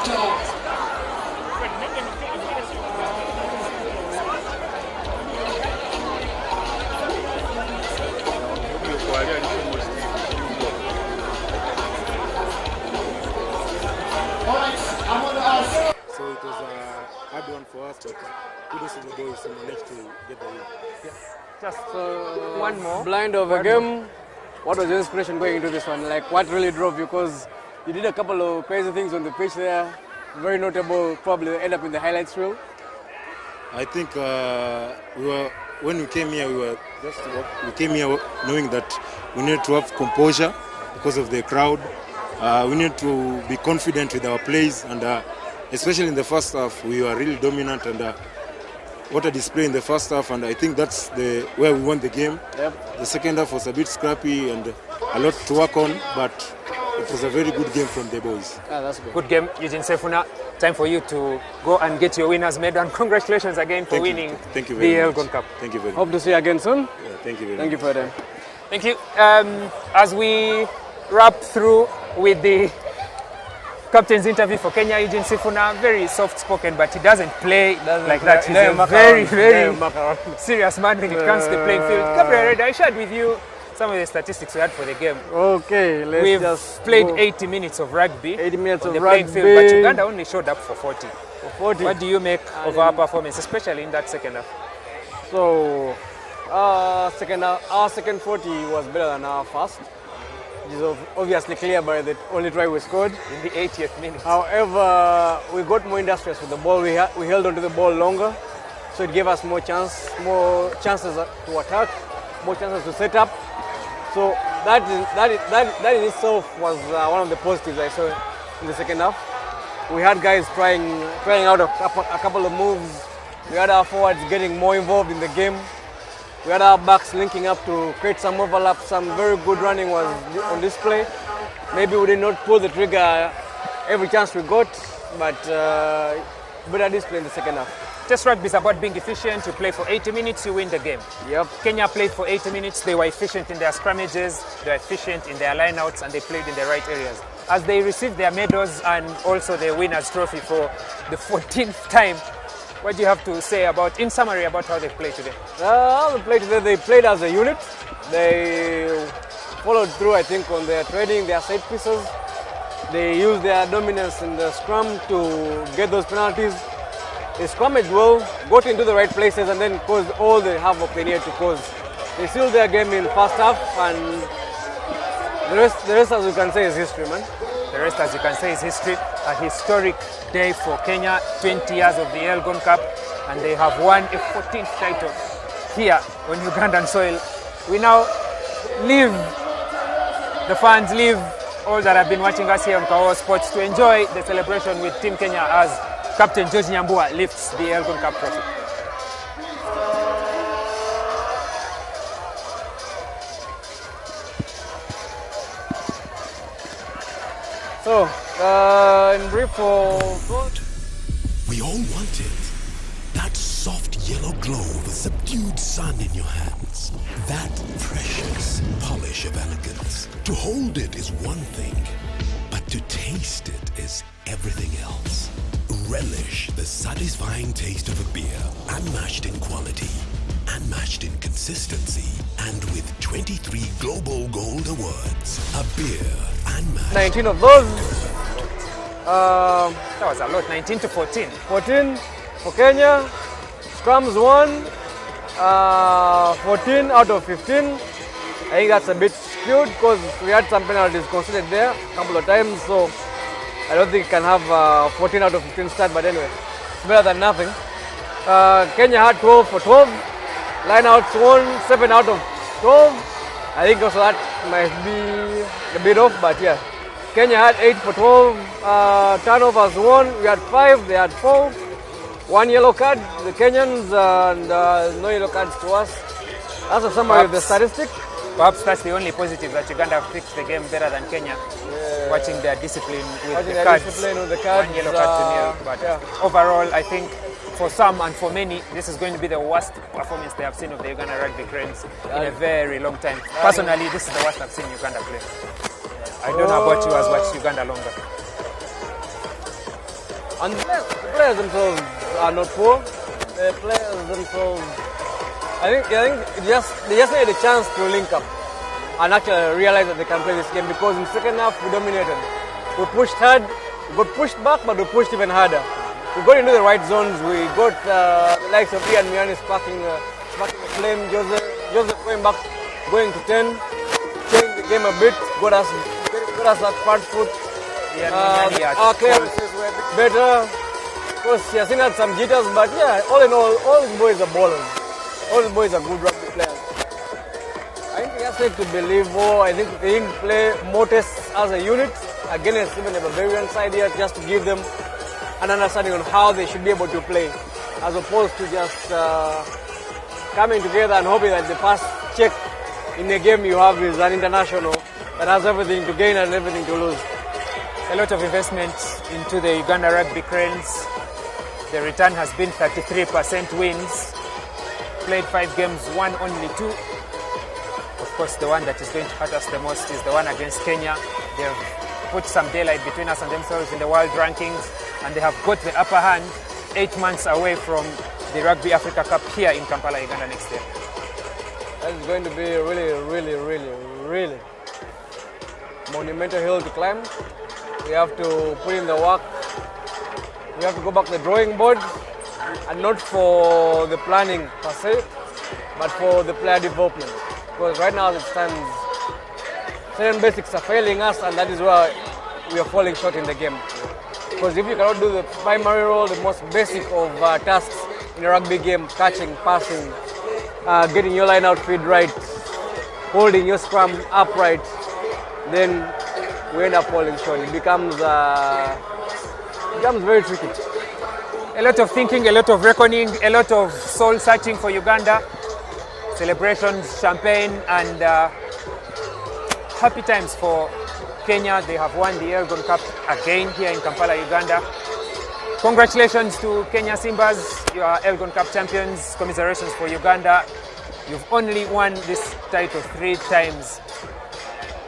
So it was a hard one for us, but kudos to the boys who managed to get the win. Just one more. Blind of a game. What was your inspiration going into this one? Like, what really drove you? Because you did a couple of crazy things on the pitch there. Very notable, probably end up in the highlights reel. I think when we came here, we came here knowing that we need to have composure because of the crowd. We need to be confident with our plays, and especially in the first half, we were really dominant, and what a display in the first half, and I think that's where we won the game. Yep. The second half was a bit scrappy and a lot to work on, but it was a very good game from the boys. That's good. Good game, Eugene Sefuna. Time for you to go and get your winners medal, and congratulations again for winning the ELGON Cup. Thank you very much. Hope to see you again soon. Yeah, thank you very much. Thank you for that. Thank you. As we wrap through with the captain's interview for Kenya, Eugene Sifuna, very soft-spoken, but he doesn't play like that. He's a very serious man when it comes to the playing field. Gabriel, I shared with you some of the statistics we had for the game. Okay, We've played 80 minutes of rugby 80 minutes on of the rugby. playing field, but Uganda only showed up for 40. For 40. What do you make of our performance, especially in that second half? So, our second 40 was better than our first, which is obviously clear by the only try we scored. In the 80th minute. However, we got more industrious with the ball. We held onto the ball longer, so it gave us more chances to attack, more chances to set up. So that in itself was one of the positives I saw in the second half. We had guys trying out a couple of moves. We had our forwards getting more involved in the game. We had our backs linking up to create some overlap. Some very good running was on display. Maybe we did not pull the trigger every chance we got, but better display in the second half. Test rugby is about being efficient. You play for 80 minutes, you win the game. Yep. Kenya played for 80 minutes. They were efficient in their scrummages, they were efficient in their lineouts, and they played in the right areas. As they received their medals and also the winner's trophy for the 14th time, what do you have to say about, in summary, about how they played today? How they played today, they played as a unit. They followed through, I think, on their training, their set pieces. They used their dominance in the scrum to get those penalties. They scrummaged well, got into the right places, and then caused all the havoc they needed to cause. They sealed their game in first half, and the rest, as you can say, is history, man. The rest, as you can say, is history. A historic day for Kenya, 20 years of the ELGON Cup, and they have won a 14th title here on Ugandan soil. We now leave the fans, leave all that have been watching us here on Kawa Sports to enjoy the celebration with Team Kenya as Captain George Nyambua lifts the ELGON Cup trophy. So, in brief for we all wanted that soft yellow glow of a subdued sun in your hands. That precious polish of elegance. To hold it is one thing, but to taste it is everything else. Relish the satisfying taste of a beer, unmatched in quality, unmatched in consistency, and with 23 Global Gold Awards. A beer unmatched. 19 of those. That was a lot, 19 to 14. 14 for Kenya. Scrums won. 14 out of 15. I think that's a bit skewed because we had some penalties considered there a couple of times. So I don't think it can have 14 out of 15 start, but anyway, it's better than nothing. Kenya had 12 for 12. Lineouts won 7 out of 12. I think also that might be a bit off, but yeah. Kenya had 8 for 12. Turnovers won. We had 5, they had 4. 1 yellow card, the Kenyans, and no yellow cards to us. That's a summary of the statistic. Perhaps that's the only positive, that Uganda have picked the game better than Kenya. Yeah. Watching their discipline with the cards. One yellow card to nil. But overall, I think for some and for many, this is going to be the worst performance they have seen of the Uganda Rugby Cranes in a very long time. Personally, this is the worst I've seen Uganda play. I don't know about you, as watched Uganda longer. And the players themselves are not poor. The players themselves, I think they just need a chance to link up and actually realize that they can play this game, because in the second half we dominated. We pushed hard, we got pushed back, but we pushed even harder. We got into the right zones. We got the likes of Ian Miani sparking the flame. Joseph going back, going to 10, changing the game a bit, got us that front foot. Our clearances were a bit better. Of course, Yasin had some jitters, but yeah, all in all these boys are ballers. All these boys are good rugby players. I think we just need to believe more. I think they didn't play more tests as a unit against even the Barbarian side here, just to give them an understanding on how they should be able to play, as opposed to just coming together and hoping that the first check in a game you have is an international that has everything to gain and everything to lose. A lot of investment into the Uganda Rugby Cranes. The return has been 33% wins. Played 5 games, won only 2. Of course, the one that is going to hurt us the most is the one against Kenya. They've put some daylight between us and themselves in the world rankings, and they have got the upper hand 8 months away from the Rugby Africa Cup here in Kampala, Uganda next year. That is going to be a really monumental hill to climb. We have to put in the work. We have to go back to the drawing board, and not for the planning per se, but for the player development. Because right now, as it stands, certain basics are failing us, and that is why we are falling short in the game. Because if you cannot do the primary role, the most basic of tasks in a rugby game, catching, passing, getting your line out feed right, holding your scrum upright, then we end up falling short. It becomes very tricky. A lot of thinking, a lot of reckoning, a lot of soul searching for Uganda. Celebrations, champagne, and happy times for Kenya. They have won the ELGON Cup again here in Kampala, Uganda. Congratulations to Kenya SIMBAS. You are ELGON Cup champions. Commiserations for Uganda. You've only won this title 3 times.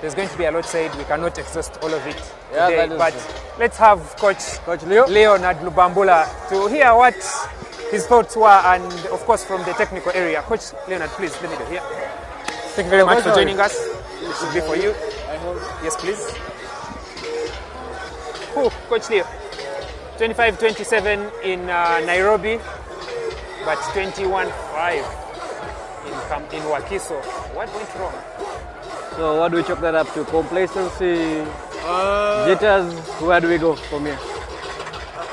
There's going to be a lot said. We cannot exhaust all of it today, but let's have Coach Leonard Lubambula to hear what his thoughts were, and of course from the technical area. Coach Leonard, please, let me go here. Thank you very much for joining us. It should be for you. Yes, please. Coach Leo, 25-27 in Nairobi, but 21-5 in Wakiso. What went wrong? So what do we chalk that up to? Complacency, jitters? Where do we go from here?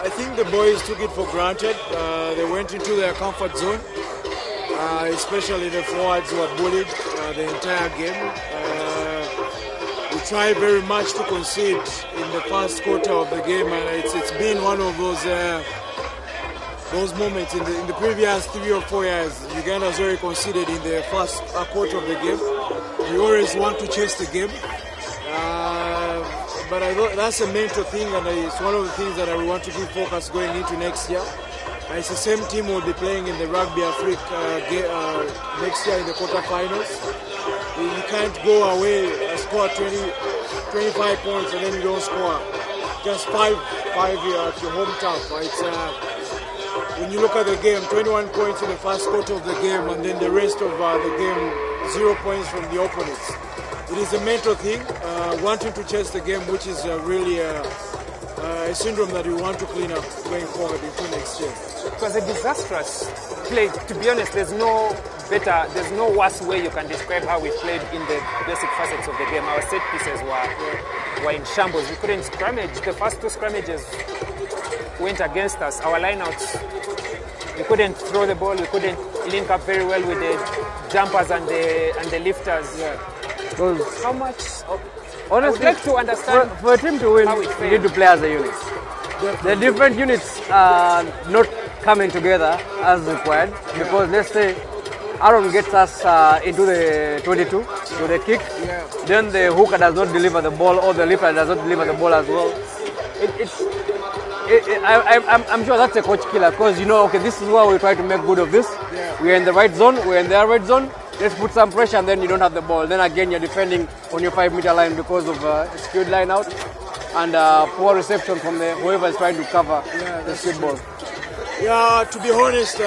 I think the boys took it for granted. They went into their comfort zone, especially the forwards who were bullied the entire game. We tried very much to concede in the first quarter of the game, and it's been one of those moments in the previous 3 or 4 years. Uganda has already conceded in the first quarter of the game. We always want to chase the game, but I thought that's a mental thing, and it's one of the things that I want to give focus going into next year. It's the same team we'll be playing in the Rugby Africa next year in the quarterfinals. You can't go away and score 25 points and then you don't score just 5 here at your home turf. When you look at the game, 21 points in the first quarter of the game, and then the rest of the game, 0 points from the opponents. It is a mental thing, wanting to chase the game, which is really a syndrome that we want to clean up going forward into next year. It was a disastrous play. To be honest, there's no worse way you can describe how we played in the basic facets of the game. Our set pieces were in shambles. We couldn't scrummage. The first 2 scrummages went against us. Our lineouts, we couldn't throw the ball. We couldn't link up very well with the jumpers and the lifters. Yeah. How much? Honestly, I would like to understand for a team to win, you need to play as a unit. The different units are not coming together as required, because let's say Aaron gets us into the 22 to the kick, then the hooker does not deliver the ball, or the lifter does not deliver the ball as well. I'm sure that's a coach killer, because okay, this is why we try to make good of this. We're in the right zone, we're in their right zone. Let's put some pressure, and then you don't have the ball. Then again, you're defending on your 5-meter line because of a skewed line out. and poor reception from whoever is trying to cover the sweet ball. Yeah, to be honest,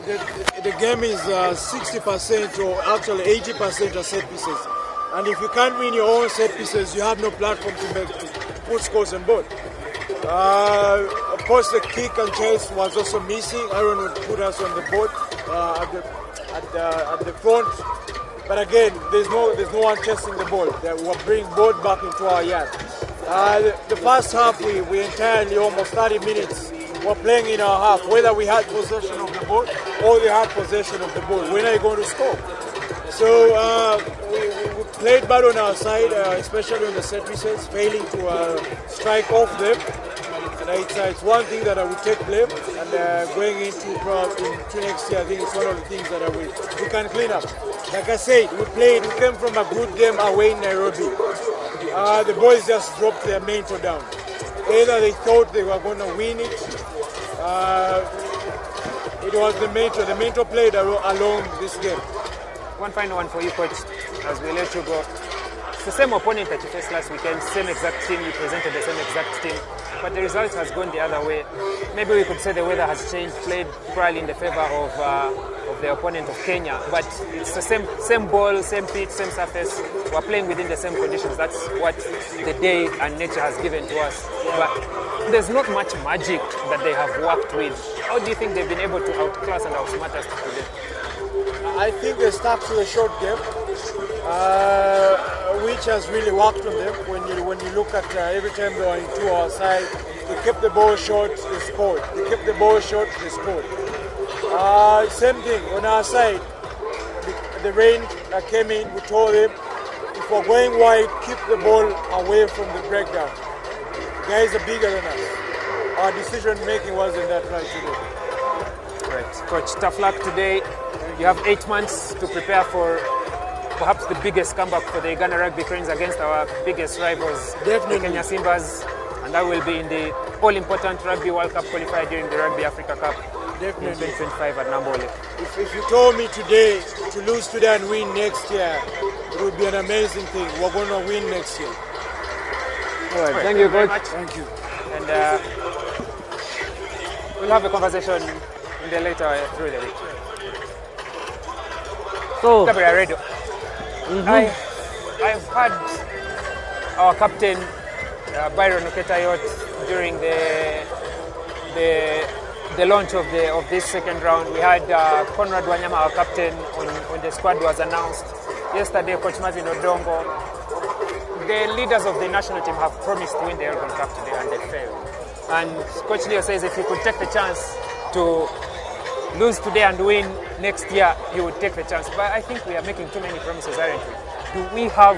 the game is 60% or actually 80% are set pieces. And if you can't win your own set pieces, you have no platform to put scores on board. Of course, the kick and chase was also missing. Aaron would put us on the board at the front. But again, there's no one chasing the ball. We're bringing ball back into our yard. The first half, we entirely, almost 30 minutes, were playing in our half. Whether we had possession of the ball or they had possession of the ball, when are you going to score? So we played bad on our side, especially on the set pieces, failing to strike off them. And it's one thing that I would take blame. And going into next year, I think it's one of the things that we can clean up. Like I said, we came from a good game away in Nairobi. The boys just dropped their mental down. Either they thought they were going to win it. It was the mental played along this game. One final one for you, coach, as we let you go. It's the same opponent that you faced last weekend, same exact team, you presented the same exact team, but the result has gone the other way. Maybe we could say the weather has changed, played probably in the favor of the opponent of Kenya, but it's the same ball, same pitch, same surface. We're playing within the same conditions. That's what the day and nature has given to us. But there's not much magic that they have worked with. How do you think they've been able to outclass and outsmart us today? I think they stuck to the short game, which has really worked on them. When you look at every time they were into our side, they kept the ball short, they scored. They kept the ball short, they scored. Same thing on our side. The rain came in. We told them, if we're going wide, keep the ball away from the breakdown. Guys are bigger than us. Our decision making wasn't that right today. Right, coach. Tough luck today. You have 8 months to prepare for perhaps the biggest comeback for the Uganda Rugby Cranes against our biggest rivals, definitely, the Kenya SIMBAS, and that will be in the all-important Rugby World Cup qualifier during the Rugby Africa Cup definitely in 2025 at Nambole. If you told me today to lose today and win next year, it would be an amazing thing. We're going to win next year. All right, thank you very much. Thank you. And we'll have a conversation in the later through the week. So, Gabriel Radio. I've had our captain Byron Oketayot during the launch of this second round. We had Conrad Wanyama, our captain, when the squad was announced. Yesterday, Coach Marvin Odongo. The leaders of the national team have promised to win the ELGON Cup today, and they failed. And Coach Leo says if he could take the chance to lose today and win next year, he would take the chance. But I think we are making too many promises, aren't we? Do we have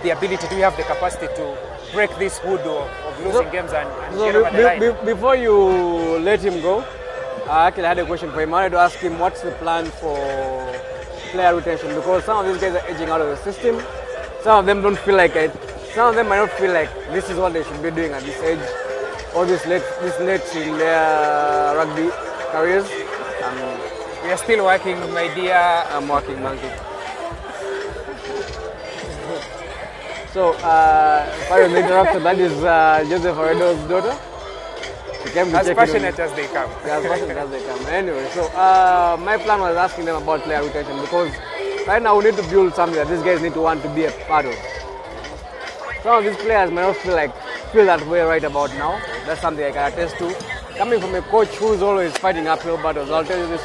the ability, do we have the capacity to break this voodoo of losing games and get over the line? Before you let him go, I actually had a question for him. I wanted to ask him what's the plan for player retention, because some of these guys are aging out of the system. Some of them don't feel like it. Some of them might not feel like this is what they should be doing at this age or this late in their rugby careers. We are still working, my dear. I'm working, monkey. So, if I may interrupt, that is Joseph Aredo's daughter. She came to as check passionate as they come. Yeah, as passionate as they come. Anyway, so my plan was asking them about player retention, because right now we need to build something that these guys need to want to be a part of. Some of these players may not feel that way right about now. That's something I can attest to. Coming from a coach who's always fighting uphill battles, I'll tell you this.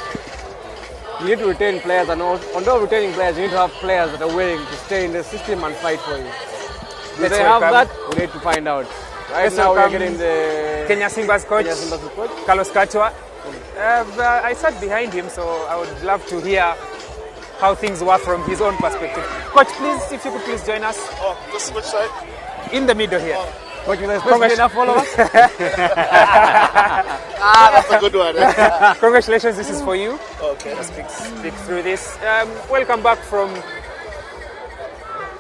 You need to retain players, and on top of retaining players, you need to have players that are willing to stay in the system and fight for you. Do they have that? We need to find out. Right now we're getting the Kenya SIMBAS coach, Carlos Kachwa. I sat behind him, so I would love to hear how things were from his own perspective. Coach, please, if you could please join us. Oh, this which side? In the middle here. Coach, you expect enough followers? That's a good one. Congratulations, this is for you. Okay. Speak through this. Welcome back from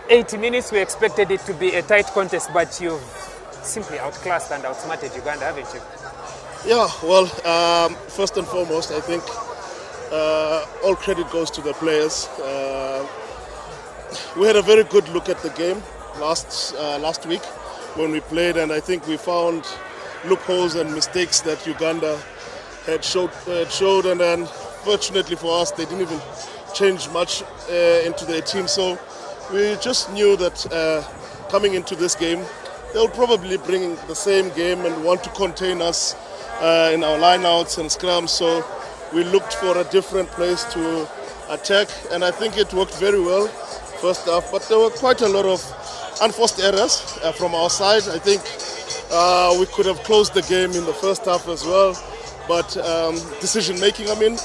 80 minutes. We expected it to be a tight contest, but you've simply outclassed and outsmarted Uganda, haven't you? Yeah, well, first and foremost, I think all credit goes to the players. We had a very good look at the game last week. when we played, and I think we found loopholes and mistakes that Uganda had showed, and then fortunately for us, they didn't even change much into their team. So we just knew that coming into this game, they'll probably bring the same game and want to contain us in our lineouts and scrums. So we looked for a different place to attack, and I think it worked very well first half. But there were quite a lot of unforced errors from our side. I think we could have closed the game in the first half as well. But decision making, I mean,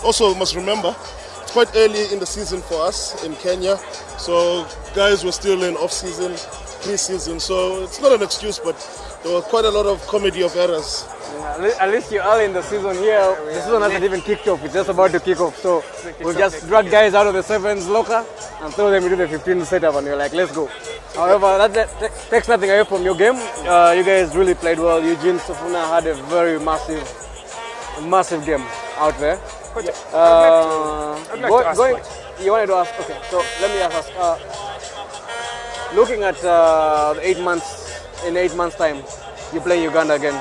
also must remember, it's quite early in the season for us in Kenya. So guys were still in off-season, pre-season. So it's not an excuse, but there were quite a lot of comedy of errors. Yeah, at least you're early in the season here. The season hasn't even kicked off. It's just about to kick off. So we'll just drag guys out of the 7s locker and throw them into the 15 setup, and you're like, let's go. However, that takes nothing away from your game. You guys really played well. Eugene Sofuna had a very massive game out there. Coach, I'd like to ask you wanted to ask? Okay, so let me ask. Looking at the 8 months, in 8 months' time, you play Uganda again.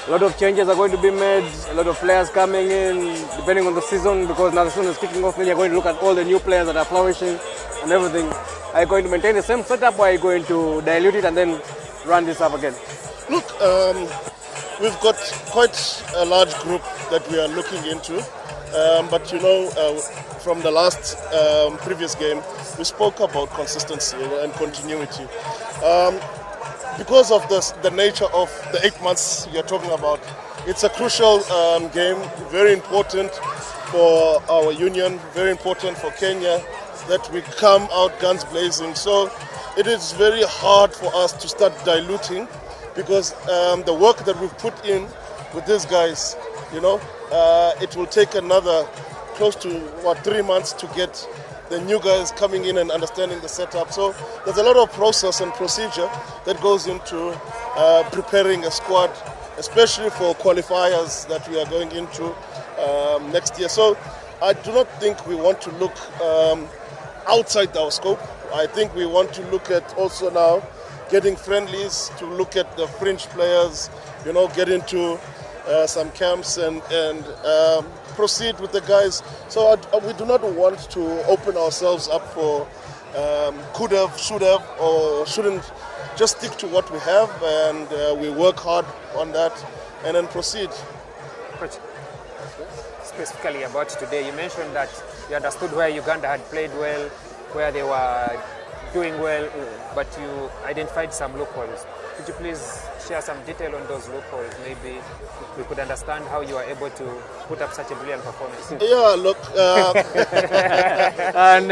A lot of changes are going to be made, a lot of players coming in, depending on the season, because now the season is kicking off, then you're going to look at all the new players that are flourishing and everything. Are you going to maintain the same setup, or are you going to dilute it and then run this up again? Look, we've got quite a large group that we are looking into, but you know, from the last previous game, we spoke about consistency and continuity. Because of the nature of the 8 months you're talking about, it's a crucial game, very important for our union, very important for Kenya, that we come out guns blazing. So it is very hard for us to start diluting, because the work that we've put in with these guys, you know, it will take another close to 3 months to get the new guys coming in and understanding the setup. So there's a lot of process and procedure that goes into preparing a squad, especially for qualifiers that we are going into next year. So I do not think we want to look outside our scope. I think we want to look at also now getting friendlies, to look at the fringe players, you know, get into some camps and proceed with the guys. So we do not want to open ourselves up for could have, should have, or shouldn't. Just stick to what we have, and we work hard on that and then proceed. Coach, specifically about today, you mentioned that you understood where Uganda had played well, where they were doing well, but you identified some loopholes. Could you please share some detail on those loopholes? Maybe we could understand how you are able to put up such a brilliant performance. Yeah, look. And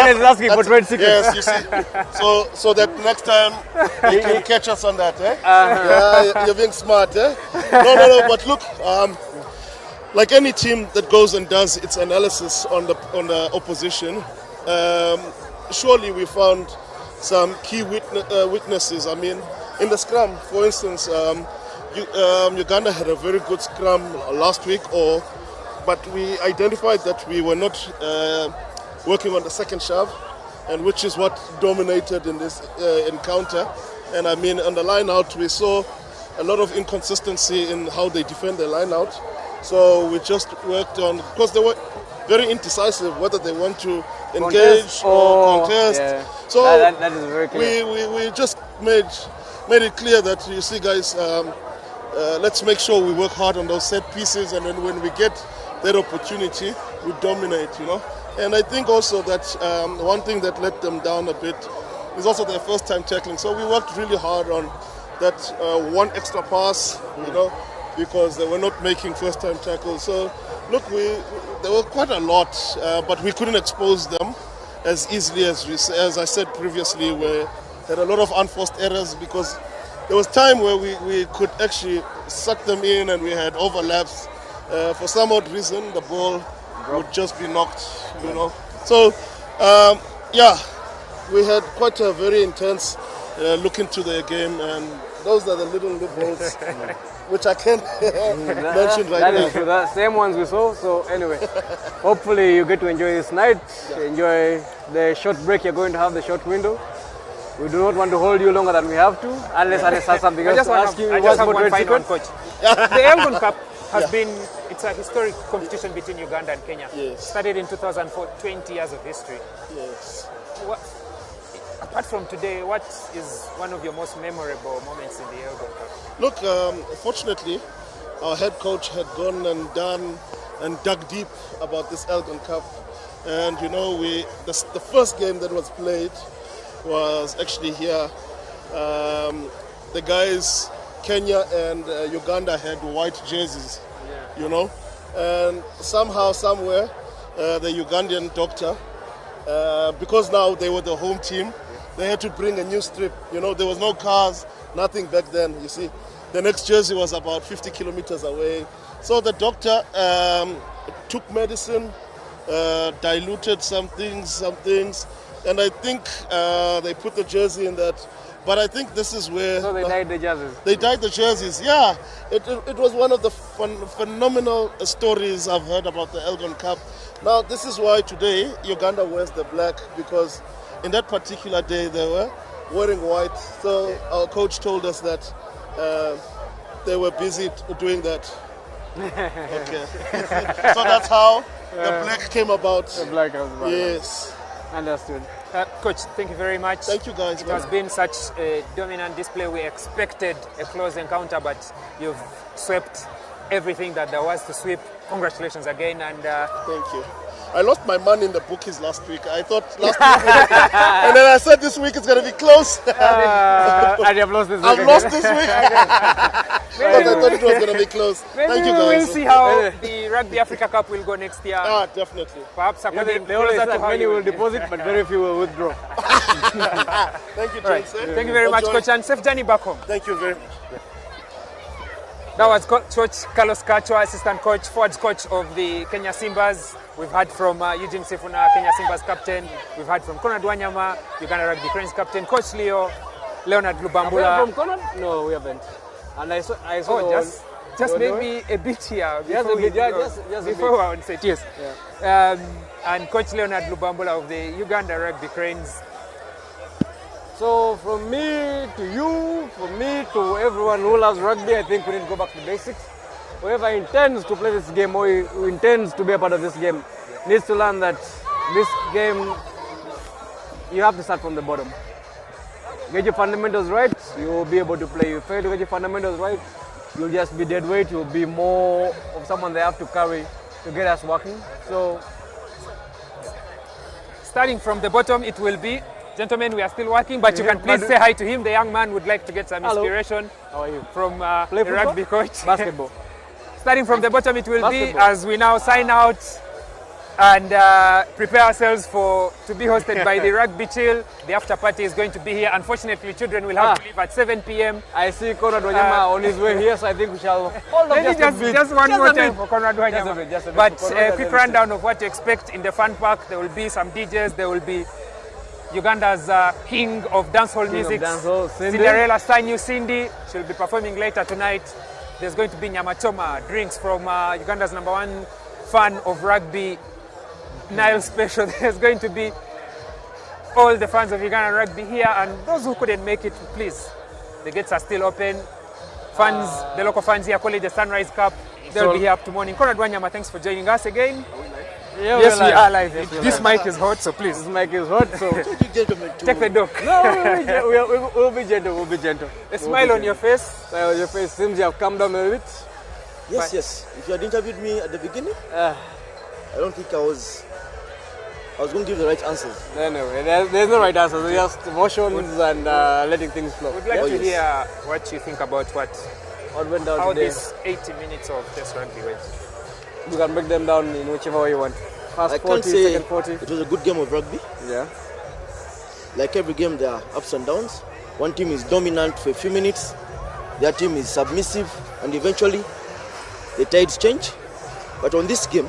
is asking for trade secrets. Yes, you see. So that next time you can catch us on that, eh? Yeah, you're being smart, eh? No. But look, like any team that goes and does its analysis on the opposition, surely we found some key weaknesses. I mean, in the scrum, for instance, Uganda had a very good scrum last week, but we identified that we were not working on the second shove, and which is what dominated in this encounter. And I mean, on the line out, we saw a lot of inconsistency in how they defend their line out. So we just worked on, because they were very indecisive whether they want to engage or contest. Yeah. So that is very clear. We just made it clear that, you see, guys, let's make sure we work hard on those set pieces, and then when we get that opportunity, we dominate, you know. And I think also that one thing that let them down a bit is also their first time tackling. So we worked really hard on that one extra pass, you know, because they were not making first time tackles. So look, there were quite a lot, but we couldn't expose them as easily as I said previously. We had a lot of unforced errors, because there was time where we could actually suck them in, and we had overlaps. For some odd reason, the ball would just be knocked, you know. So, yeah, we had quite a very intense look into the game, and those are the little loopholes which I can't mention right now. That is true. The same ones we saw. So anyway, hopefully you get to enjoy this night. Enjoy the short break you're going to have, the short window. We do not want to hold you longer than we have to, unless Alice has something else to ask you. I just have one final one, Coach. The ELGON Cup has been, it's a historic competition between Uganda and Kenya. Yes. Started in 2004, 20 years of history. Yes. Apart from today, what is one of your most memorable moments in the ELGON Cup? Look, fortunately, our head coach had gone and done and dug deep about this ELGON Cup. And you know, the first game that was played was actually here. The guys, Kenya and Uganda, had white jerseys, you know. And somehow, somewhere, the Ugandan doctor, because now they were the home team, they had to bring a new strip. You know, there was no cars, nothing back then, you see. The next jersey was about 50 kilometers away. So the doctor took medicine, diluted some things, and I think they put the jersey in that. But I think this is where... So they dyed the jerseys? They dyed the jerseys, yeah. It was one of the phenomenal stories I've heard about the ELGON Cup. Now, this is why today Uganda wears the black, because in that particular day they were wearing white. So our coach told us that they were busy doing that. Okay. So that's how the black came about. The black comes about. Yes. Understood. Coach, thank you very much. Thank you, guys. It has been such a dominant display. We expected a close encounter, but you've swept everything that there was to sweep. Congratulations again, and thank you. I lost my money in the bookies last week. I thought last week, and then I said this week it's going to be close. And you've lost this week. I've lost this week. Because I thought it was going to be close. Thank you, guys. We'll see how the Rugby Africa Cup will go next year. Ah, definitely. Perhaps according they always say many will deposit, but very few will withdraw. Thank you, right. Thank you very much, Coach, and safe journey back home. Thank you very much. That was Coach Carlos Kacho, assistant coach, forwards coach of the Kenya Simbas. We've heard from Eugene Sifuna, Kenya Simbas captain. We've heard from Conrad Wanyama, Uganda Rugby Cranes captain. Coach Leonard Lubambula. Have we heard from Conrad? No, we haven't. And I saw just maybe a bit here before before we're on set. Yes. Yeah. And Coach Leonard Lubambula of the Uganda Rugby Cranes. So from me to you, from me to everyone who loves rugby, I think we need to go back to basics. Whoever intends to play this game or who intends to be a part of this game needs to learn that this game, you have to start from the bottom. Get your fundamentals right, you will be able to play. You fail to get your fundamentals right, you'll just be dead weight, you'll be more of someone they have to carry to get us working. So, starting from the bottom, it will be, gentlemen, we are still working, but you can please say hi to him. The young man would like to get some inspiration. How are you? From a rugby coach. Basketball. Starting from the bottom, it will be as we now sign out and prepare ourselves to be hosted by the Rugby Chill. The after party is going to be here. Unfortunately, children will have to leave at 7 p.m. I see Conrad Wanyama on his way here, so I think we shall hold on just one more time for Conrad Wanyama. But a quick rundown of what to expect in the fun park. There will be some DJs. There will be Uganda's king of dancehall music, Cinderella Sanyu Cindy. She'll be performing later tonight. There's going to be Nyamachoma, drinks from Uganda's #1 fan of rugby, Nile Special. There's going to be all the fans of Ugandan rugby here, and those who couldn't make it, please, the gates are still open. Fans, the local fans here call it the Sunrise Cup. They'll be here up to morning. Conrad Wanyama, thanks for joining us again. Yeah, yes, we are live. This mic is hot, so please. This mic is hot, so take the dog. No, we'll be gentle. We'll be gentle. A smile on your face. Smile on your face seems you have calmed down a bit. Yes, yes. If you had interviewed me at the beginning, I don't think I was going to give the right answers. Anyway, there's no right answers. It's just emotions and letting things flow. We'd like to hear what you think about what went down how today. these 80 minutes of Test rugby went. You can break them down in whichever way you want. First I 40, can't say second 40. it was a good game of rugby. Yeah. Like every game, there are ups and downs. One team is dominant for a few minutes. The other team is submissive, and eventually the tides change. But on this game,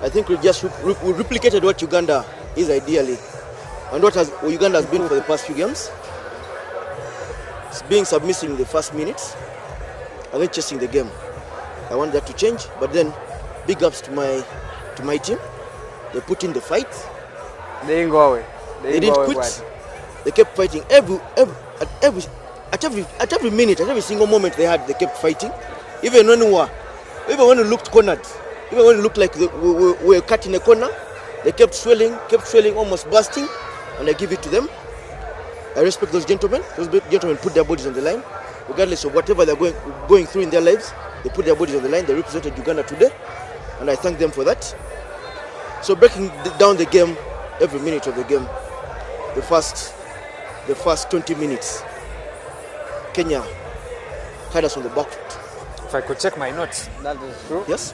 I think we just replicated what Uganda is ideally, and what Uganda has been for the past few games. It's being submissive in the first minutes, and then chasing the game. I want that to change, but then big ups to my team. They put in the fight. They didn't go away. They didn't quit. They kept fighting at every minute, at every single moment they had. They kept fighting, even when we looked cornered, even when it looked like we were cut in a corner. They kept swelling, almost bursting, and I give it to them. I respect those gentlemen. Those gentlemen put their bodies on the line, regardless of whatever they're going through in their lives. They put their bodies on the line. They represented Uganda today, and I thank them for that. So breaking down the game, every minute of the game, the first 20 minutes, Kenya had us on the back foot. If I could check my notes. That is true. Yes.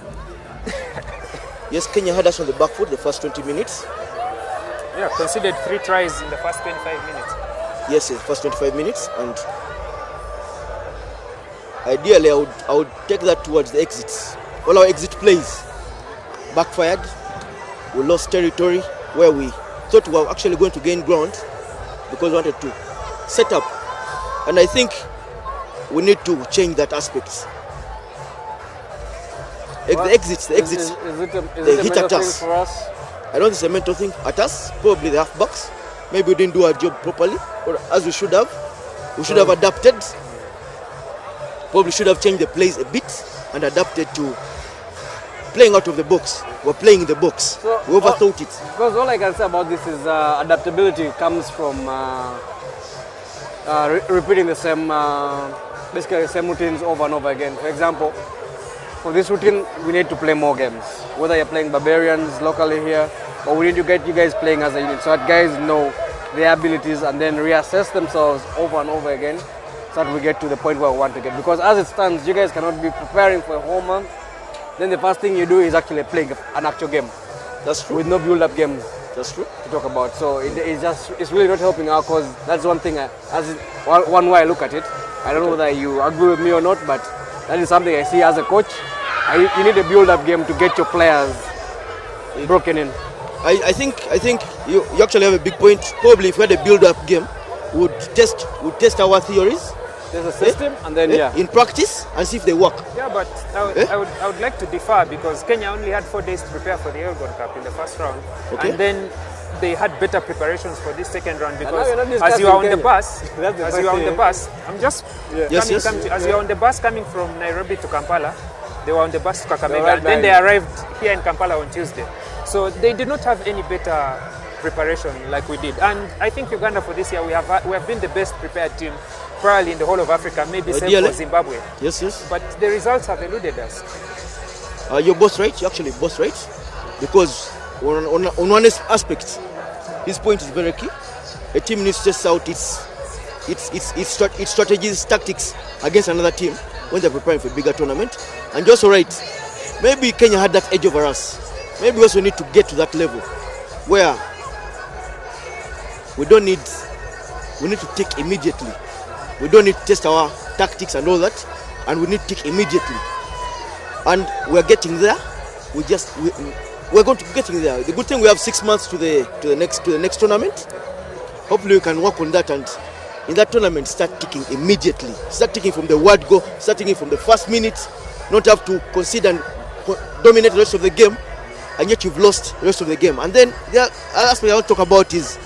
Yes, Kenya had us on the back foot the first 20 minutes. Yeah, conceded 3 tries in the first 25 minutes. Yes, the first 25 minutes, and ideally I would take that towards the exits. All our exit plays backfired. We lost territory where we thought we were actually going to gain ground because we wanted to set up, and I think we need to change that aspect. The exits, is it they a hit at mental us. thing for us? I don't think it's a mental thing at us. Probably the halfbacks. Maybe we didn't do our job properly, or as we should have. We should have adapted. Probably should have changed the plays a bit and adapted to playing out of the box. We're playing in the box. So, we overthought it. Because all I can say about this is adaptability comes from repeating the same, basically the same routines over and over again. For example, for this routine, we need to play more games. Whether you're playing Barbarians locally here, or we need to get you guys playing as a unit so that guys know their abilities and then reassess themselves over and over again so that we get to the point where we want to get. Because as it stands, you guys cannot be preparing for a whole month. Then the first thing you do is actually playing an actual game. That's true. With no build-up games. That's true. To talk about. So it's really not helping our cause. That's one thing, one way I look at it. I don't know whether you agree with me or not, but that is something I see as a coach. You need a build-up game to get your players broken in. I think you actually have a big point. Probably if we had a build-up game, we would test our theories. There's a system, and then in practice and see if they work. Yeah, but I would like to differ because Kenya only had 4 days to prepare for the ELGON Cup in the first round, and then they had better preparations for this second round because as you are on the bus, I'm just as you are on the bus coming from Nairobi to Kampala, they were on the bus to Kakamega, and then they arrived here in Kampala on Tuesday. So they did not have any better preparation like we did, and I think Uganda for this year we have been the best prepared team probably in the whole of Africa, maybe same for Zimbabwe. Yes. But the results have eluded us. You're both right. You're actually both right, because on one aspect, his point is very key. A team needs to test out its strategies, tactics against another team when they're preparing for a bigger tournament. And you're also right. Maybe Kenya had that edge over us. Maybe we also need to get to that level where we need to take immediately. We don't need to test our tactics and all that, and we need to take immediately. And we're getting there. We're going to be getting there. The good thing we have 6 months to the next tournament. Hopefully we can work on that, and in that tournament start kicking immediately. Start kicking from the word go. Start kicking from the first minute. Not have to concede and dominate the rest of the game, and yet you've lost the rest of the game. And then the other aspect I want to talk about is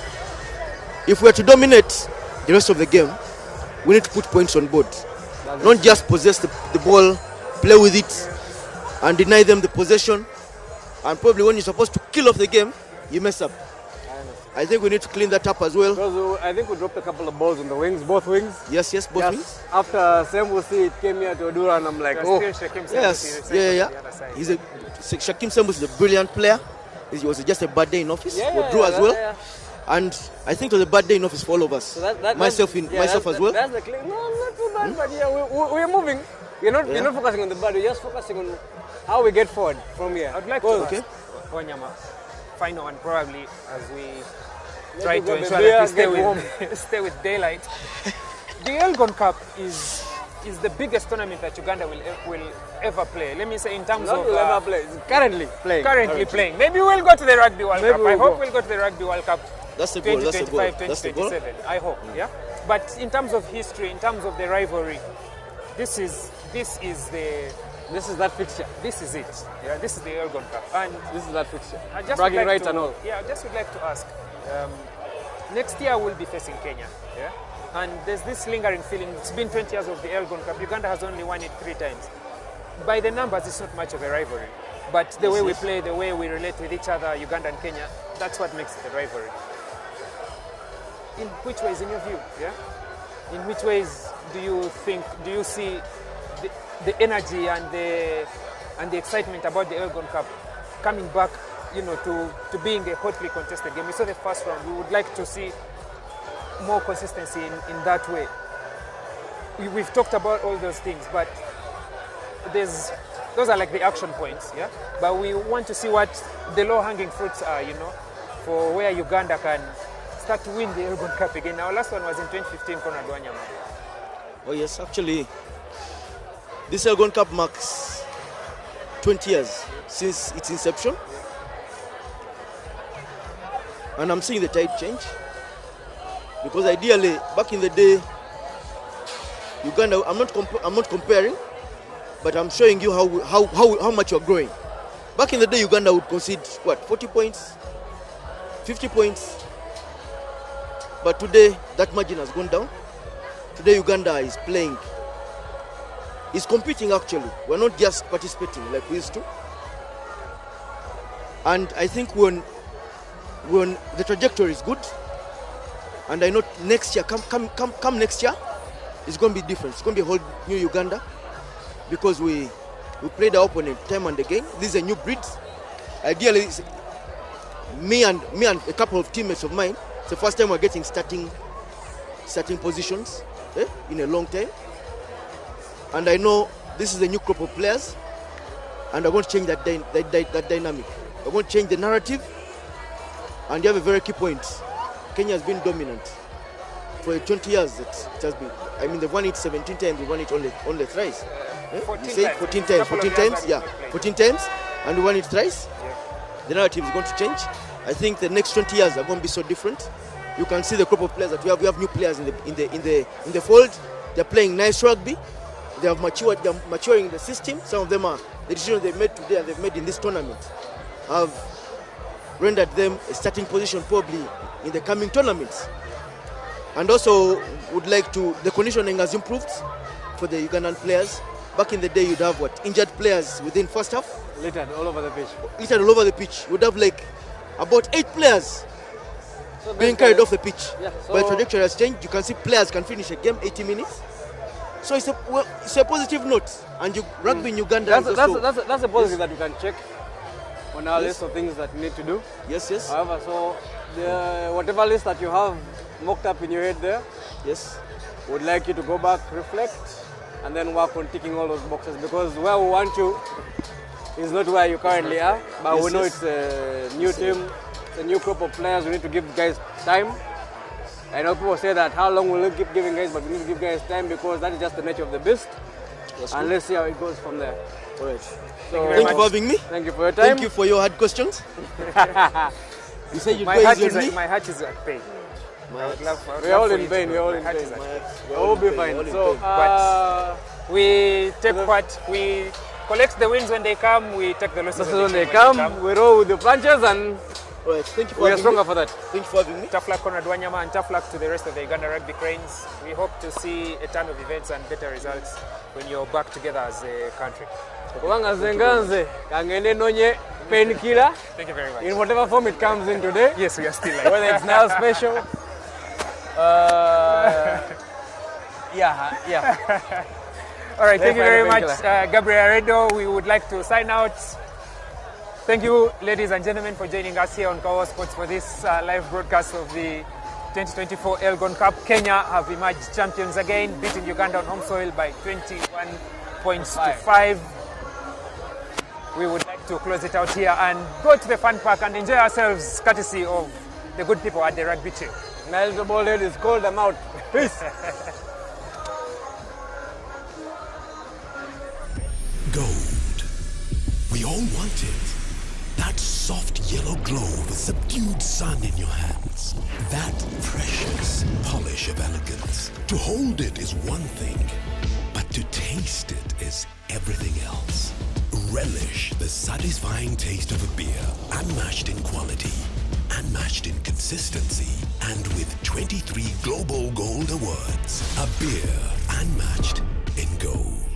if we are to dominate the rest of the game, we need to put points on board. Not just possess the ball, play with it, and deny them the possession. And probably when you're supposed to kill off the game, you mess up. I think we need to clean that up as well. Because I think we dropped a couple of balls on the wings, both wings. Yes, both wings. After Sembusi, it came here to Odura, and I'm like, Shakim Sembusi is a brilliant player. It was just a bad day in office. We drew as well. Yeah. And I think it was a bad day in office for all of us. So myself as well. That's the claim. No, not too bad, but we're moving. We're not focusing on the bad. We're just focusing on how we get forward from here. I'd like to ask Wanyama, final one probably, as we try to ensure that we stay with daylight. The ELGON Cup is the biggest tournament that Uganda will ever play. Let me say in terms of... Currently playing. Maybe we'll go to the Rugby World Cup. I hope we'll go to the Rugby World Cup. That's the goal. 2025, 2027. I hope. Yeah. But in terms of history, in terms of the rivalry, this is that fixture. This is it. Yeah. This is the ELGON Cup, and this is that fixture. Bragging rights and all. Yeah. I just would like to ask, next year we'll be facing Kenya. Yeah? And there's this lingering feeling. It's been 20 years of the ELGON Cup. Uganda has only won it 3 times. By the numbers, it's not much of a rivalry. But the way we play, the way we relate with each other, Uganda and Kenya, that's what makes it a rivalry. In which ways, in your view, yeah? In which ways do you see the energy and the excitement about the ELGON Cup coming back, to being a hotly contested game? We saw the first round. We would like to see more consistency in that way. We've talked about all those things, but those are like the action points, yeah? But we want to see what the low-hanging fruits are, for where Uganda can start to win the ELGON Cup again. Our last one was in 2015, Conrad Wanyama. Oh yes, actually, this ELGON Cup marks 20 years since its inception. And I'm seeing the tide change. Because ideally, back in the day, Uganda, I'm not comparing, but I'm showing you how much you're growing. Back in the day, Uganda would concede, 40 points, 50 points. But today, that margin has gone down. Today, Uganda is playing, is competing actually. We're not just participating like we used to. And I think when the trajectory is good, and I know next year, come next year, it's going to be different. It's going to be a whole new Uganda, because we played our opponent time and again. This is a new breed. Ideally, me and a couple of teammates of mine, it's the first time we're getting starting positions in a long time. And I know this is a new crop of players, and I'm going to change that dynamic. I'm going to change the narrative. And you have a very key point. Kenya has been dominant for 20 years. It has been. I mean, they've won it 17 times. They won it only thrice. 14 times. Yeah, 14 times, and we won it thrice. Yeah. The narrative is going to change. I think the next 20 years are going to be so different. You can see the crop of players that we have. We have new players in the fold. They're playing nice rugby. They have matured. They're maturing the system. Some of them are the decisions they've made today and they've made in this tournament have rendered them a starting position probably in the coming tournaments. And also would like to, the conditioning has improved for the Ugandan players. Back in the day, you'd have injured players within first half. Littered all over the pitch. Littered all over the pitch. You'd have about 8 players being carried off the pitch. Yeah, but the trajectory has changed. You can see players can finish a game 80 minutes. So it's a positive note. And rugby in Uganda that's a positive that we can check on our list of things that we need to do. Yes. However, so whatever list that you have mocked up in your head there, yes, would like you to go back, reflect, and then work on ticking all those boxes, because where we want you is not where you currently are, but we know it's a new team, it's a new group of players. We need to give guys time. I know people say that how long will we keep giving guys, but we need to give guys time, because that is just the nature of the beast. And let's see how it goes from there. All right. So, thank you for having me. Thank you for your time. Thank you for your hard questions. You say you my heart is at pain. We're all in pain. We're all in pain. We'll be fine. So, but we take part. We collect the wins when they come. We take the losses when they come. We roll with the planches, and right. Thank you for we are stronger for that. Thank you for having me. Tough luck, Conrad Wanyama, and tough luck to the rest of the Uganda Rugby Cranes. We hope to see a ton of events and better results when you're back together as a country. Thank you very much. In whatever form it comes in today. Yes, we are still like whether it's now special. Yeah. All right, thank you very much, Gabriel Redo. We would like to sign out. Thank you, ladies and gentlemen, for joining us here on Kawa Sports for this live broadcast of the 2024 ELGON Cup. Kenya have emerged champions again, beating Uganda on home soil by 21 points to 5. We would like to close it out here and go to the fun park and enjoy ourselves, courtesy of the good people at the rugby team. Now the ball head is called them out. Peace. Gold. We all want it. That soft yellow glow of a subdued sun in your hands. That precious polish of elegance. To hold it is one thing, but to taste it is everything else. Relish the satisfying taste of a beer, unmatched in quality, unmatched in consistency, And with 23 Global Gold Awards, a beer unmatched in gold.